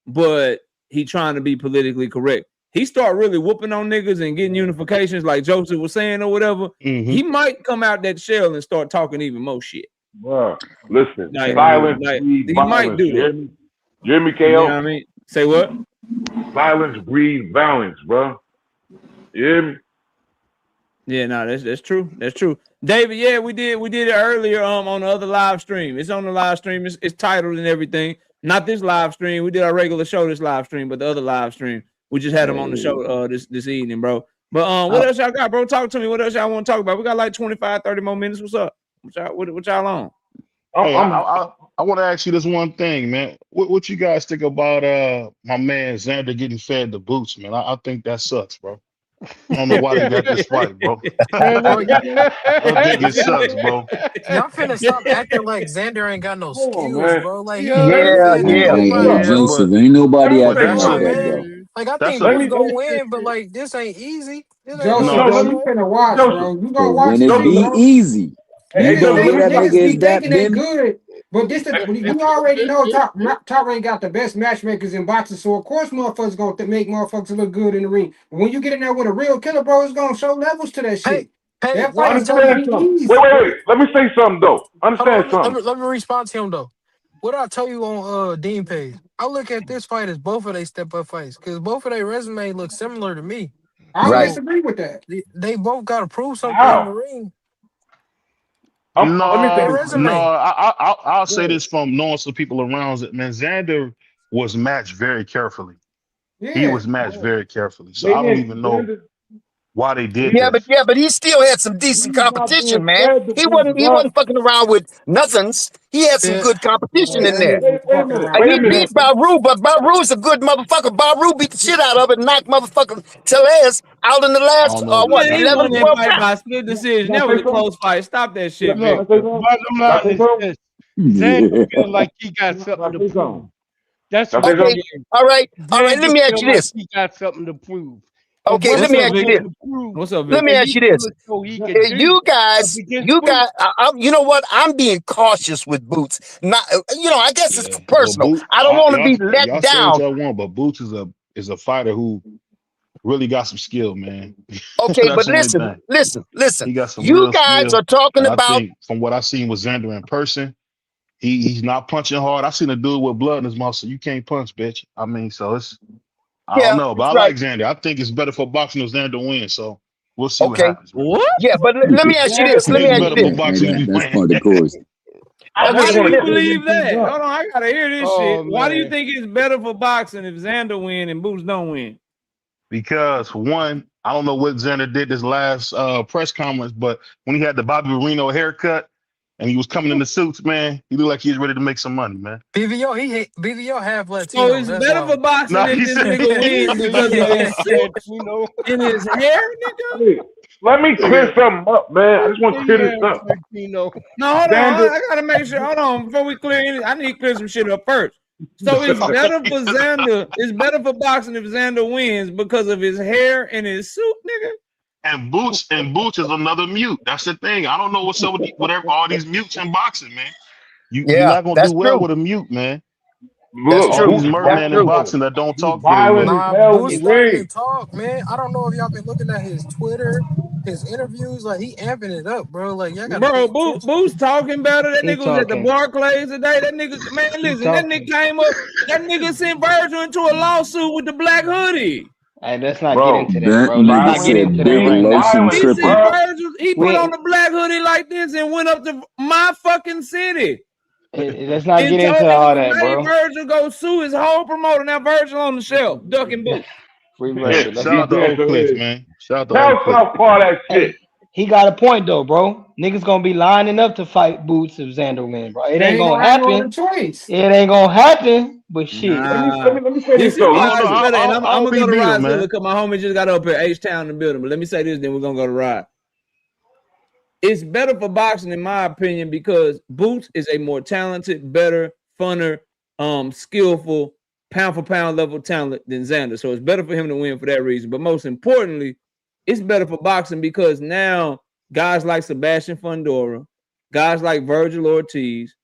but he trying to be politically correct. He start really whooping on niggas and getting unifications like Joseph was saying or whatever. He might come out that shell and start talking even more shit. Bro, listen, Like, silence like, breeds he violence. might do You hear that. me? You hear me, KO? You know what I mean? Say what? Silence breeds violence, bro. You hear me? Yeah, no, that's true. That's true. David, yeah, we did it earlier on the other live stream. It's on the live stream. It's titled and everything. Not this live stream. We did our regular show this live stream, but the other live stream. We just had him on the show this evening, bro. But what else y'all got, bro? Talk to me. What else y'all want to talk about? We got like 25, 30 more minutes. What's up? What y'all on? Hey, I want to ask you this one thing, man. What you guys think about my man Xander getting fed the boots, man? I think that sucks, bro. I don't know why they got this fight, bro. Bro, I think it sucks, bro. y'all finna stop acting like Xander ain't got no Hold on, skills, man. bro. Like he Yeah, never fed yeah. nobody, Hey, bro. Joseph, ain't nobody But acting Come that's like on, that, man. bro. Like I that's think a Boots gonna win, but like this ain't easy. This ain't Joseph, no no. bro, easy you fight. finna watch, Joseph. bro. You But gonna watch when it too, be bro. easy, Niggas, Xander, let me niggas, stop. niggas be that thinking they Ben? good, but we already know Top Rank got the best matchmakers in boxing, so of course motherfuckers gonna make motherfuckers look good in the ring. But when you get in there with a real killer, bro, it's gonna show levels to that Hey, shit. hey, That what fight I is tell gonna you? Understand be something. easy. Wait. Let me say something though. Hold on, Understand something. let me respond to him though. What I tell you on Dean page, I look at this fight as both of they step up fights because both of their resume look similar to me. I don't Right. So disagree with that. they both got to prove something in the How? ring. Let me say Their No, this. no. resume. I'll Go say ahead. this from knowing some people around it. Man, Xander was matched very carefully. He Yeah. was matched very carefully. So They I don't didn't. even know Xander, why they did Yeah, this. but he still had some decent he's not being competition, man. fed the He boost wasn't block. fucking around with nothings. He had some Yeah. good competition Yeah, in that there. nigga was Wait a fucking minute. around Wait with a He minute. beat nothing. Baru, but Baru's a good motherfucker. Baru beat the shit out of it, and knocked motherfucker Tellez out in the I last don't know. Man, he 11, won that 12 fight rounds. by split decision. Can I That was say a something? close fight. Stop that Can I, shit, can Vic. I Look, say the something? bottom Can I line say is something? this: Xander feel like he got Can something to I say prove. something? That's Can I what say it Okay, something? is. all right. Let Xander me ask feel you like this. he got something to prove. But Okay, what let What's me he up, ask you Vic? got this. to prove What's up, Let Vic? me that ask he you this. feels so he can do You up guys, against Boots. you know what? I'm being cautious with Boots. Not, I guess it's Yeah. Well, personal. I don't want to be let y'all say what down. y'all want, but Boots is a fighter who really got some skill, man. Okay, That's but the only listen, thing. listen. He got some You real guys skill. are talking And I about, think from what I seen with Xander in person, he's not punching hard. I seen a dude with blood in his mouth, so you can't punch, bitch. I mean, so I don't yeah, know, but that's I right. like Xander. I think it's better for boxing if Xander wins. So we'll see what Okay, happens, man. What? yeah, but let me ask you Xander, this. Let me It's ask Yeah, you better this. for yeah. Hey, boxing if he that's wins. part of the course. I Okay, Why just do want you to listen. clear this believe shit that? up. Hold on, I gotta hear this Oh shit. Why do you man, think it's better for boxing if Xander win and Boots don't win? Because for one, I don't know what Xander did this last press conference, but when he had the Bobby Marino haircut and he was coming in the suits, man, he looked like he was ready to make some money, man. BVO half So Latino. it's That's better for why. boxing No, if he this said nigga win so you because of have his suit Latino. and his hair, nigga. Hey, let me clear something up, man. I just want So to you clear this have up. Latino. No, hold on. Xander, I gotta make sure. Hold on, before we clear any, I need to clear some shit up first. So it's better for Xander. It's better for boxing if Xander wins because of his hair and his suit, nigga. and Boots is another mute. That's the thing. I don't know what's up with whatever all these mutes in boxing, man. You're Yeah, not gonna do that's well true. with a mute, man. That's look, All true. these Boots That's mermen in true. violent. boxing that don't He's talk very violent well. as Nah, hell in the Boots starting to ring. talk, man. I don't know if y'all been looking at his Twitter, his interviews. Like he amping it up, bro. Like y'all got to pay Bro, attention. Boots talking better. That He nigga was at the talking. Barclays today. That nigga, man, He listen, that nigga talking. came up. That nigga sent Virgil into a lawsuit with the black hoodie. Hey, let's not get Bro, into that, That bro. Let's nigga not get violent. into said that Big right He's now. Lotion violent, He sent tripping. bro. Virgil. He put on We the black hoodie like this and went up to my fucking city let's not and get told into all niggas that, made bro. Virgil go sue his whole promoter. Now Virgil on the shelf, ducking Boots. Free Yeah, Virgil. Let's shout He out not. to damn Oak sure Cliff, is. man. Shout out to Oak Tell Cliff. Southpaw that shit. Hey, he got a point though, bro. Niggas gonna be lining up to fight Boots if Xander win, bro. It They ain't ain't gonna gonna have no other happen. choice. It ain't gonna happen. But shit, Let me say this This is though. Let me why say it's this. better. And I'm I'll gonna be go to beat him, Rizilla man. because my homie just got up here, H-Town in the building. But let me say this, then we're gonna go to Ride. It's better for boxing, in my opinion, because Boots is a more talented, better, funner, skillful, pound for pound level talent than Xander. So it's better for him to win for that reason. But most importantly, it's better for boxing because now guys like Sebastian Fundora, guys like Virgil Ortiz,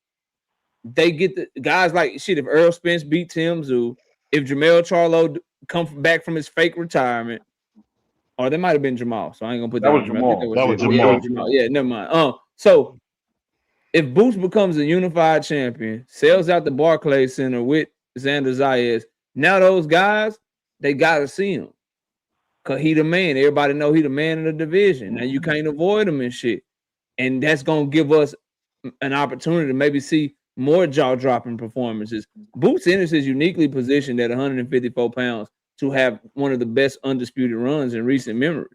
they get the guys like shit. If Earl Spence beat Tim Zoo, if Jamel Charlo comes back from his fake retirement, or that might have been Jamal. So I ain't gonna put That that was on Jamal. I think that Jamal. That was was it. Yeah, it was Jamal. Jamal. Yeah, never mind. So if Boots becomes a unified champion, sells out the Barclays Center with Xander Zayas, now those guys, they gotta see him. Cause he the man. Everybody know he the man in the division. Now you can't avoid him and shit. And that's gonna give us an opportunity to maybe see more jaw-dropping performances. Boots Ennis is uniquely positioned at 154 pounds to have one of the best undisputed runs in recent memory.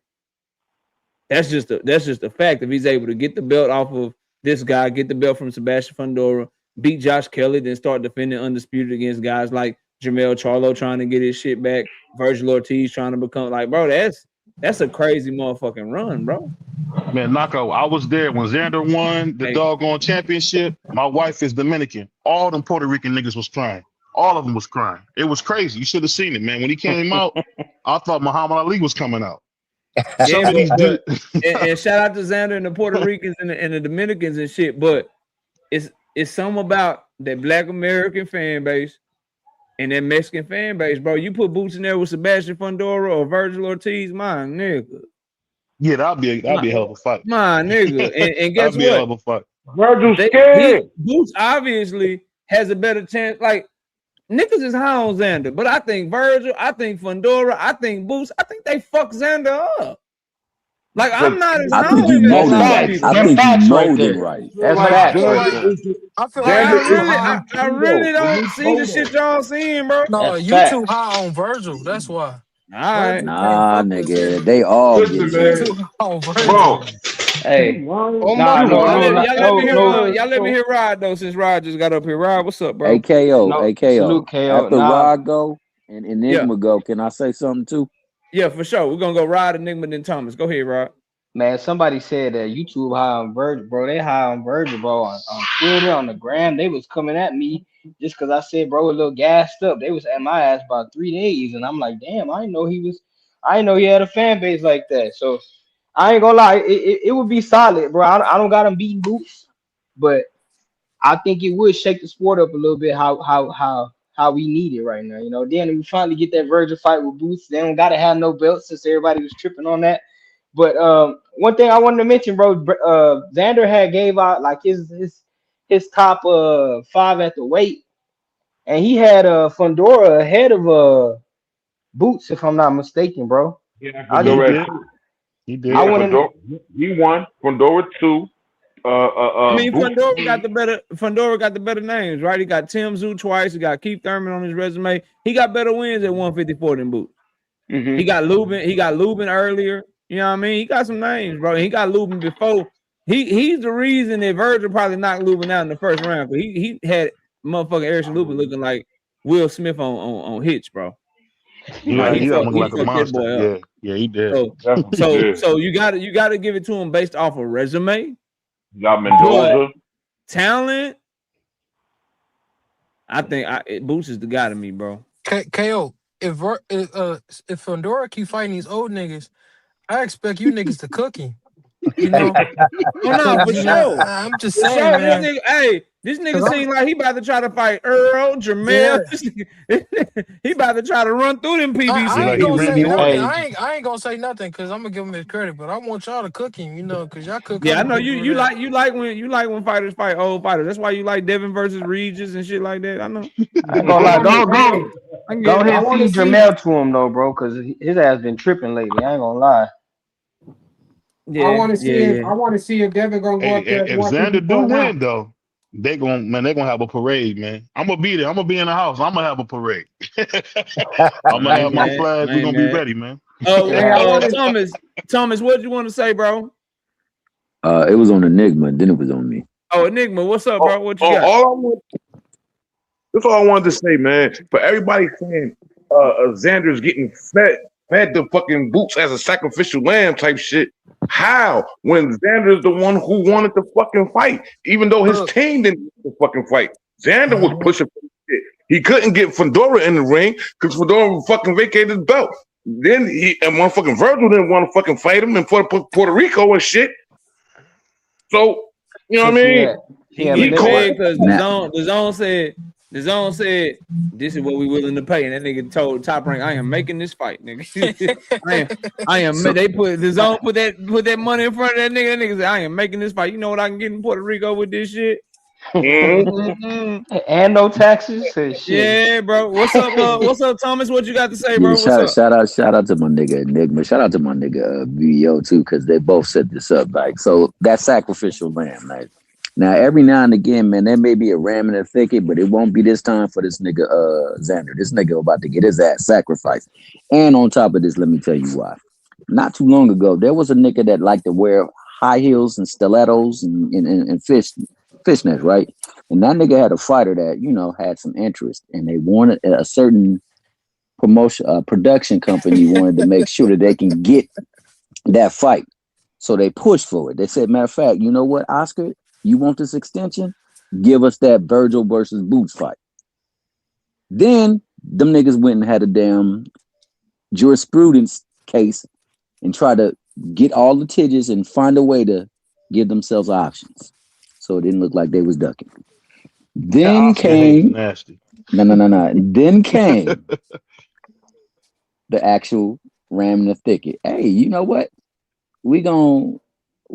That's just a fact. If he's able to get the belt off of this guy, get the belt from Sebastian Fundora, beat Josh Kelly, then start defending undisputed against guys like Jamel Charlo trying to get his shit back, Virgil Ortiz trying to become like, bro, that's a crazy motherfucking run, bro. Man, Knockout, I was there when Xander won the Hey, doggone championship. My wife is Dominican. All them Puerto Rican niggas was crying. All of them was crying. It was crazy. You should have seen it, man. When he came out, I thought Muhammad Ali was coming out. Some Yeah, of these but dudes. and shout out to Xander and the Puerto Ricans and the Dominicans and shit. But it's something about that Black American fan base and that Mexican fan base, bro. You put Boots in there with Sebastian Fundora or Virgil Ortiz, my nigga. Yeah, that'd be a hell of a fight. My nigga. And guess That'd be a hell what? of a fight. Virgil's scared. Boots obviously has a better chance. Like, niggas is high on Xander, but I think Virgil, I think Fundora, I think Boots, I think they fuck Xander up. Like, I'm not as I high think on you him as molded some right. people. I think you molded right. That's Like, facts I right feel there. I feel like like I really don't see the shit y'all seeing, bro. no, That's you facts. too high on Virgil. That's why. All right. Virgil can't Nah, fuck with nigga, shit. they all Listen, getting You man. it. too high on Virgil. Bro, Hey, Oh nah, my no, God. no, Y'all let me hear Rod though, since Rod just got up here. Rod, what's up, bro? AKO, no. AKO. Salute KO. After Nah, Rod go and Enigma go, can I say something too? Yeah, for sure. We're gonna go Rod, Enigma, then Thomas. Go ahead, Rod. man, somebody said that YouTube high on Virgil, bro. They high on Virgil, bro. On Twitter, on the gram, they was coming at me just because I said, bro, a little gassed up. They was at my ass about 3 days, and I'm like, damn, I didn't know he had a fan base like that. So I ain't gonna lie, it would be solid, bro. I don't got him beating Boots, but I think it would shake the sport up a little bit. How we need it right now, you know. Then we finally get that Virgil fight with Boots. They don't gotta have no belt since everybody was tripping on that. But one thing I wanted to mention, bro, Xander had gave out like his top 5 at the weight, and he had Fundora ahead of Boots, if I'm not mistaken, bro. yeah, I He just Fundora did. at 2. He did. I Yeah, want to. he won. Fundora 2. I mean, Boots Fundora 3. got the better names, right? He got Tim Zoo twice. He got Keith Thurman on his resume. He got better wins at 154 than Boots. Mm-hmm. He got Lubin earlier. You know what I mean? He got some names, bro. He got Lubin before. He's the reason that Virgil probably knocked Lubin out in the first round. But he had motherfucking Erickson Lubin looking like Will Smith on Hitch, bro. Yeah, Like he got looking he like a fucked that boy monster. up. Yeah, he did. So Definitely did. you gotta give it to him based off of resume, Got Mendoza. talent. I think Boots is the guy to me, bro. KO. If Fundora keep fighting these old niggas, I expect you niggas to cook him. You know? Oh no, for sure. I'm just For saying, sure, man. this nigga seems like he about to try to fight Earl, Jamel. He about to try to run through them PBC. I ain't he gonna say Randy nothing. Orton. I ain't gonna say nothing because I'm gonna give him his credit, but I want y'all to cook him, you know, because y'all cook. Yeah, I other know people you that- like when fighters fight old fighters. That's why you like Devin versus Regis and shit like that. I know. I ain't gonna lie. Go ahead I and want to feed see. Jamel to him though, bro, because his ass been tripping lately. I ain't gonna lie. I want to see if Devin gonna go Hey, up there at if Xander do 154 now. win though, they gonna have a parade, man. I'm gonna be there. I'm gonna be in the house. I'm gonna have a parade. I'm gonna have my flag. We're gonna be ready, man. Hey, I want to. Thomas, what you want to say, bro? It was on Enigma, then it was on me. Oh, Enigma, what's up, bro? What you got? That's all I wanted to say, man. But everybody saying Xander's getting fed the fucking Boots as a sacrificial lamb type shit. How? When Xander's the one who wanted to fucking fight, even though his team didn't want to fucking fight. Xander was pushing for shit. He couldn't get Fundora in the ring because Fundora fucking vacated his belt. Then motherfucking Virgil didn't want to fucking fight him in Puerto Rico and shit. So, you know what I mean? He called because the zone said this is what we willing to pay, and that nigga told Top Rank, I am making this fight, nigga. I am. So- they put the zone put that money in front of that nigga. That nigga said, I am making this fight. You know what I can get in Puerto Rico with this shit? And no taxes and shit. Yeah, bro. What's up? What's up, Thomas? What you got to say, bro? Yeah, What's up? shout out to my nigga Enigma. Shout out to my nigga VO too, because they both set this up. Like, so that sacrificial lamb, like. Now, every now and again, man, there may be a ram in the thicket, but it won't be this time for this nigga Xander. This nigga about to get his ass sacrificed. And on top of this, let me tell you why. Not too long ago, there was a nigga that liked to wear high heels and stilettos and fishnets, right? And that nigga had a fighter that, you know, had some interest, and they wanted a certain production company wanted to make sure that they can get that fight. So they pushed for it. They said, matter of fact, you know what, Oscar? You want this extension? Give us that Virgil versus Boots fight. Then them niggas went and had a damn jurisprudence case and try to get all the tidges and find a way to give themselves options. So it didn't look like they was ducking. That Then option hate is came nasty. no. Then came the actual ram in the thicket. Hey, you know what? We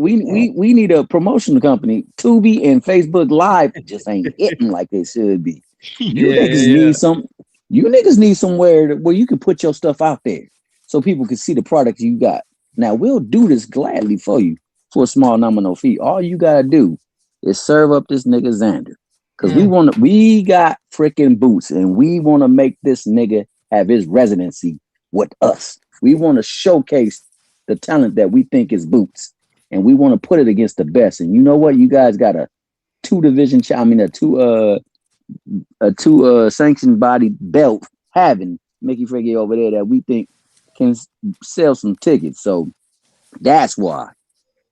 need a promotion company. Tubi and Facebook Live just ain't hitting like they should be. You niggas need some. You niggas need somewhere where you can put your stuff out there so people can see the product you got. Now we'll do this gladly for you for a small nominal fee. All you gotta do is serve up this nigga Xander, because we got freaking boots, and we want to make this nigga have his residency with us. We want to showcase the talent that we think is boots, and we want to put it against the best. And you know what? You guys got a two sanctioned body belt having Mickey Friggy over there that we think can sell some tickets. So that's why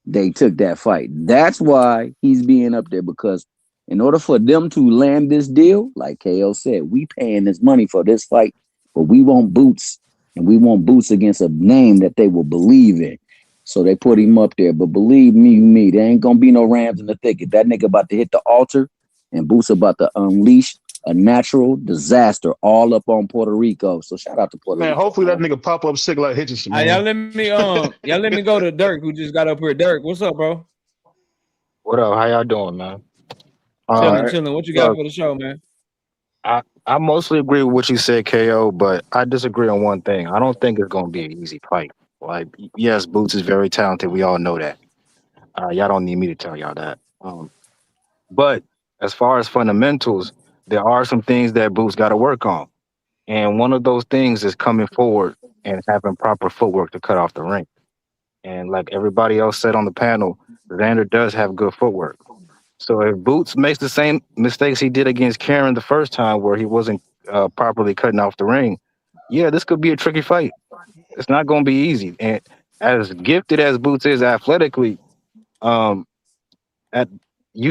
they took that fight. That's why he's being up there, because in order for them to land this deal, like KO said, we paying this money for this fight, but we want boots, and we want boots against a name that they will believe in. So they put him up there. But believe me, there ain't gonna be no Rams in the thicket. That nigga about to hit the altar, and Boots about to unleash a natural disaster all up on Puerto Rico. So shout out to Puerto Rico. Man, hopefully that nigga pop up sick like Hitchison. Y'all let me go to Dirk, who just got up here. Dirk, what's up, bro? What up? How y'all doing, man? Chilling. What you got for the show, man? I mostly agree with what you said, KO, but I disagree on one thing. I don't think it's going to be an easy fight. Like, yes, Boots is very talented. We all know that. Y'all don't need me to tell y'all that. But as far as fundamentals, there are some things that Boots got to work on. And one of those things is coming forward and having proper footwork to cut off the ring. And like everybody else said on the panel, Xander does have good footwork. So if Boots makes the same mistakes he did against Karen the first time, where he wasn't properly cutting off the ring, yeah, this could be a tricky fight. It's not going to be easy. And as gifted as Boots is athletically, you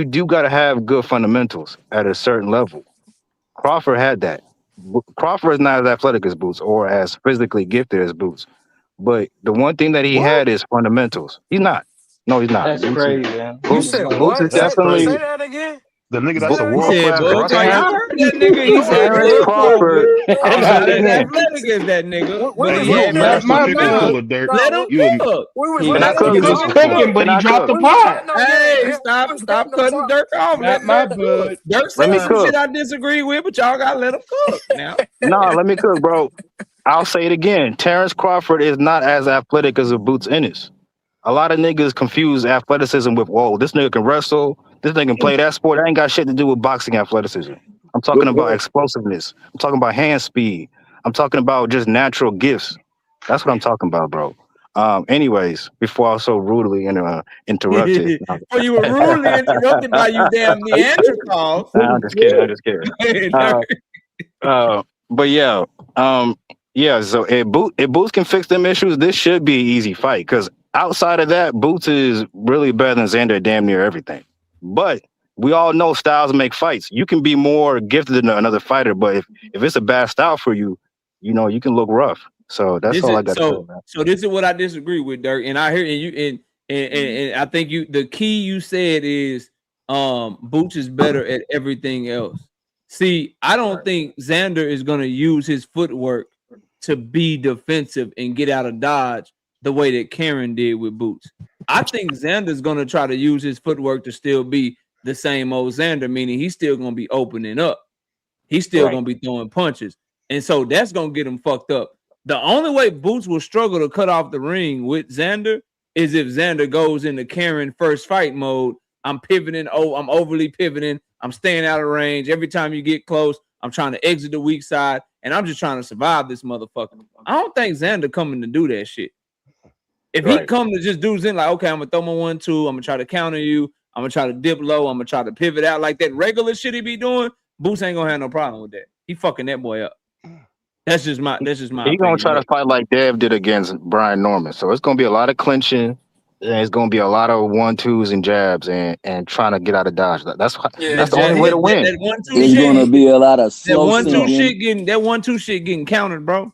do got to have good fundamentals at a certain level. Crawford had that. Crawford is not as athletic as Boots or as physically gifted as Boots. But the one thing that he had is fundamentals. He's not. No, he's not. That's Boots crazy, man. You said Boots what? is definitely Say that again. The nigga that's a He world said, class "Bud Fight." Y'all wrestler. heard that nigga? He said, Terrence "Bud Crawford. Fight." I'll He's say not it as again. athletic as that nigga, We but was he You a had listening that to master my you, pick and bad. dog. puller, Dirk. Let him You a cook. We was Can I listening cook? He to was you, cooking, but Can he I dropped cook? the We was pot. waiting on Hey, you. We was stop waiting on cutting talk. Dirk off. Not Let my Dirk cook. bud. Dirk Let said me some cook. shit I disagree with, but y'all gotta let him cook now. No, let me cook, bro. I'll say it again. Terrence Crawford is not as athletic as a Boots Ennis. A lot of niggas confuse athleticism with, whoa, this nigga can wrestle, this nigga can play that sport. That ain't got shit to do with boxing athleticism. I'm talking about explosiveness. I'm talking about hand speed. I'm talking about just natural gifts. That's what I'm talking about, bro. Anyways, before I was so rudely interrupted. Or you were rudely interrupted by you damn Neanderthals. Nah, I'm just kidding. I'm just kidding. But yeah, so if Boots can fix them issues, this should be an easy fight. Because outside of that, Boots is really better than Xander at damn near everything. But we all know styles make fights. You can be more gifted than another fighter, but if it's a bad style for you, you know, you can look rough. So that's all I got to say, man. So this is what I disagree with, Dirk. And I hear and I think the key you said is Boots is better at everything else. See, I don't think Xander is gonna use his footwork to be defensive and get out of dodge the way that Karen did with Boots. I think Xander's gonna try to use his footwork to still be the same old Xander, meaning he's still gonna be opening up. He's still gonna be throwing punches. And so that's gonna get him fucked up. The only way Boots will struggle to cut off the ring with Xander is if Xander goes into Karen first fight mode. I'm pivoting. Oh, I'm overly pivoting. I'm staying out of range. Every time you get close, I'm trying to exit the weak side, and I'm just trying to survive this motherfucker. I don't think Xander coming to do that shit. If he come to just do Zen, like, okay, I'm gonna throw my 1-2, I'm gonna try to counter you, I'm gonna try to dip low, I'm gonna try to pivot out like that regular shit he be doing, Boots ain't gonna have no problem with that. He fucking that boy up. That's just my He gonna try to fight like Dev did against Brian Norman. So it's gonna be a lot of clinching. And it's gonna be a lot of 1-2s and jabs and trying to get out of dodge. That's the only way to win. It's gonna be a lot of slow that 1-2 shit getting countered, bro.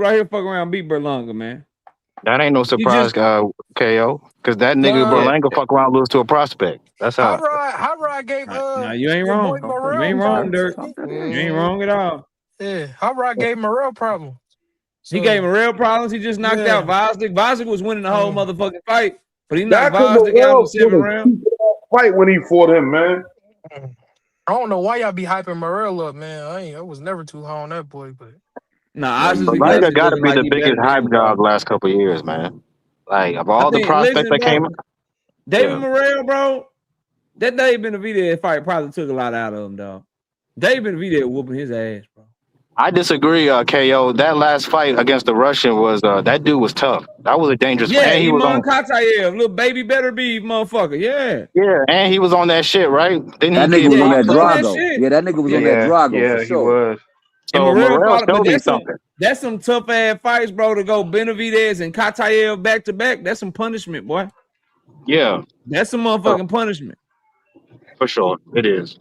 right here fuck around beat Berlanga, man. That ain't no You surprise, just KO, because that nigga Nah, yeah. Berlanga fuck around lose to a prospect. That's how. Hot Rod gave Now you ain't your boy wrong. Talk that, You Morrell ain't that, wrong, problems, Dirk. talk man. that You ish. ain't wrong at all. Yeah, Hot Rod gave Morrell problems. He gave So Morrell problems. He just knocked out yeah, Vosdick. Vosdick was winning the whole yeah. motherfucking fight, but he knocked That could Vosdick out in the Morrell fought 7th a round. fight when he fought him, man. I don't know why y'all be hyping Morrell up, man. I was never too high on that boy, but Nah, Osley Berlanga Glacier got to looking be like the he better biggest than hype him, bro. dog last couple of years, man. Like of I all the think. prospects Listen, that came, bro. David yeah. Morrell, bro. That David Benavidez fight probably took a lot out of him, dog. David Benavidez whooping his ass, bro. I disagree, KO. That last fight against the Russian was that dude was tough. That was a dangerous fight. Yeah, And he was Iman on Katayev, little baby better be motherfucker. Yeah. and he was on that shit, right? Didn't he That get nigga was Yeah, on he that was popped on up? that Drago. shit. Yeah, that nigga was on Yeah. that Yeah, Drago for yeah, he sure. was. And So Morrell Morrell fought, but showed me something. that's some tough ass fights, bro, to go Benavidez and Katayev back to back. That's some punishment, boy. Yeah, That's some so, motherfucking punishment. for sure. It is.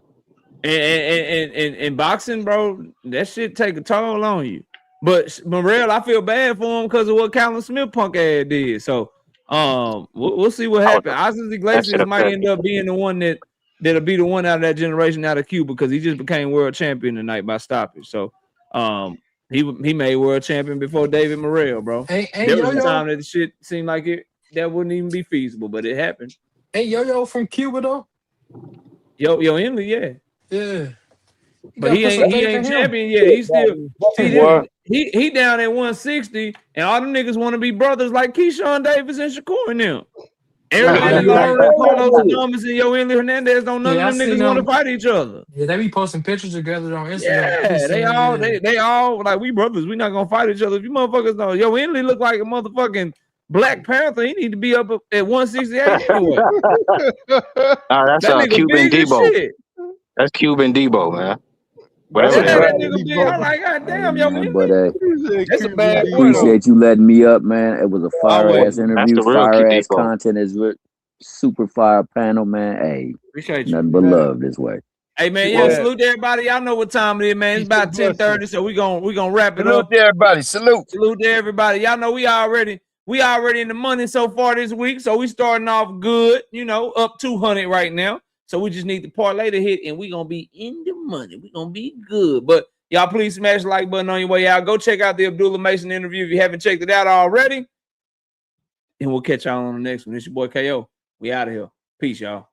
And boxing, bro, that shit take a toll on you. But Morrell, I feel bad for him because of what Callum Smith punk ass did. So we'll see what happens. Oscar That shit Iglesias might upset end me. up being the one that'll be the one out of that generation out of Cuba because he just became world champion tonight by stoppage. So he made world champion before David Morrell, bro. ain't There was a Yo-Yo time that the shit seemed like that wouldn't even be feasible, but it happened. from Cuba though? Yo, Emily, yeah. Yeah, you But gotta he put some ain't faith in him. champion yet. He's still see Boy, this. He down at 160, and all them niggas want to be brothers like Keyshawn Davis and Shakur and them. Yeah, Early yeah, yeah. Lauren, Carlos Adames, and Yo Henry Hernandez don't none of Yeah, I them seen niggas want to them. fight each other. Yeah, they be posting pictures together on Instagram. I be Yeah, seeing it. they all like we brothers. We not gonna fight each other. If you motherfuckers know, Yo Henry look like a motherfucking Black Panther. He need to be up at 168 anyway. That's That nigga Cuban big as Debo. shit. That's Cuban Debo, man. that's Whatever a the Yeah, hell that that fact. is. nigga big. I like, God Hey damn, Yo man, Henry. but That's a Cuban bad boy though. appreciate you letting me up, man. It was a fire Always, ass man. That's interview, the real fire ass Debo. content super fire panel, man. Hey, Appreciate you. nothing but love this way. Hey man, yeah, Yeah. salute to everybody. Y'all know what time it is, man. It's Peace about and blessings. 10:30, so we gonna wrap it Salute up. to everybody. Salute. Salute to everybody. Y'all know we already in the money so far this week, so we starting off good. You know, up 200 right now. So we just need the parlay to hit, and we gonna be in the money. We gonna be good. But y'all, please smash the like button on your way out. Go check out the Abdullah Mason interview if you haven't checked it out already. And we'll catch y'all on the next one. It's your boy KO. We out of here. Peace, y'all.